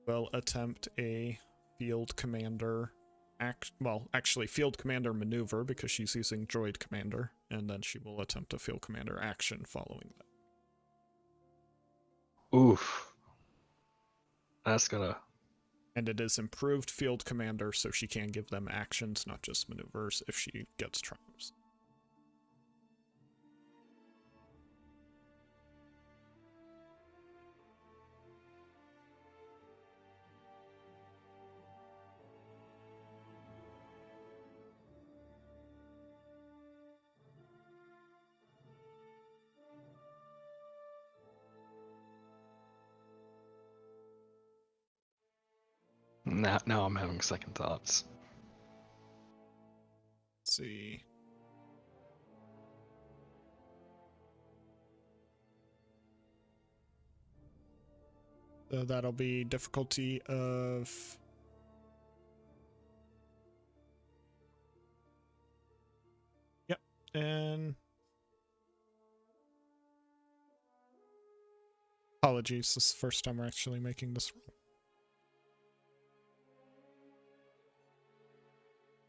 we'll attempt a field commander actually field commander maneuver because she's using droid commander, and then she will attempt a field commander action following that. Oof. That's gonna. And it is improved field commander, so she can give them actions, not just maneuvers, if she gets triumphs. Now I'm having second thoughts. Let's see. So that'll be difficulty of... Yep, and... Apologies, this is the first time we're actually making this roll.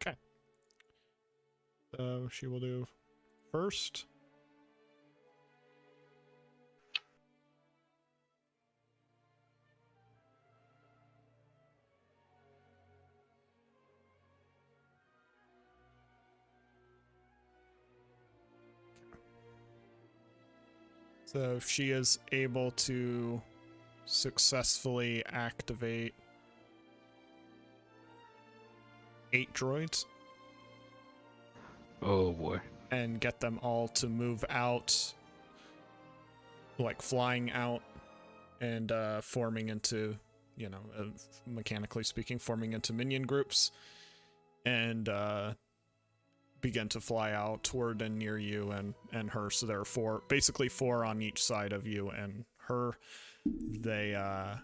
Okay. So she will do first. So she is able to successfully activate 8 droids Oh boy. and get them all to move out, like flying out and forming into, mechanically speaking, forming into minion groups, and begin to fly out toward and near you and her. So there are basically four on each side of you and her. They are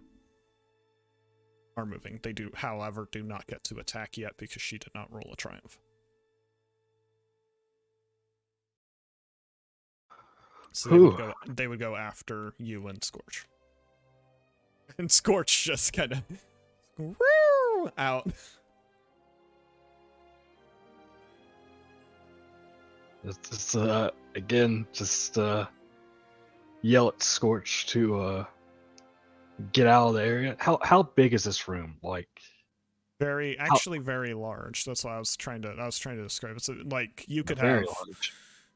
moving. They do, however, do not get to attack yet because she did not roll a triumph. So they would go after you and Scorch. And Scorch just kind of out. It's again, just yell at Scorch to get out of the area. How big is this room? Like Very large. That's what I was trying to describe. It's like you could very have large.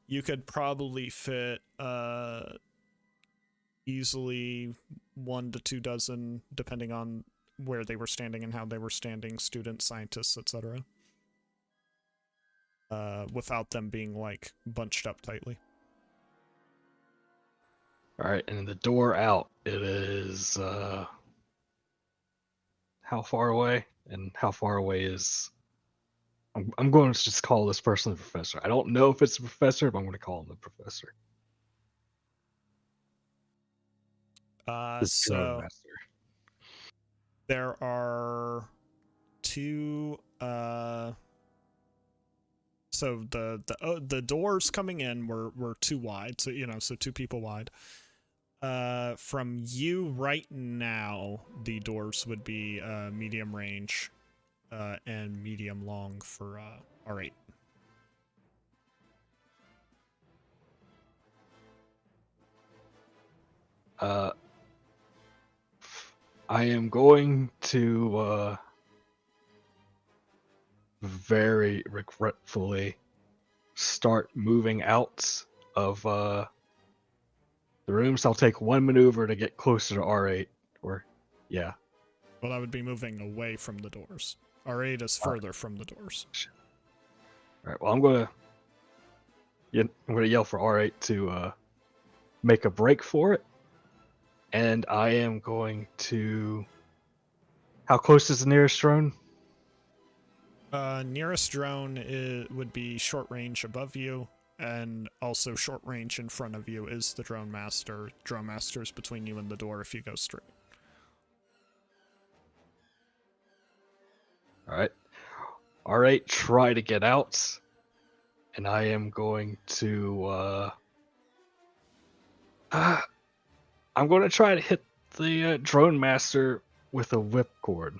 You could probably fit easily 1 to 2 dozen, depending on where they were standing and how they were standing, students, scientists, etc. Without them being like bunched up tightly. All right, and the door out. It is how far away? And how far away is? I'm going to just call this person the professor. I don't know if it's a professor, but I'm going to call him the professor. So Master. there are 2. So the doors coming in were too wide. So so 2 people wide. From you right now, the doors would be medium range, and medium long for R8. I am going to very regretfully start moving out of the rooms, I'll take 1 maneuver to get closer to R8. Or, yeah. Well, that would be moving away from the doors. R8 is further from the doors. All right. Well, I'm gonna yell for R8 to make a break for it, and I am going to. How close is the nearest drone? Nearest drone would be short range above you, and also short range in front of you is the drone master. Drone master is between you and the door if you go straight. All right. R8, try to get out, and I am going to. I'm going to try to hit the drone master with a whipcord.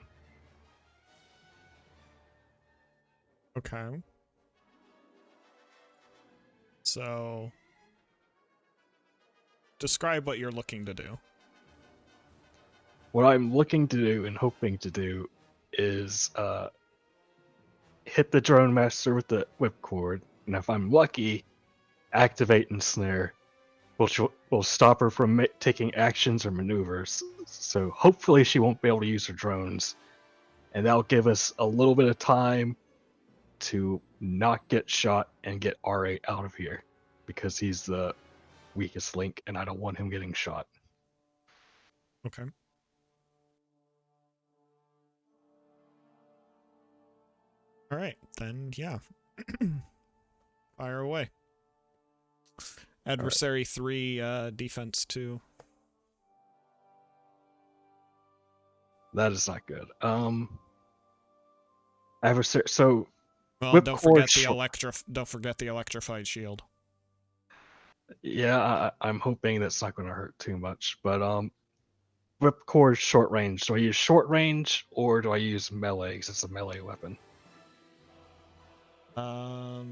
Okay. So, describe what you're looking to do. What I'm looking to do and hoping to do is hit the drone master with the whipcord, and if I'm lucky, activate ensnare, which will stop her from taking actions or maneuvers. So hopefully she won't be able to use her drones, and that'll give us a little bit of time to not get shot and get R8 out of here, because he's the weakest link, and I don't want him getting shot. Okay. All right, then, yeah. Fire away. Adversary 3, defense 2. That is not good. Adversary. So, Well, don't forget the Whipcord don't forget the electrified shield. yeah, I'm hoping that's not going to hurt too much. But whipcord short range. Do I use short range or do I use melee? 'Cause it's a melee weapon. I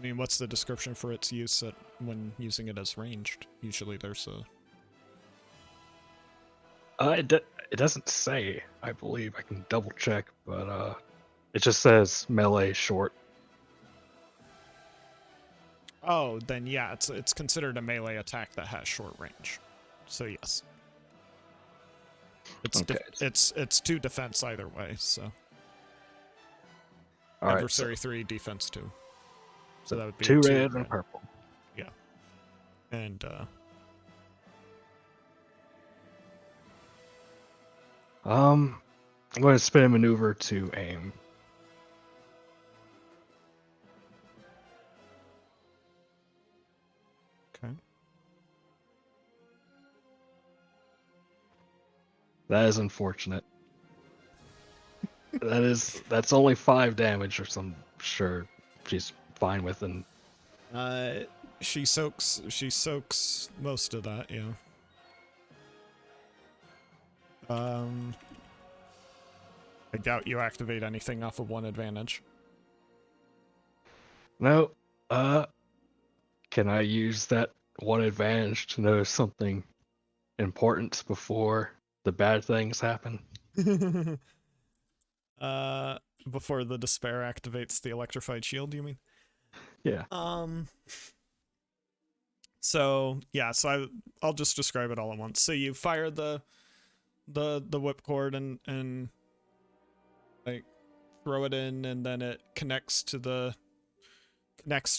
mean, what's the description for its use when using it as ranged? Usually there's a... It doesn't say. I believe I can double check, but it just says melee short. Oh, then yeah, it's considered a melee attack that has short range. So yes. It's Okay. It's 2 defense either way, so. All right, Adversary 3, defense 2. So that would be 2 2 red and purple. Yeah. And I'm going to spin a maneuver to aim. okay. That is unfortunate. That's only 5 damage, or some sure she's fine with, and she soaks most of that, yeah. I doubt you activate anything off of 1 advantage. no. Can I use that 1 advantage to notice something important before the bad things happen? Before the despair activates the electrified shield, you mean? Yeah. So yeah, so I'll just describe it all at once. So you fire the whipcord and like throw it in, and then it connects to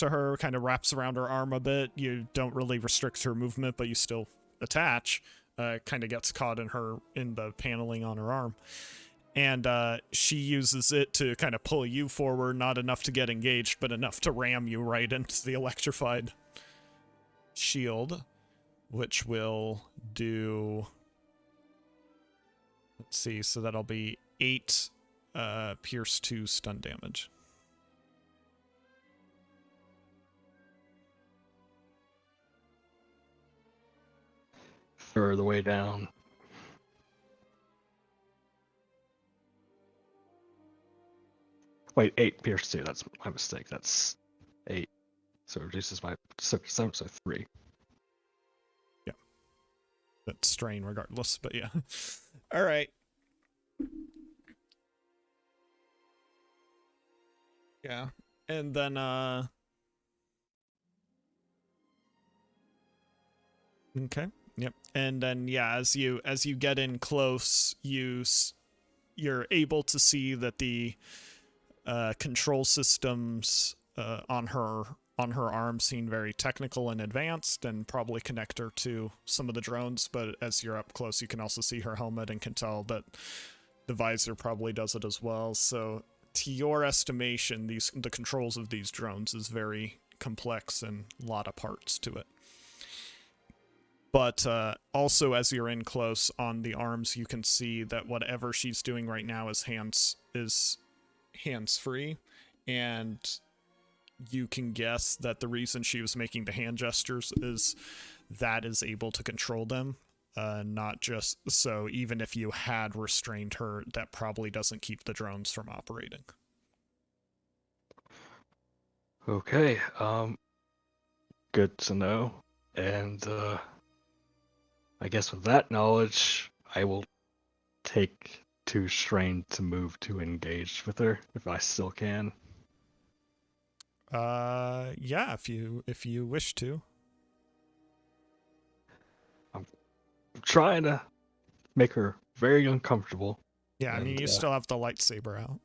her, kind of wraps around her arm a bit. You don't really restrict her movement, but you still attach. Kind of gets caught in the paneling on her arm. And she uses it to kind of pull you forward, not enough to get engaged, but enough to ram you right into the electrified shield, which will do... Let's see, so that'll be 8 pierce 2 stun damage. For the way down. Wait, 8 pierce 2. That's my mistake. That's 8. So it reduces my 6, 7, so 3. Yeah. That's strain regardless, but yeah. All right. Yeah. And then Okay. Yep. And then as you get in close, you're able to see that the control systems on her arm seem very technical and advanced, and probably connect her to some of the drones. But as you're up close, you can also see her helmet and can tell that the visor probably does it as well. So, to your estimation, the controls of these drones is very complex and a lot of parts to it. But also, as you're in close on the arms, you can see that whatever she's doing right now is hands-free, and you can guess that the reason she was making the hand gestures is able to control them. Not just so, even if you had restrained her, that probably doesn't keep the drones from operating. Okay, good to know. And I guess with that knowledge, I will take 2 strain to move to engage with her if I still can. Yeah, if you wish to. I'm trying to make her very uncomfortable. Yeah, I mean, And, you still have the lightsaber out.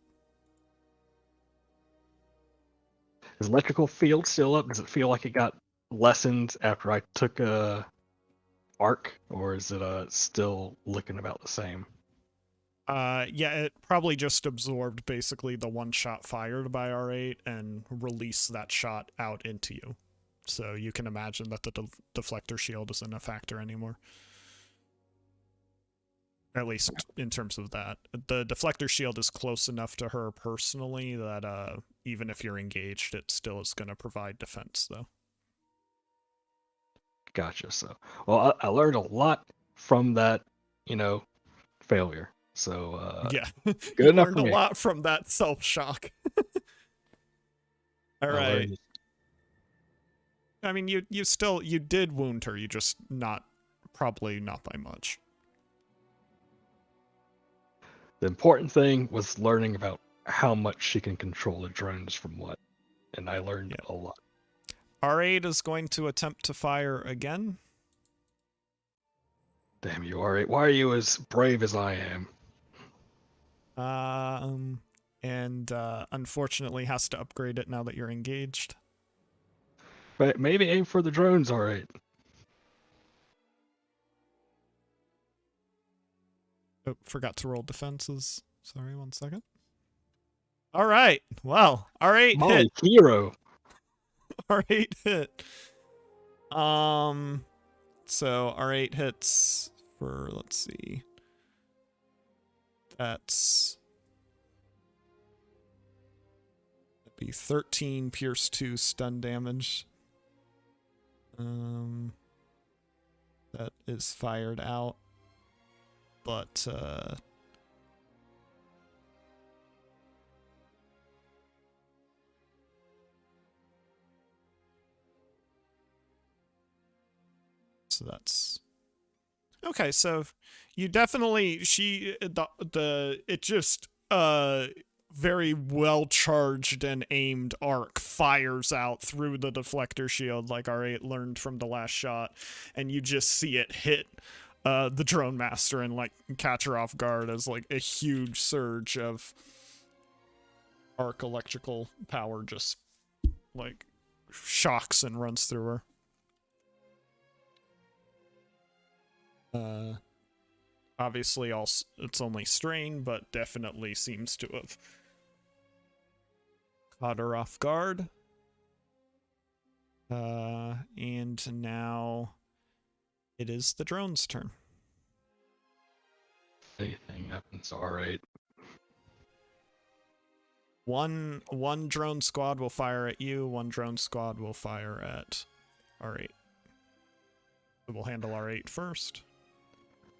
Is electrical field still up? Does it feel like it got lessened after I took a arc, or is it still looking about the same? Yeah, it probably just absorbed basically the one shot fired by R8 and released that shot out into you. So you can imagine that the deflector shield isn't a factor anymore. At least in terms of that. The deflector shield is close enough to her personally that even if you're engaged, it still is going to provide defense, though. Gotcha. So, well, I learned a lot from that, failure. So, yeah, good you enough learned for a me. lot from that self-shock. All I right. learned- I mean, you did wound her. You just probably not by much. The important thing was learning about how much she can control the drones from what, and I learned a lot. R8 is going to attempt to fire again. Damn you, R8. Why are you as brave as I am? And unfortunately has to upgrade it now that you're engaged. But maybe aim for the drones, R8. Oh, forgot to roll defenses. Sorry, 1 second. All right. Well, R8 My hit. hero. R8 hit. So R8 hits for, let's see. That'd be 13 pierce 2 stun damage. That is fired out. But so that's okay. So you definitely it just very well charged and aimed arc fires out through the deflector shield like R8 learned from the last shot, and you just see it hit the drone master and like catch her off guard as like a huge surge of arc electrical power just like shocks and runs through her. Obviously it's only strain, but definitely seems to have caught her off guard. And now it is the drone's turn. Anything happens, R8. One drone squad will fire at you, one drone squad will fire at R8. We'll handle R8 first.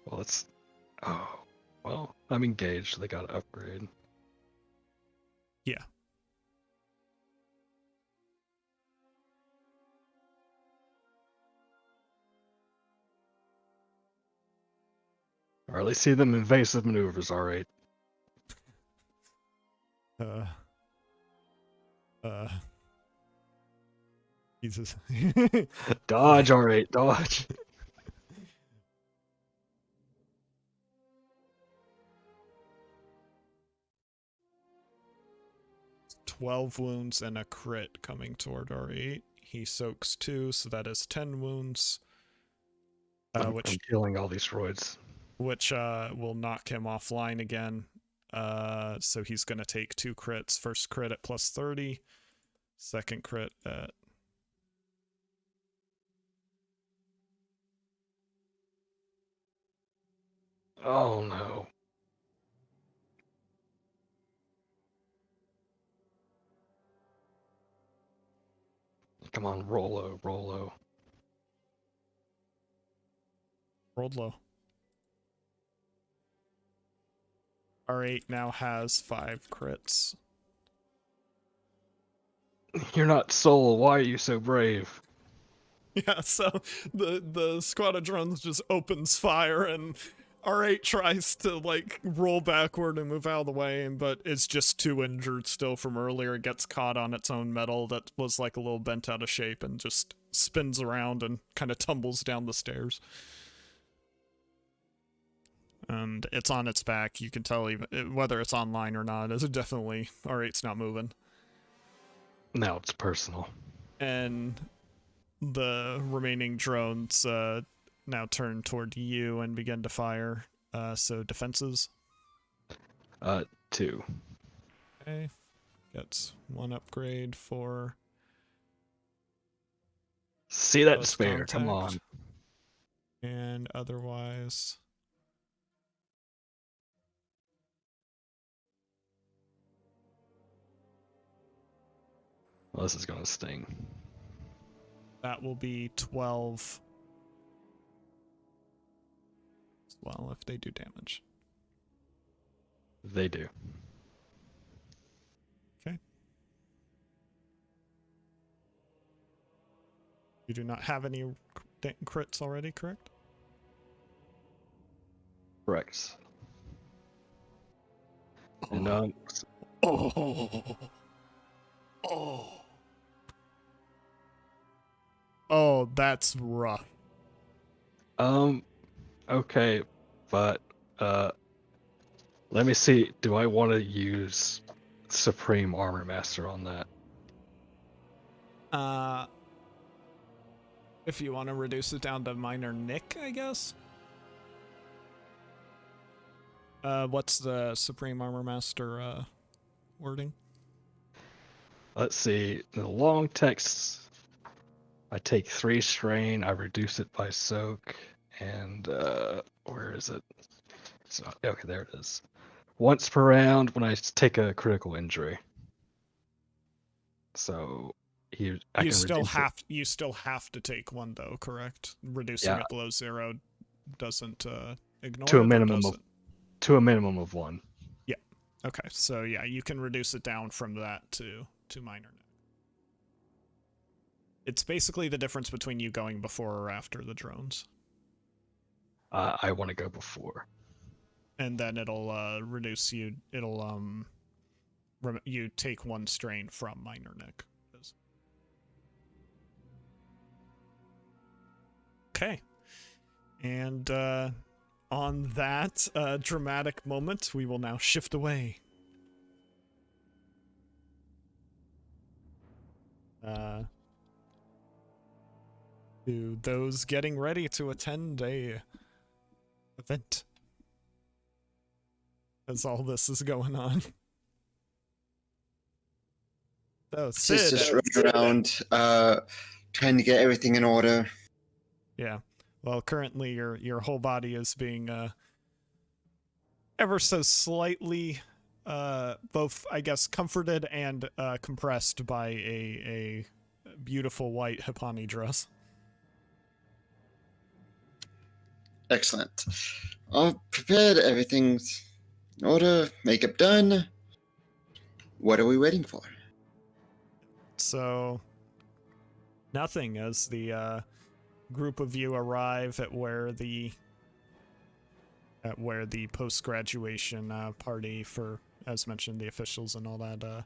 Well, I'm engaged. They got to upgrade. Yeah. Or at least see them invasive maneuvers, R8. Jesus. Dodge, R8, dodge. 12 wounds and a crit coming toward R8. He soaks 2, so that is 10 wounds. I'm killing all these droids. Which will knock him offline again. So he's going to take 2 crits. First crit at plus 30. Second crit at... Oh no. Come on, Rolo, Rolo. Rolled low. R8 now has 5 crits. You're not Sol. Why are you so brave? Yeah, so the squad of drones just opens fire, and R8 tries to like roll backward and move out of the way, but it's just too injured still from earlier. It gets caught on its own metal that was like a little bent out of shape and just spins around and kind of tumbles down the stairs. And it's on its back. You can tell even whether it's online or not. It's definitely R8's not moving. Now it's personal. And the remaining drones now turn toward you and begin to fire. So defenses. 2. Okay. Gets 1 upgrade for. See that close spare? Come on. contact. And otherwise. Well, this is gonna sting. That will be 12. Well, if they do damage. They do. Okay. You do not have any crits already, correct? Correct. And Oh, that's rough. Okay, but let me see. Do I want to use Supreme Armor Master on that? If you want to reduce it down to minor nick, I guess. What's the Supreme Armor Master wording? Let's see. The long text. I take 3 strain. I reduce it by soak, and where is it? So okay, there it is. Once per round when I take a critical injury. So I can you still have to take 1 though, correct? Reducing it below 0 doesn't ignore to it, a minimum does of it? to a minimum of 1. Yeah. Okay. So yeah, you can reduce it down from that to minor nick. It's basically the difference between you going before or after the drones. I want to go before. And then it'll reduce you. It'll you take 1 strain from minor nick. Okay. And on that dramatic moment, we will now shift away. To those getting ready to attend a event. As all this is going on. So, Sid Sid. just running around, trying to get everything in order. Yeah. Well, currently your whole body is being ever so slightly both, I guess, comforted and compressed by a beautiful white Hipani dress. Excellent. All prepared, everything's in order, makeup done. What are we waiting for? So, nothing as the group of you arrive at where the post-graduation party for, as mentioned, the officials and all that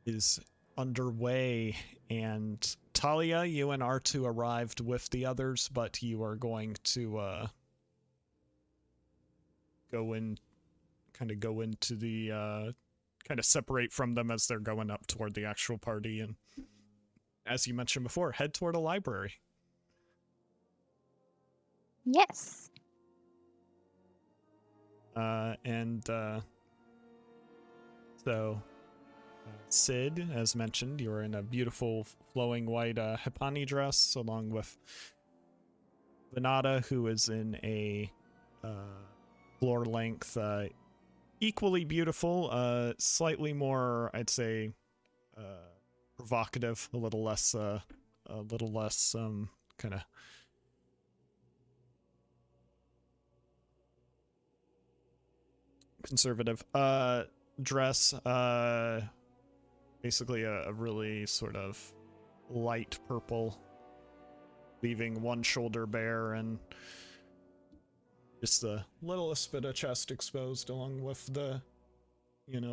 is underway. And Talia, you and R2 arrived with the others, but you are going to go into the kind of separate from them as they're going up toward the actual party, and as you mentioned before, head toward a library. Yes. So Sid, as mentioned, you're in a beautiful flowing white Hipani dress, along with Venata, who is in a floor length, equally beautiful, slightly more, I'd say, provocative, a little less kind of conservative dress, basically a really sort of light purple, leaving one shoulder bare and just the littlest bit of chest exposed, along with the,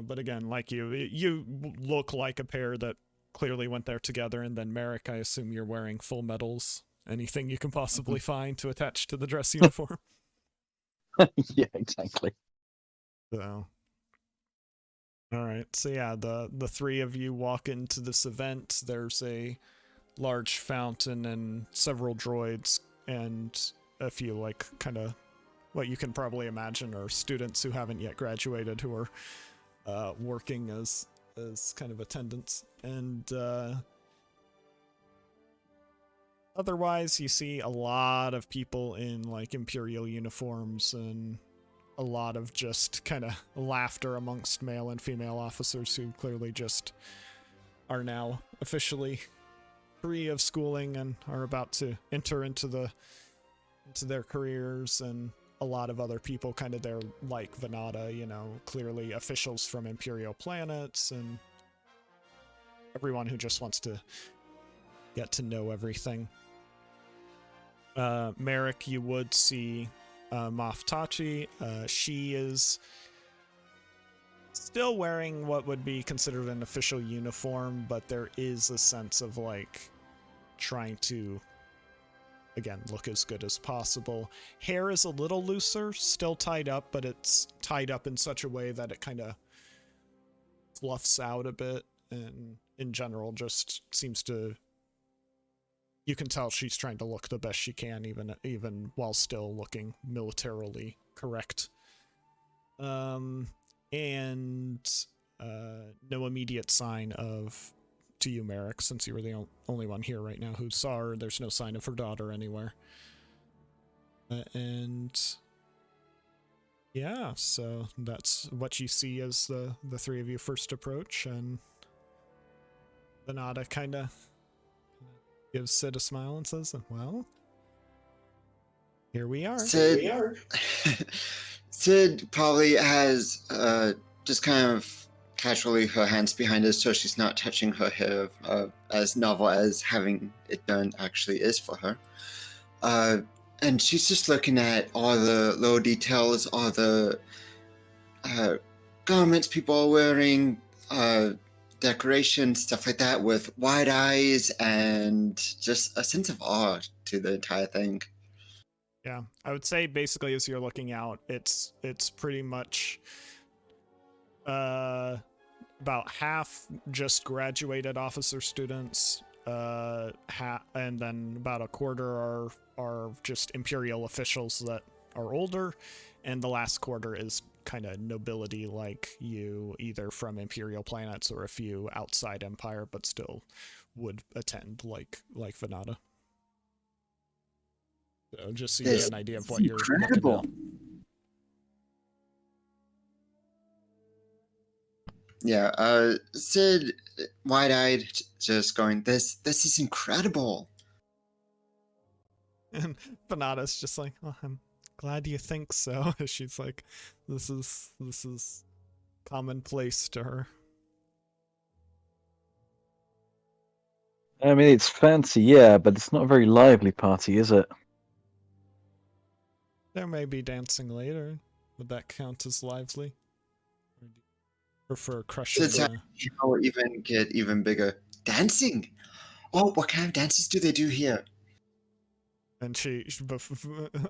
but again, like you look like a pair that clearly went there together. And then Merrick, I assume you're wearing full medals, anything you can possibly find to attach to the dress uniform. Yeah, exactly. So, all right. So yeah, the three of you walk into this event. There's a large fountain and several droids and a few, like, kind of what you can probably imagine are students who haven't yet graduated, who are working as kind of attendants. And otherwise, you see a lot of people in, like, Imperial uniforms, and a lot of just kind of laughter amongst male and female officers who clearly just are now officially free of schooling and are about to enter into their careers. And a lot of other people kind of there, like Venata, clearly officials from Imperial planets, and everyone who just wants to get to know everything. Merrick, you would see Moff Tachi. She is still wearing what would be considered an official uniform, but there is a sense of, like, trying to, again, look as good as possible. Hair is a little looser, still tied up, but it's tied up in such a way that it kind of fluffs out a bit, and in general just seems to, you can tell she's trying to look the best she can, even while still looking militarily correct. And no immediate sign of, to you, Merrick, since you were the only one here right now who saw her, there's no sign of her daughter anywhere. And yeah, so that's what you see as the three of you first approach, and Venata kind of gives Sid a smile and says, well, here we are. Sid probably has just kind of casually her hands behind her so she's not touching her hair, as novel as having it done actually is for her. And she's just looking at all the little details, all the garments people are wearing, decorations, stuff like that, with wide eyes and just a sense of awe to the entire thing. Yeah, I would say basically as you're looking out, it's pretty much about half just graduated officer students, and then about a quarter are just Imperial officials that are older, and the last quarter is kind of nobility like you, either from Imperial planets or a few outside Empire, but still would attend, like Venata. So just so you get an idea of what you're looking at. Yeah, Sid, wide-eyed, just going, this is incredible. And Venata's just like, oh, I'm glad you think so. She's like, this is commonplace to her. I mean, it's fancy, yeah, but it's not a very lively party, is it? There may be dancing later. Would that count as lively? Or do you prefer crushing? People even get even bigger. Dancing? Oh, what kind of dances do they do here? And she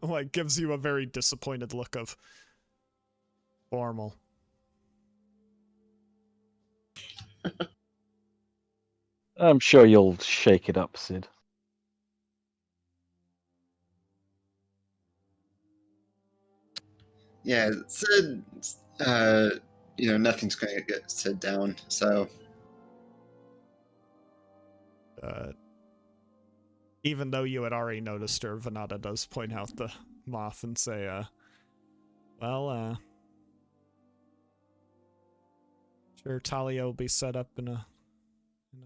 like gives you a very disappointed look of formal. I'm sure you'll shake it up, Sid. Yeah, Sid, nothing's going to get Sid down, so. Even though you had already noticed her, Venata does point out the moth and say, sure Talia will be set up in a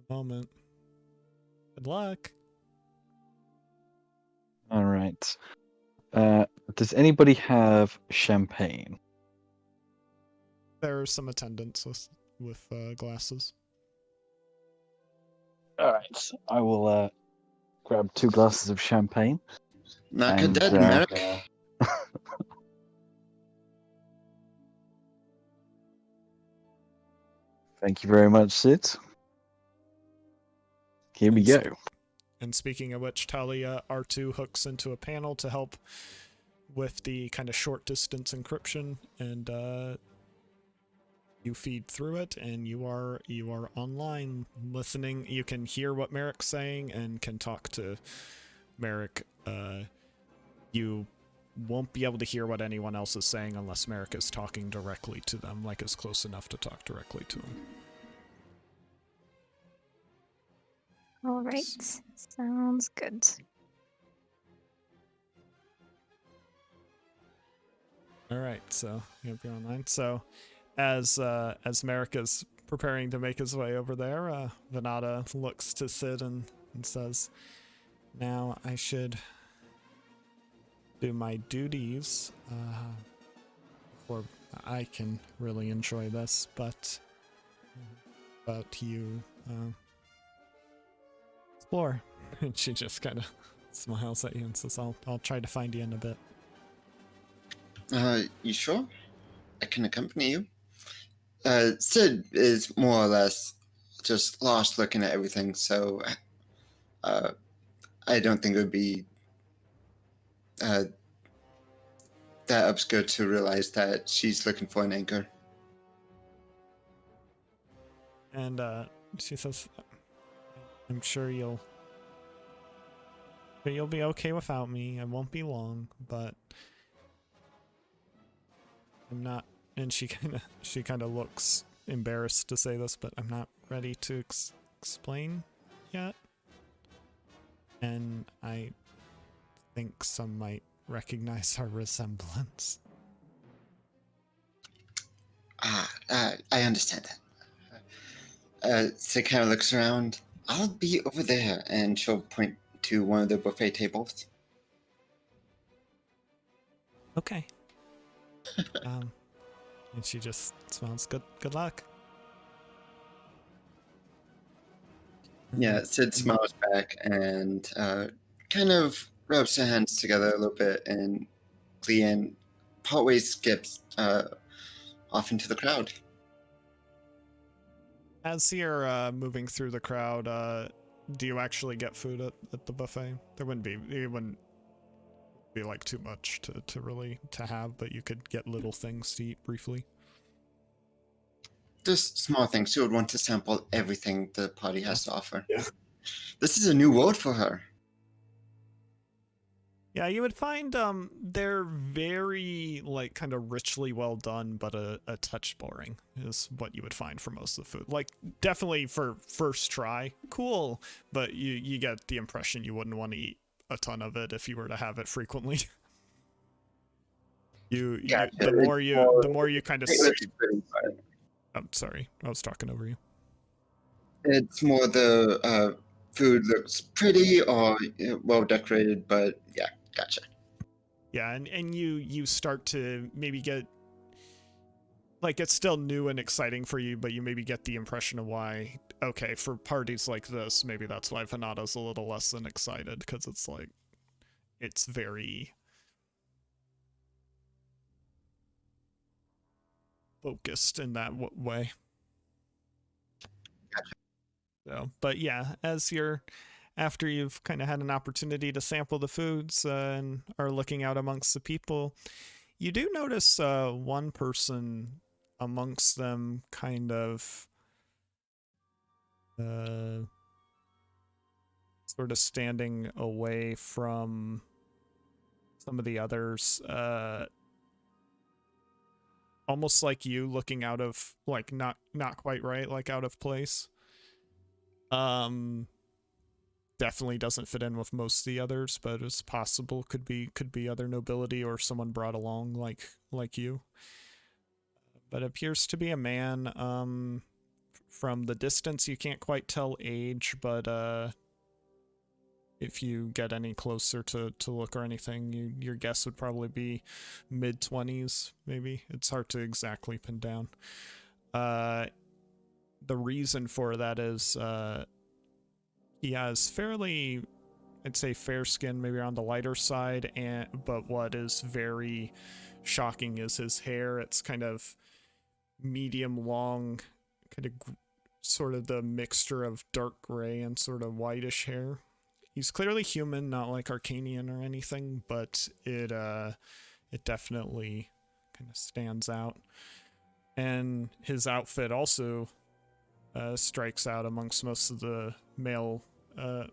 moment. Good luck. All right. Does anybody have champagne? There are some attendants with glasses. All right. I will grab 2 glasses of champagne. Knock her And, dead, Merrick. Thank you very much, Sid. Here we go. And speaking of which, Talia R2 hooks into a panel to help with the kind of short distance encryption, and you feed through it, and you are online listening. You can hear what Merrick's saying and can talk to Merrick. You won't be able to hear what anyone else is saying unless Merrick is talking directly to them, like is close enough to talk directly to them. All right, sounds good. All right, so you'll be online. So, as Merrick is preparing to make his way over there, Venata looks to Sid and says, "Now I should do my duties before I can really enjoy this, but you explore." And she just kind of smiles at you and says, "I'll try to find you in a bit." You sure? I can accompany you. Sid is more or less just lost looking at everything, so I don't think it would be that obscure to realize that she's looking for an anchor. And she says, "I'm sure you'll be okay without me. I won't be long, but I'm not." And she kind of looks embarrassed to say this, but I'm not ready to explain yet. And I think some might recognize our resemblance. I understand that. Sid kind of looks around. I'll be over there, and she'll point to one of the buffet tables. Okay. And she just smiles. Good luck. Yeah, Sid smiles back and kind of rubs her hands together a little bit, and Cleanne partway skips off into the crowd. As you're moving through the crowd, do you actually get food at the buffet? It wouldn't be like too much to really have, but you could get little things to eat briefly. Just small things. She would want to sample everything the party has to offer. Yeah. This is a new world for her. Yeah, you would find they're very like kind of richly well done, but a touch boring is what you would find for most of the food. Like definitely for first try, cool, but you get the impression you wouldn't want to eat a ton of it if you were to have it frequently. Gotcha. The more you kind of. I'm sorry, I was talking over you. It's more the food looks pretty or well decorated, but yeah, gotcha. Yeah, and you start to maybe get, like, it's still new and exciting for you, but you maybe get the impression of why, okay, for parties like this, maybe that's why Venata's a little less than excited, because it's like, it's very focused in that way. Gotcha. So, but yeah, after you've kind of had an opportunity to sample the foods and are looking out amongst the people, you do notice one person amongst them kind of sort of standing away from some of the others, almost like you, looking out of, like, not quite right, like out of place. Definitely doesn't fit in with most of the others, but it's possible. Could be other nobility or someone brought along like you. But appears to be a man. From the distance you can't quite tell age, but if you get any closer to look or anything, your guess would probably be mid-20s, maybe. It's hard to exactly pin down. The reason for that is he has fairly, I'd say, fair skin, maybe on the lighter side, but what is very shocking is his hair. It's kind of medium long, kind of sort of the mixture of dark gray and sort of whitish hair. He's clearly human, not like Arcanian or anything, but it definitely kind of stands out. And his outfit also strikes out amongst most of the male.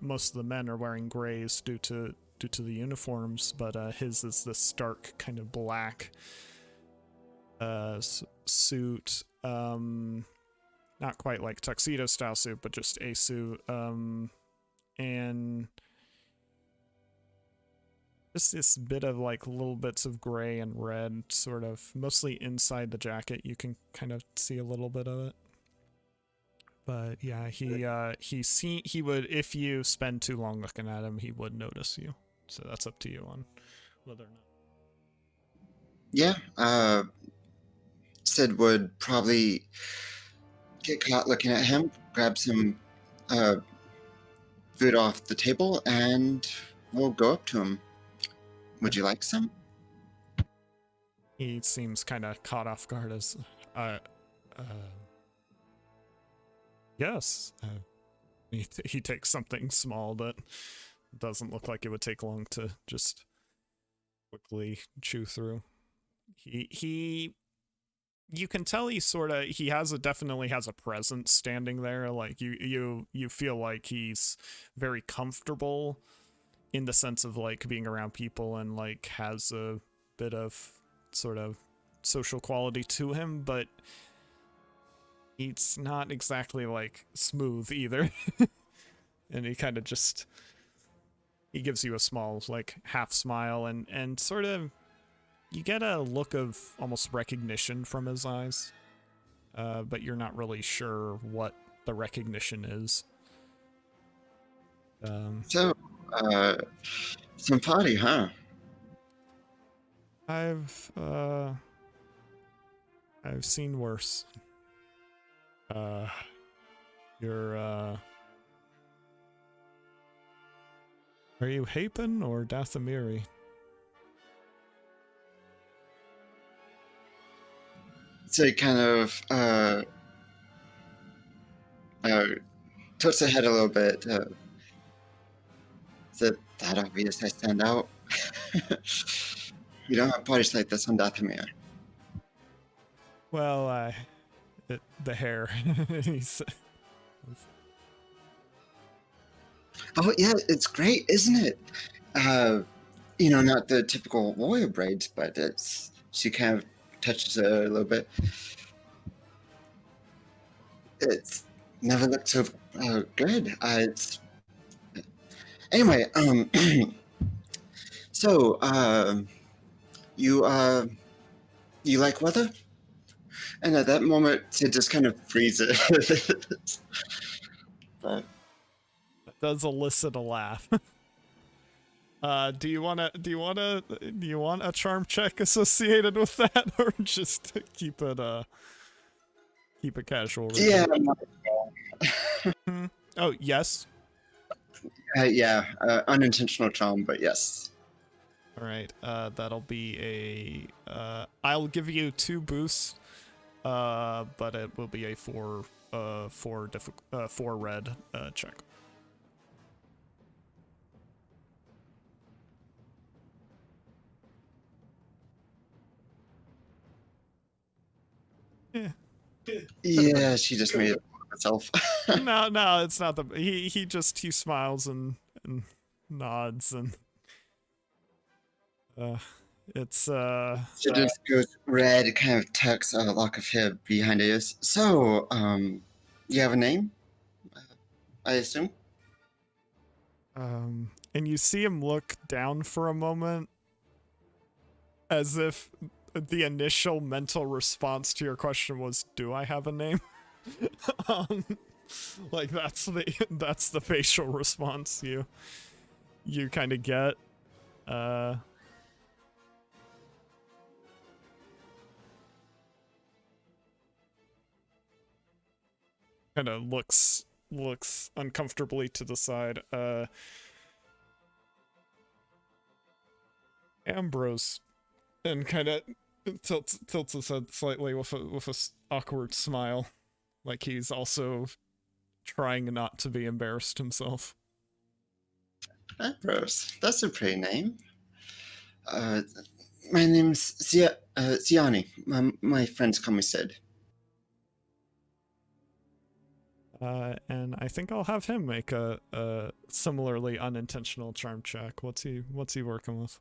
Most of the men are wearing grays due to the uniforms, but his is this stark kind of black suit. Not quite like tuxedo style suit, but just a suit. And just this bit of like little bits of gray and red, sort of mostly inside the jacket. You can kind of see a little bit of it. But yeah, he would, if you spend too long looking at him, he would notice you. So that's up to you on whether or not. Yeah, Sid would probably get caught looking at him, grab some food off the table, and we'll go up to him. Would you like some? He seems kind of caught off guard as, yes. He takes something small that doesn't look like it would take long to just quickly chew through. You can tell he definitely has a presence standing there. Like you feel like he's very comfortable in the sense of like being around people and like has a bit of sort of social quality to him, but it's not exactly like smooth either. And he kind of just, he gives you a small like half smile and sort of, you get a look of almost recognition from his eyes, but you're not really sure what the recognition is. So, some party, huh? I've seen worse. You're, are you Hapen or Dathamiri? So he kind of tilts the head a little bit. Is it that obvious I stand out? You don't have parties like this on Dathomir. Well, the hair. Oh yeah, it's great, isn't it? Not the typical warrior braids, but she kind of touches it a little bit. It's never looked so good. Anyway, so you like weather? And at that moment, it just kind of freezes. But that does elicit a laugh. Do you want a charm check associated with that, or just keep it casual? Yeah. Oh yes. Yeah. Unintentional charm, but yes. All right. That'll be a. I'll give you 2 boosts. But it will be a 4 red check. Yeah, she just made it herself. No, it's not he smiles and and nods, and it's She just goes red, kind of tucks a lock of hair behind her ears. So, you have a name? I assume? and you see him look down for a moment as if the initial mental response to your question was, do I have a name? Like that's the facial response you kind of get. Kind of looks uncomfortably to the side. Ambrose, and kind of tilts his head slightly with a awkward smile, like he's also trying not to be embarrassed himself. Ambrose. That's a pretty name. My name's Ziani. My friends call me Sid. And I think I'll have him make a similarly unintentional charm check. What's he working with?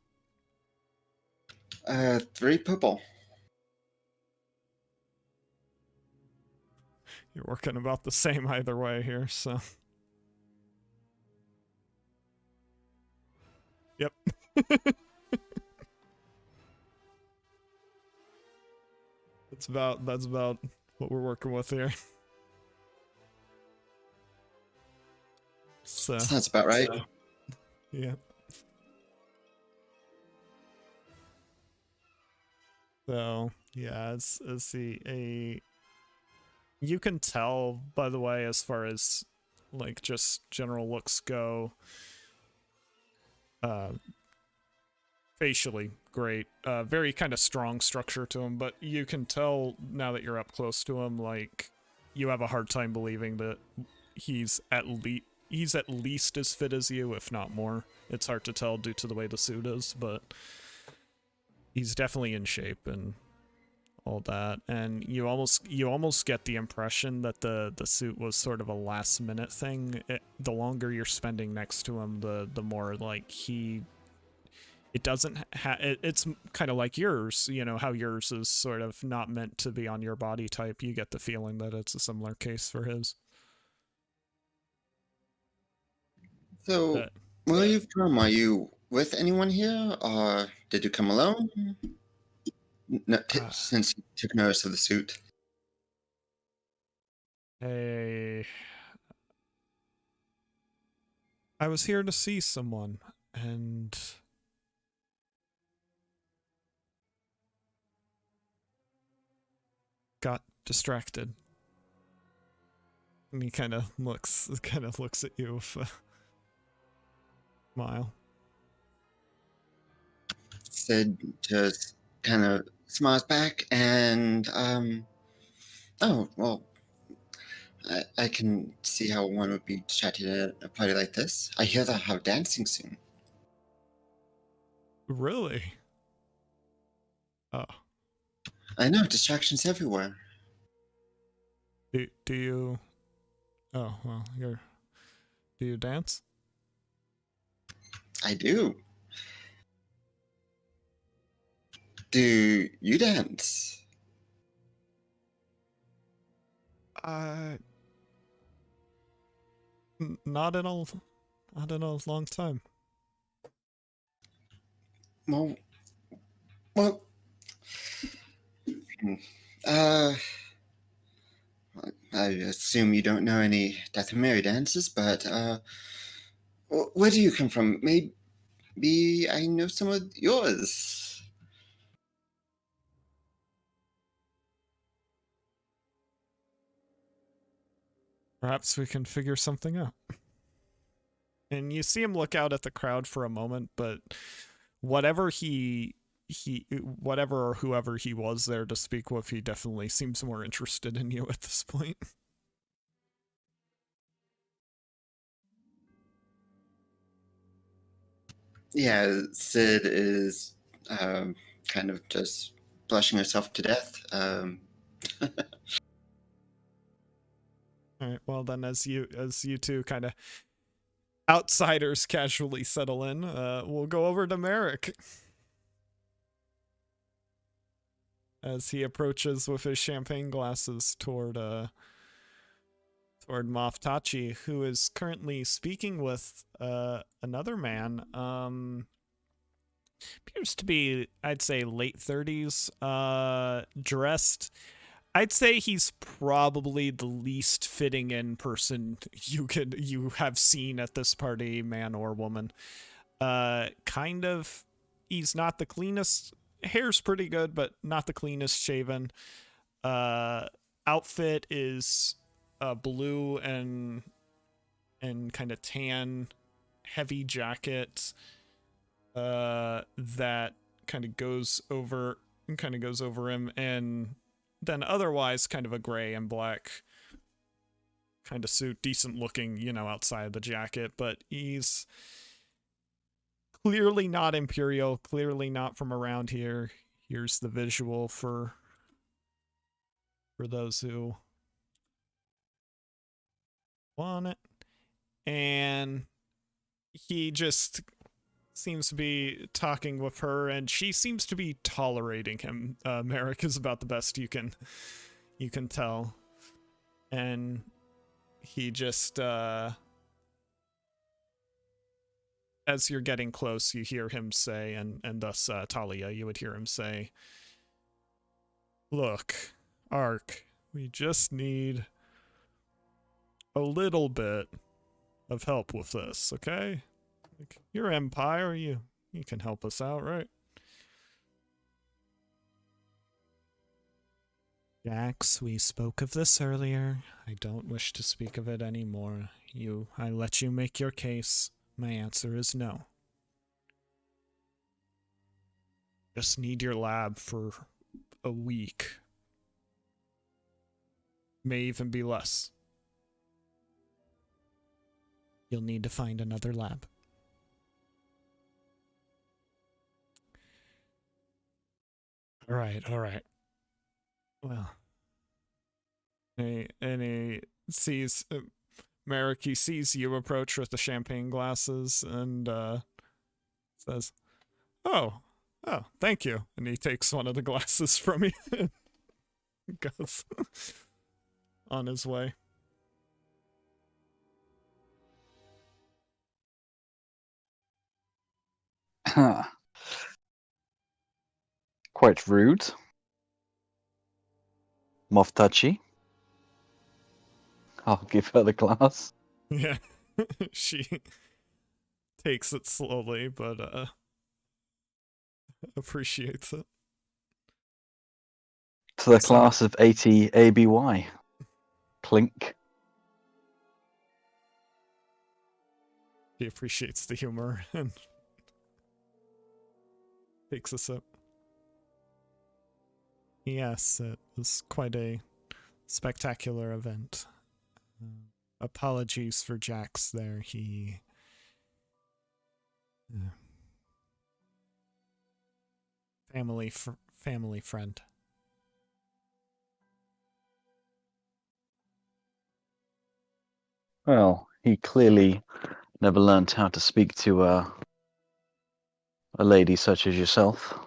3 purple. You're working about the same either way here, so. Yep. That's about what we're working with here. So Sounds about right. yeah. So yeah, it's you can tell, by the way, as far as like just general looks go, facially great, very kind of strong structure to him, but you can tell now that you're up close to him, like you have a hard time believing that he's at least as fit as you, if not more. It's hard to tell due to the way the suit is, but he's definitely in shape and all that. And you almost get the impression that the suit was sort of a last minute thing. The longer you're spending next to him, the more like it doesn't it's kind of like yours, you know, how yours is sort of not meant to be on your body type. You get the feeling that it's a similar case for his. So, where are you from? Are you with anyone here, or did you come alone? No, since you took notice of the suit. Hey, I was here to see someone, and got distracted. And he kind of looks at you with a smile. Sid just kind of smiles back and, oh, well, I can see how one would be distracted at a party like this. I hear they'll have dancing soon. Really? Oh. I know, distractions everywhere. Do you... Oh, well, do you dance? I do. Do you dance? Not in a long time. Well, I assume you don't know any Death and Mary dances, but, where do you come from? Maybe I know some of yours. Perhaps we can figure something out. And you see him look out at the crowd for a moment, but whatever whatever or whoever he was there to speak with, he definitely seems more interested in you at this point. Yeah, Sid is kind of just blushing herself to death. All right. Well, then, as you two kind of outsiders casually settle in, we'll go over to Merrick. As he approaches with his champagne glasses toward Moff Tachi, who is currently speaking with another man. Appears to be, I'd say, late 30s, dressed. I'd say he's probably the least fitting in person you have seen at this party, man or woman. Kind of, he's not the cleanest. Hair's pretty good, but not the cleanest shaven. Outfit is blue and kind of tan, heavy jacket that kind of goes over him, and then otherwise kind of a gray and black kind of suit, decent looking, outside the jacket, but he's clearly not Imperial, clearly not from around here. Here's the visual for those who want it. And he just seems to be talking with her, and she seems to be tolerating him. Merrick is about the best you can tell. And he just as you're getting close, you hear him say, and thus Talia, you would hear him say, "Look, Ark, we just need a little bit of help with this, okay? Like, you're Empire, you can help us out, right?" Jax, we spoke of this earlier. I don't wish to speak of it anymore. I let you make your case. My answer is no. Just need your lab for a week. May even be less. You'll need to find another lab. All right. Well, and he sees Merrick. He sees you approach with the champagne glasses and says, "Oh, thank you." And he takes one of the glasses from you and goes on his way. Quite rude. Moff Tachi. I'll give her the glass. Yeah, she takes it slowly, but appreciates it. To the class of 80 ABY. Clink. He appreciates the humor and takes a sip. Yes, it was quite a spectacular event. Apologies for Jax there. He... family friend. Well, he clearly never learned how to speak to a lady such as yourself.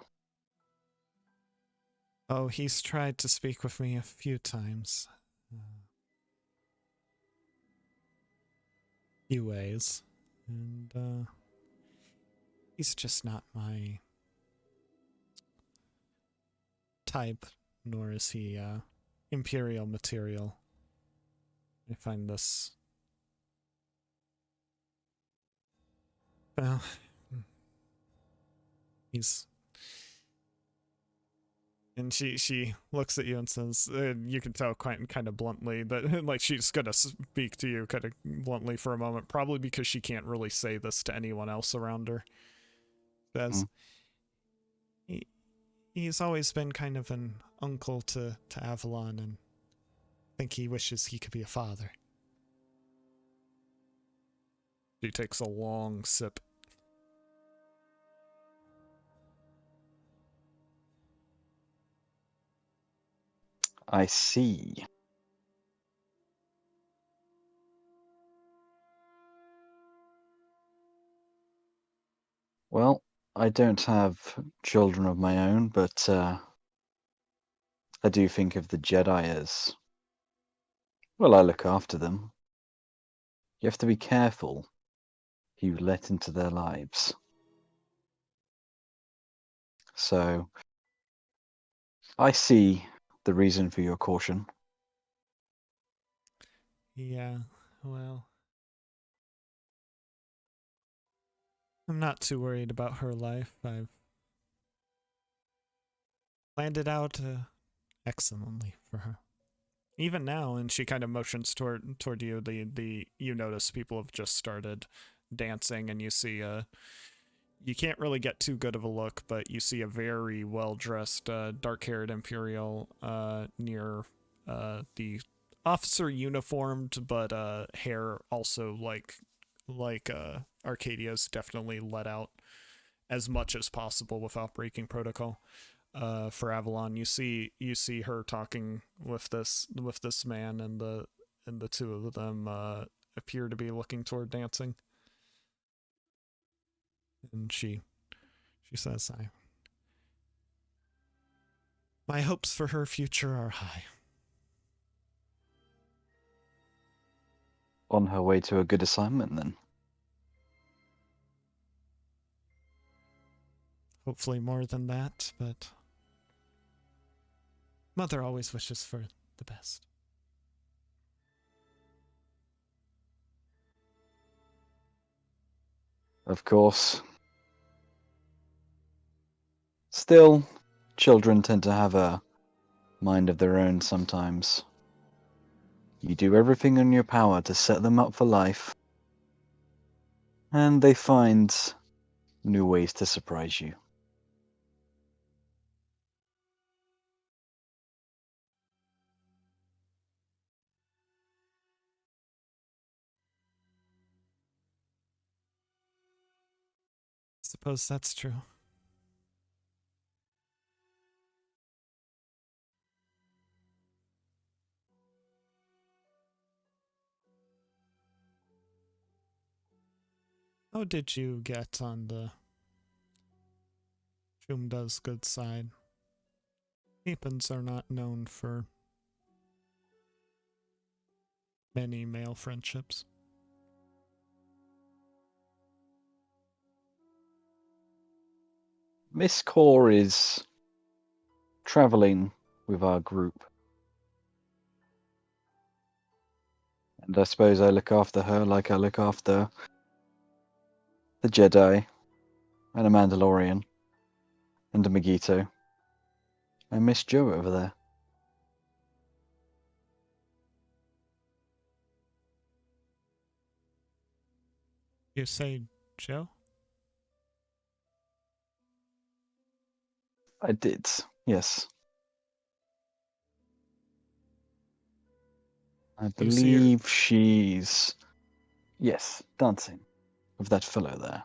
Oh, he's tried to speak with me a few times. Few ways. And, he's just not my type, nor is he, Imperial material. I find this... well... he's... And she looks at you and says, you can tell quite kind of bluntly that, like, she's gonna speak to you kind of bluntly for a moment, probably because she can't really say this to anyone else around her. Says, he's always been kind of an uncle to Avalon, and I think he wishes he could be a father. She takes a long sip. I see. Well, I don't have children of my own, but I do think of the Jedi as, well, I look after them. You have to be careful who you let into their lives. So, I see the reason for your caution. Yeah, well, I'm not too worried about her life. I've planned it out excellently for her. Even now, and she kind of motions toward you. You notice people have just started dancing, and you see you can't really get too good of a look, but you see a very well dressed, dark-haired Imperial near the officer uniformed, but hair also like Arcadia's, definitely let out as much as possible without breaking protocol. For Avalon, you see her talking with this man, and the two of them appear to be looking toward dancing. And she says, my hopes for her future are high. On her way to a good assignment, then. Hopefully more than that, but Mother always wishes for the best. Of course. Still, children tend to have a mind of their own sometimes. You do everything in your power to set them up for life, and they find new ways to surprise you. Suppose that's true. How did you get on the Jumda's good side? Apans are not known for many male friendships. Miss Core is traveling with our group. And I suppose I look after her like I look after the Jedi, and a Mandalorian, and a Megito. I miss Joe over there. You say Joe? I did, yes. I You see her- believe she's, yes, dancing with that fellow there.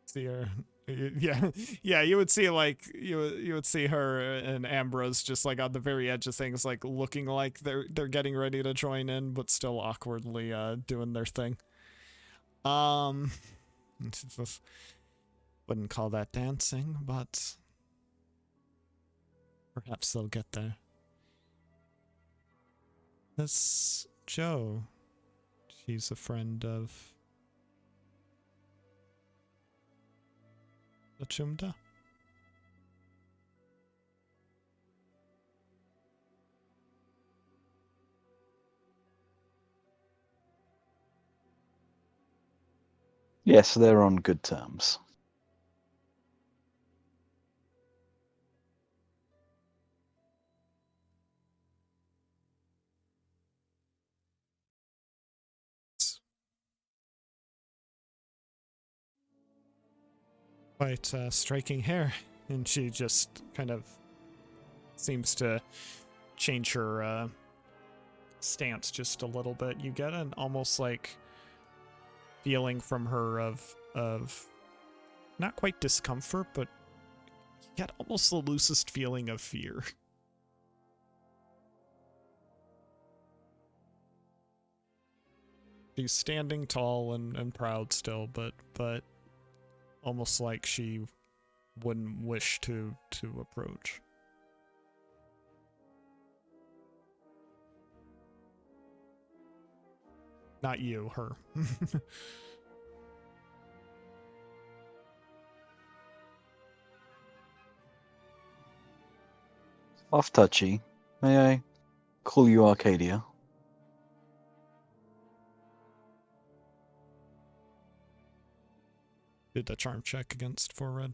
See her. Yeah. You would see you would see her and Ambrose just like on the very edge of things, like looking like they're getting ready to join in, but still awkwardly doing their thing. Wouldn't call that dancing, but perhaps they'll get there. This Joe, she's a friend of the Chumda. Yes, they're on good terms. Quite striking hair, and she just kind of seems to change her stance just a little bit. You get an almost like feeling from her of not quite discomfort, but you get almost the loosest feeling of fear. She's standing tall and proud still, but almost like she wouldn't wish to approach. Not you, her. Off touchy. May I call you Arcadia? Did the charm check against forehead.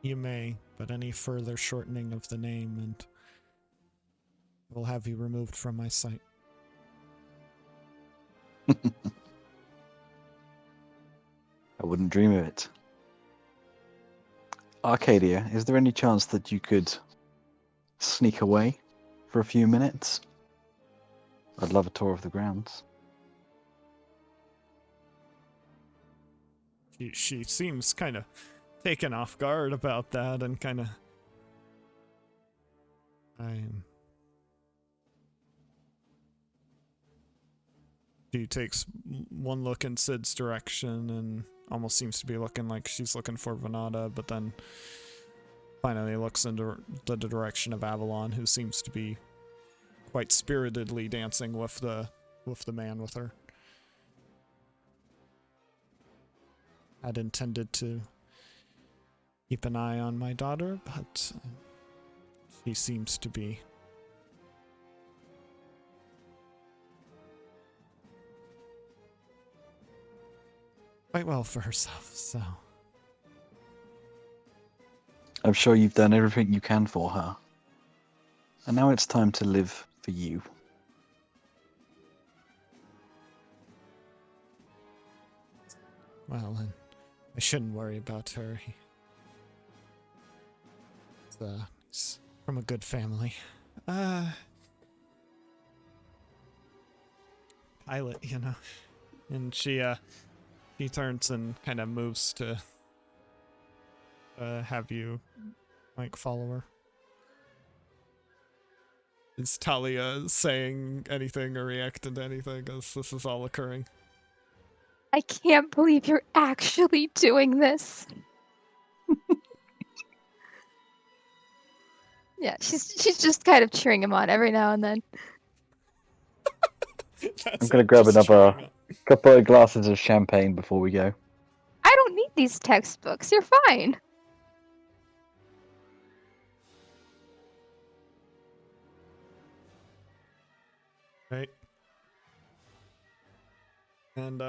You may, but any further shortening of the name and will have you removed from my sight. I wouldn't dream of it. Arcadia, is there any chance that you could sneak away for a few minutes? I'd love a tour of the grounds. She seems kind of taken off guard about that and kind of... She takes one look in Sid's direction and almost seems to be looking like she's looking for Venata, but then finally looks into the direction of Avalon, who seems to be quite spiritedly dancing with the man with her. I'd intended to keep an eye on my daughter, but she seems to be quite well for herself, so... I'm sure you've done everything you can for her. And now it's time to live for you. Well, then, I shouldn't worry about her. He's from a good family. Pilot, you know. And she turns and kind of moves to have you, like, follow her. Is Talia saying anything or reacting to anything as this is all occurring? I can't believe you're actually doing this. Yeah, she's just kind of cheering him on every now and then. I'm gonna grab another couple of glasses of champagne before we go. I don't need these textbooks. You're fine. Right. And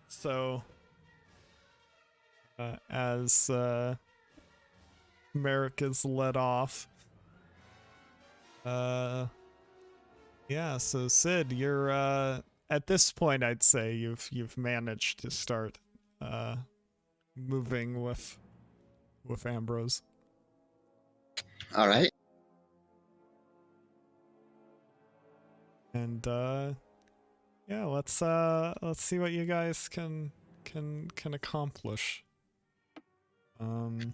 so as Merrick is led off, yeah, so Sid, you're at this point I'd say you've managed to start moving with Ambrose. All right. And yeah, let's see what you guys can accomplish. Hoping.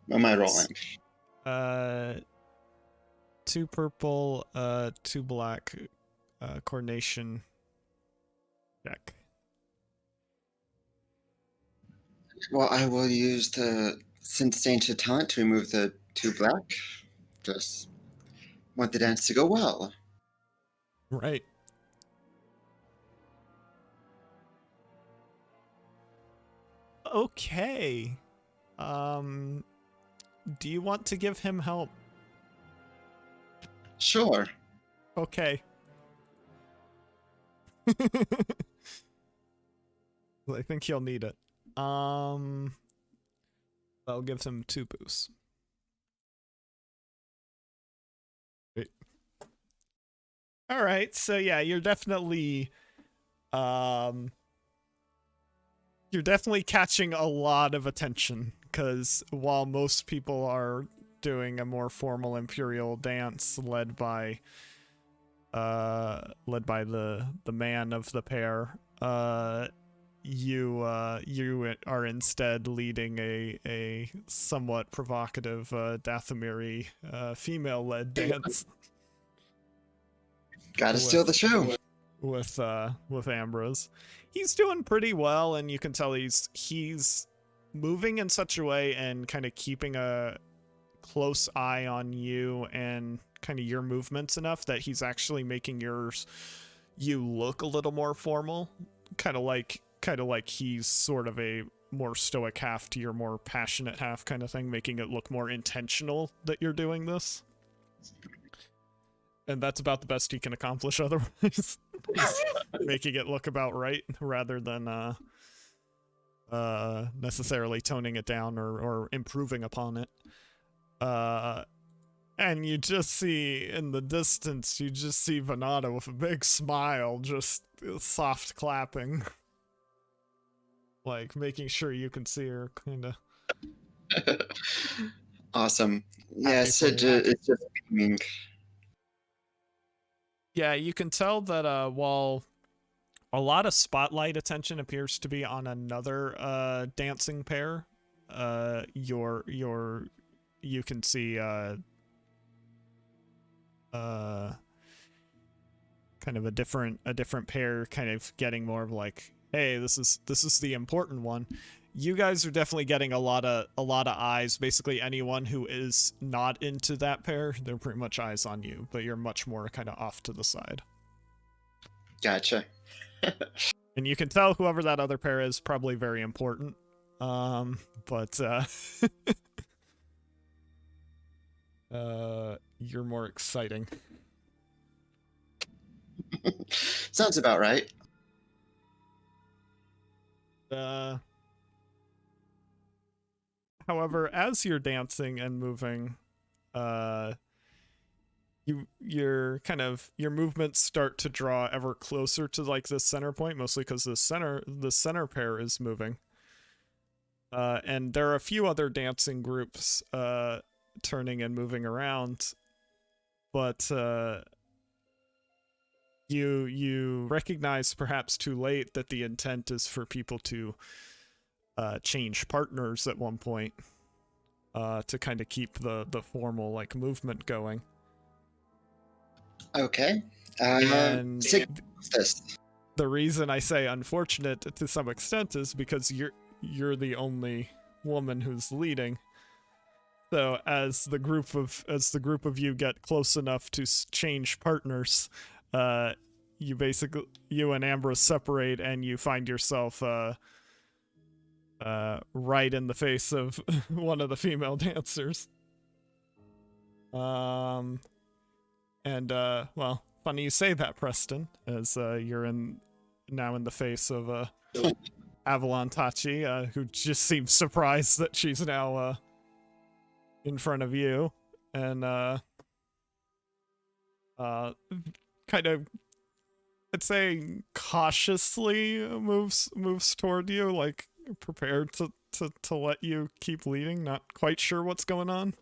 What am I rolling? 2 purple, 2 black, coordination check. Well, I will use the Sense Danger talent to remove the 2 black. Just want the dance to go well. Right. Okay. Do you want to give him help? Sure. Okay. I think he'll need it. I'll give him 2 boosts. Wait. All right, so yeah, you're definitely catching a lot of attention, because while most people are doing a more formal imperial dance led by the man of the pair. You are instead leading a somewhat provocative Dathomiri female-led dance. Gotta steal the show. With Ambrose. He's doing pretty well, and you can tell he's moving in such a way and kind of keeping a close eye on you and kind of your movements enough that he's actually making you look a little more formal, kind of like he's sort of a more stoic half to your more passionate half kind of thing, making it look more intentional that you're doing this. And that's about the best he can accomplish otherwise. Making it look about right rather than necessarily toning it down or improving upon it. And you just see in the distance, you just see Venata with a big smile, just soft clapping. Like making sure you can see her, kind of. Awesome. Yeah, Sid it's just beaming. Yeah, you can tell that while a lot of spotlight attention appears to be on another dancing pair, you can see kind of a different pair kind of getting more of like, hey, this is the important one. You guys are definitely getting a lot of eyes. Basically, anyone who is not into that pair, they're pretty much eyes on you, but you're much more kind of off to the side. Gotcha. And you can tell whoever that other pair is probably very important. But you're more exciting. Sounds about right. However, as you're dancing and moving, your movements start to draw ever closer to like this center point, mostly because the center pair is moving. And there are a few other dancing groups turning and moving around, but you recognize perhaps too late that the intent is for people to change partners at one point to kind of keep the formal like movement going. Okay. And this. The reason I say unfortunate to some extent is because you're the only woman who's leading. So as the group of you get close enough to change partners, you and Ambrose separate, and you find yourself right in the face of one of the female dancers. Well, funny you say that, Preston, as you're now in the face of Avalon Tachi, who just seems surprised that she's now in front of you, and kind of, I'd say, cautiously moves toward you, like prepared to let you keep leading, not quite sure what's going on.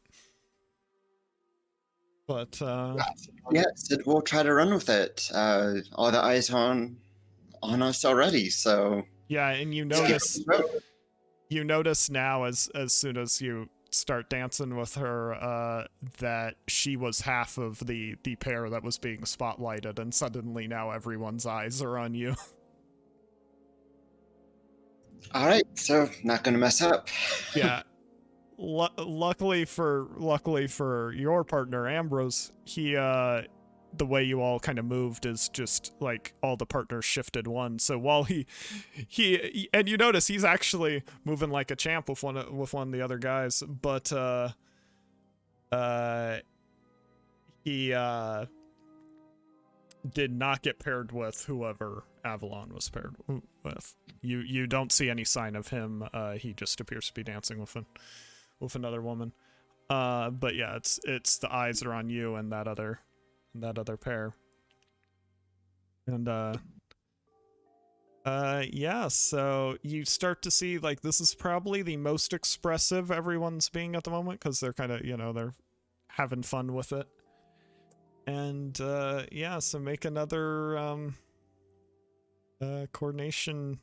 But yeah, Sid will try to run with it. All the eyes on us already, so yeah, and you notice now as soon as you start dancing with her that she was half of the pair that was being spotlighted, and suddenly now everyone's eyes are on you. All right, so not gonna mess up. Yeah. Luckily for your partner Ambrose, he the way you all kind of moved is just like all the partners shifted one. So while he and you notice he's actually moving like a champ with one of the other guys, but he did not get paired with whoever Avalon was paired with. You don't see any sign of him. He just appears to be dancing with another woman. But yeah, it's the eyes are on you and that other pair. And Yeah, so you start to see, like, this is probably the most expressive everyone's being at the moment, because they're kind of, they're having fun with it. And, yeah, so make another, coordination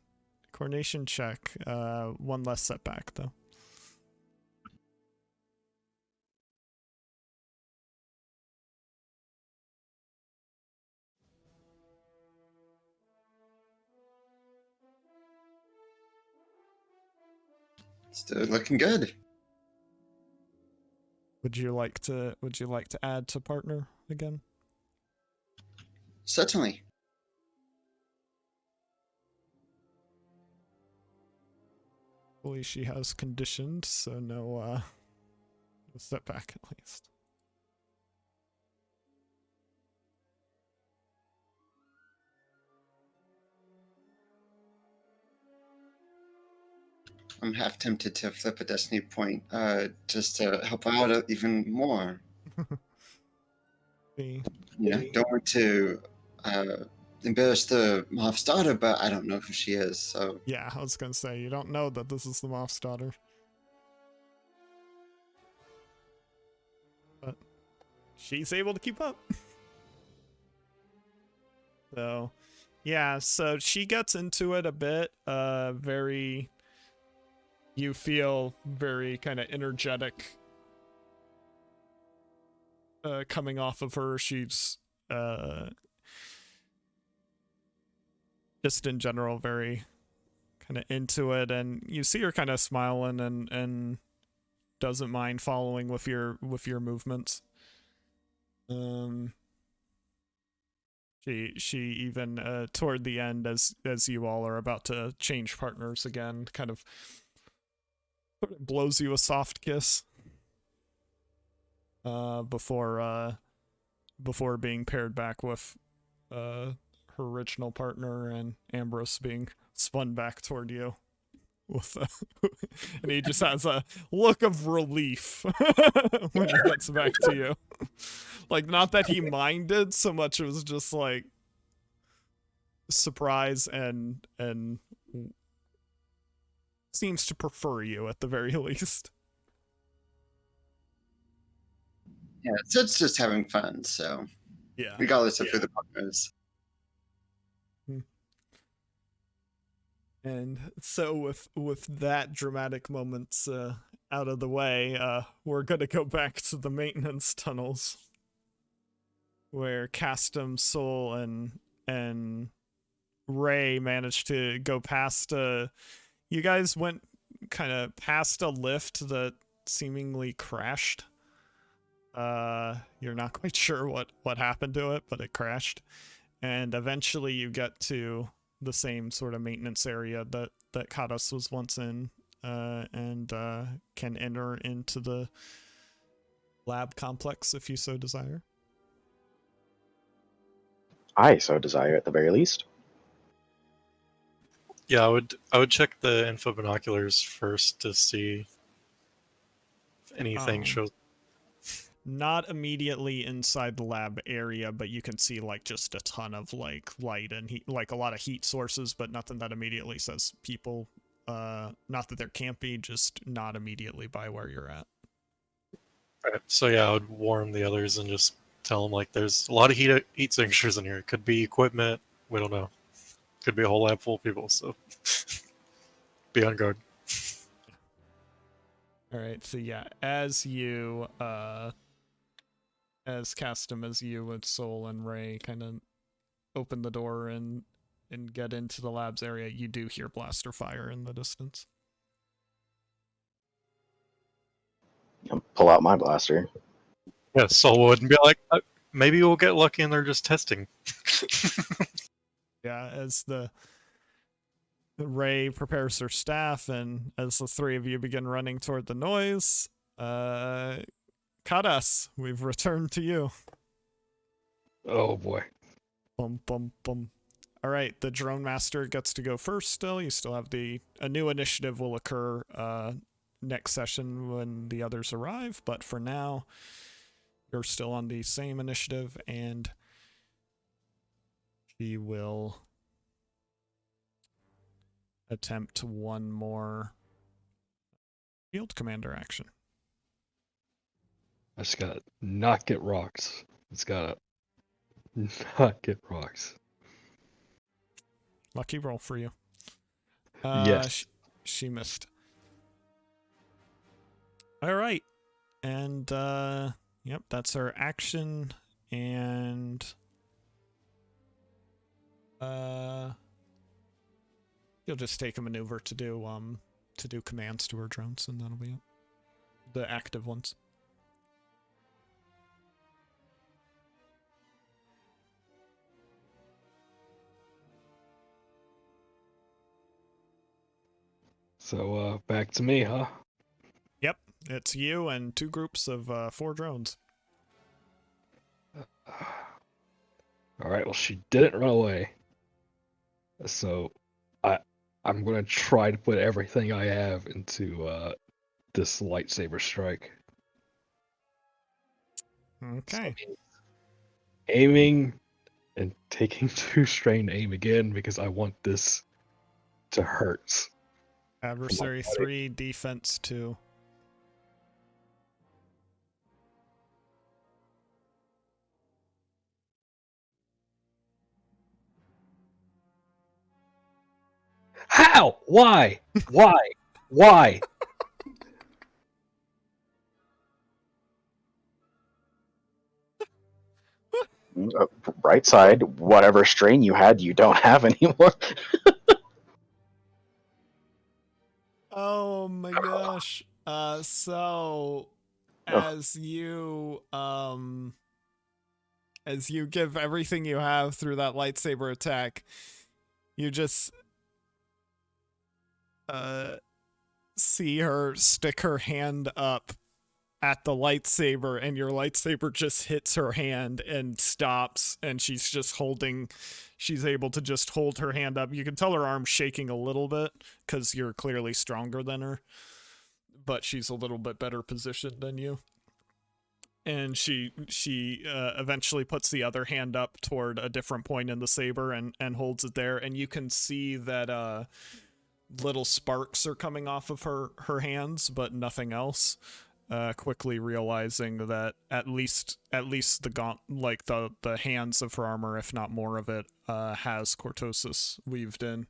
check. One less setback, though. Still looking good. Would you like to add to partner again? Certainly. Hopefully she has conditioned, so no setback at least. I'm half tempted to flip a destiny point, just to help out even more. Don't want to embarrass the Moff's daughter, but I don't know who she is, so... Yeah, I was gonna say, you don't know that this is the Moff's daughter. But she's able to keep up. So, yeah, so she gets into it a bit, you feel very kind of energetic coming off of her. She's just in general very kind of into it, and you see her kind of smiling and doesn't mind following with your movements. She even toward the end, as you all are about to change partners again, kind of blows you a soft kiss before being paired back with her original partner, and Ambrose being spun back toward you with and he just has a look of relief when he gets back to you. Like, not that he minded so much, it was just like surprise and seems to prefer you at the very least. Yeah, it's just having fun, so... Yeah. Regardless of who the partner is. And so with that dramatic moments out of the way, we're gonna go back to the maintenance tunnels, where Castum, Sol, and Ray managed to go past. You guys went kind of past a lift that seemingly crashed. You're not quite sure what happened to it, but it crashed, and eventually you get to the same sort of maintenance area that Kados was once in, and can enter into the lab complex if you so desire. I so desire, at the very least. Yeah, I would check the info binoculars first to see if anything shows. Not immediately inside the lab area, but you can see like just a ton of like light and heat, like a lot of heat sources, but nothing that immediately says people. Not that there can't be, just not immediately by where you're at. Right. So yeah, I would warn the others and just tell them like there's a lot of heat signatures in here. It could be equipment. We don't know. Could be a whole lab full of people. So be on guard. All right. So yeah, as you as Castum, as you and Sol and Ray kind of open the door and get into the labs area, you do hear blaster fire in the distance. I'll pull out my blaster. Yeah, Sol would be like, maybe we'll get lucky and they're just testing. Yeah, as the Ray prepares her staff, and as the three of you begin running toward the noise, Kadas, we've returned to you. Oh boy. Bum bum bum. All right, the drone master gets to go first. Still, you still have a new initiative will occur next session when the others arrive, but for now, you're still on the same initiative, and she will attempt one more field commander action. I just gotta not get rocks. It's gotta not get rocks. Lucky roll for you. Yes. She missed. All right. And, yep, that's her action. And, you'll just take a maneuver to do commands to her drones, and that'll be it. The active ones. So, back to me, huh? Yep, it's you and two groups of 4 drones. Alright, well, she didn't run away. So, I'm gonna try to put everything I have into this lightsaber strike. Okay. So, aiming and taking 2 strain to aim again because I want this to hurt. Adversary 3, defense 2. How? Why? Why? Why? Right side, whatever strain you had, you don't have anymore. Oh my gosh. So as you give everything you have through that lightsaber attack, you just see her stick her hand up at the lightsaber, and your lightsaber just hits her hand and stops, and she's able to just hold her hand up. You can tell her arm's shaking a little bit because you're clearly stronger than her, but she's a little bit better positioned than you. And she eventually puts the other hand up toward a different point in the saber and holds it there, and you can see that little sparks are coming off of her hands, but nothing else. Quickly realizing that at least the hands of her armor, if not more of it, has cortosis weaved in.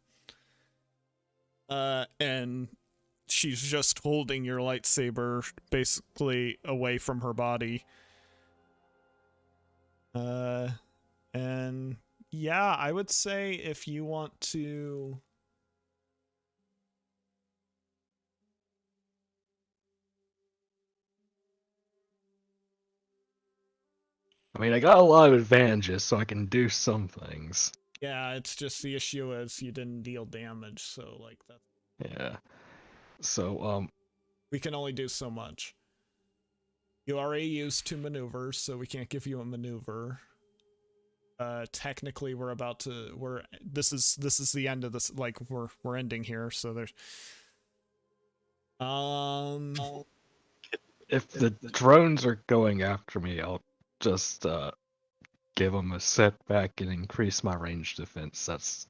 And she's just holding your lightsaber basically away from her body. And yeah, I would say if you want to... I mean, I got a lot of advantages, so I can do some things. Yeah, it's just the issue is you didn't deal damage, so like that. Yeah. So, we can only do so much. You already used 2 maneuvers, so we can't give you a maneuver. Technically, this is the end of this. Like we're ending here, so there's. if the drones are going after me, I'll just give them a setback and increase my range defense. That's...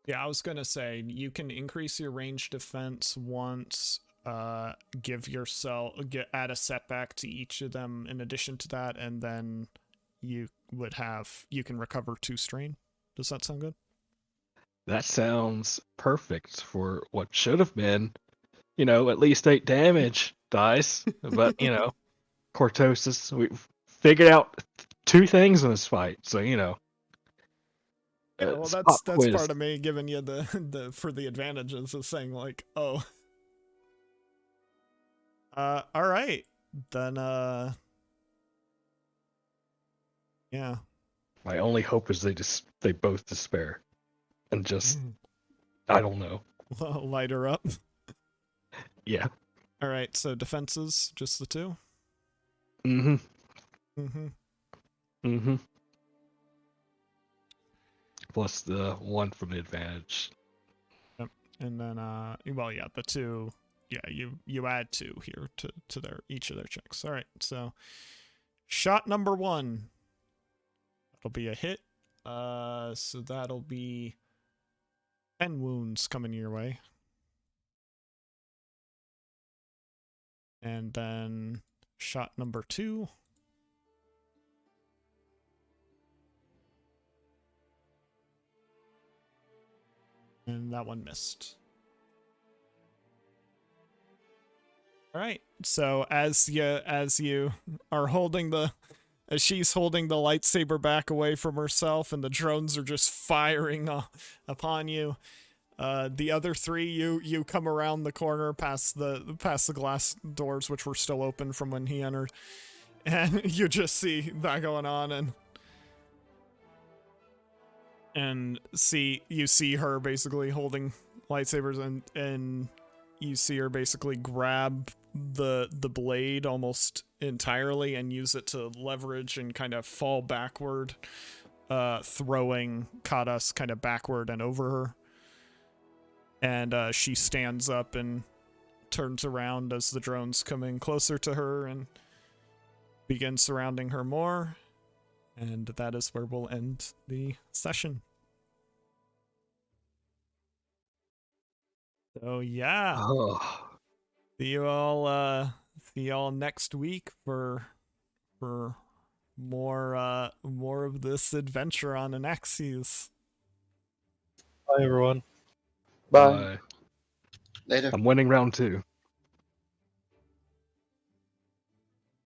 Yeah, I was gonna say you can increase your range defense once. Add a setback to each of them in addition to that, and then you can recover 2 strain. Does that sound good? That sounds perfect for what should have been, at least 8 damage dice. But, cortosis, we've figured out 2 things in this fight, so, Yeah, well, that's part of me giving you the for the advantages of saying like, oh. All right, then. Yeah. My only hope is they both despair, and just I don't know. Light her up. Yeah. All right, so defenses, just the 2. Plus the 1 from the advantage. Yep. And then well, yeah, the 2. Yeah, you add 2 here to each of their checks. All right, so shot number 1. That'll be a hit. So that'll be 10 wounds coming your way. And then shot number 2. And that one missed. All right. So as you are holding as she's holding the lightsaber back away from herself, and the drones are just firing upon you, the other 3, you come around the corner past the glass doors, which were still open from when he entered, and you just see that going on, and you see her basically holding lightsabers, and you see her basically grab the blade almost entirely and use it to leverage and kind of fall backward, throwing Kadas kind of backward and over her. And she stands up and turns around as the drones come in closer to her and begin surrounding her more. And that is where we'll end the session. So yeah. Oh. See you all next week for more of this adventure on Anaxes. Bye, everyone. Bye. Later. I'm winning round 2.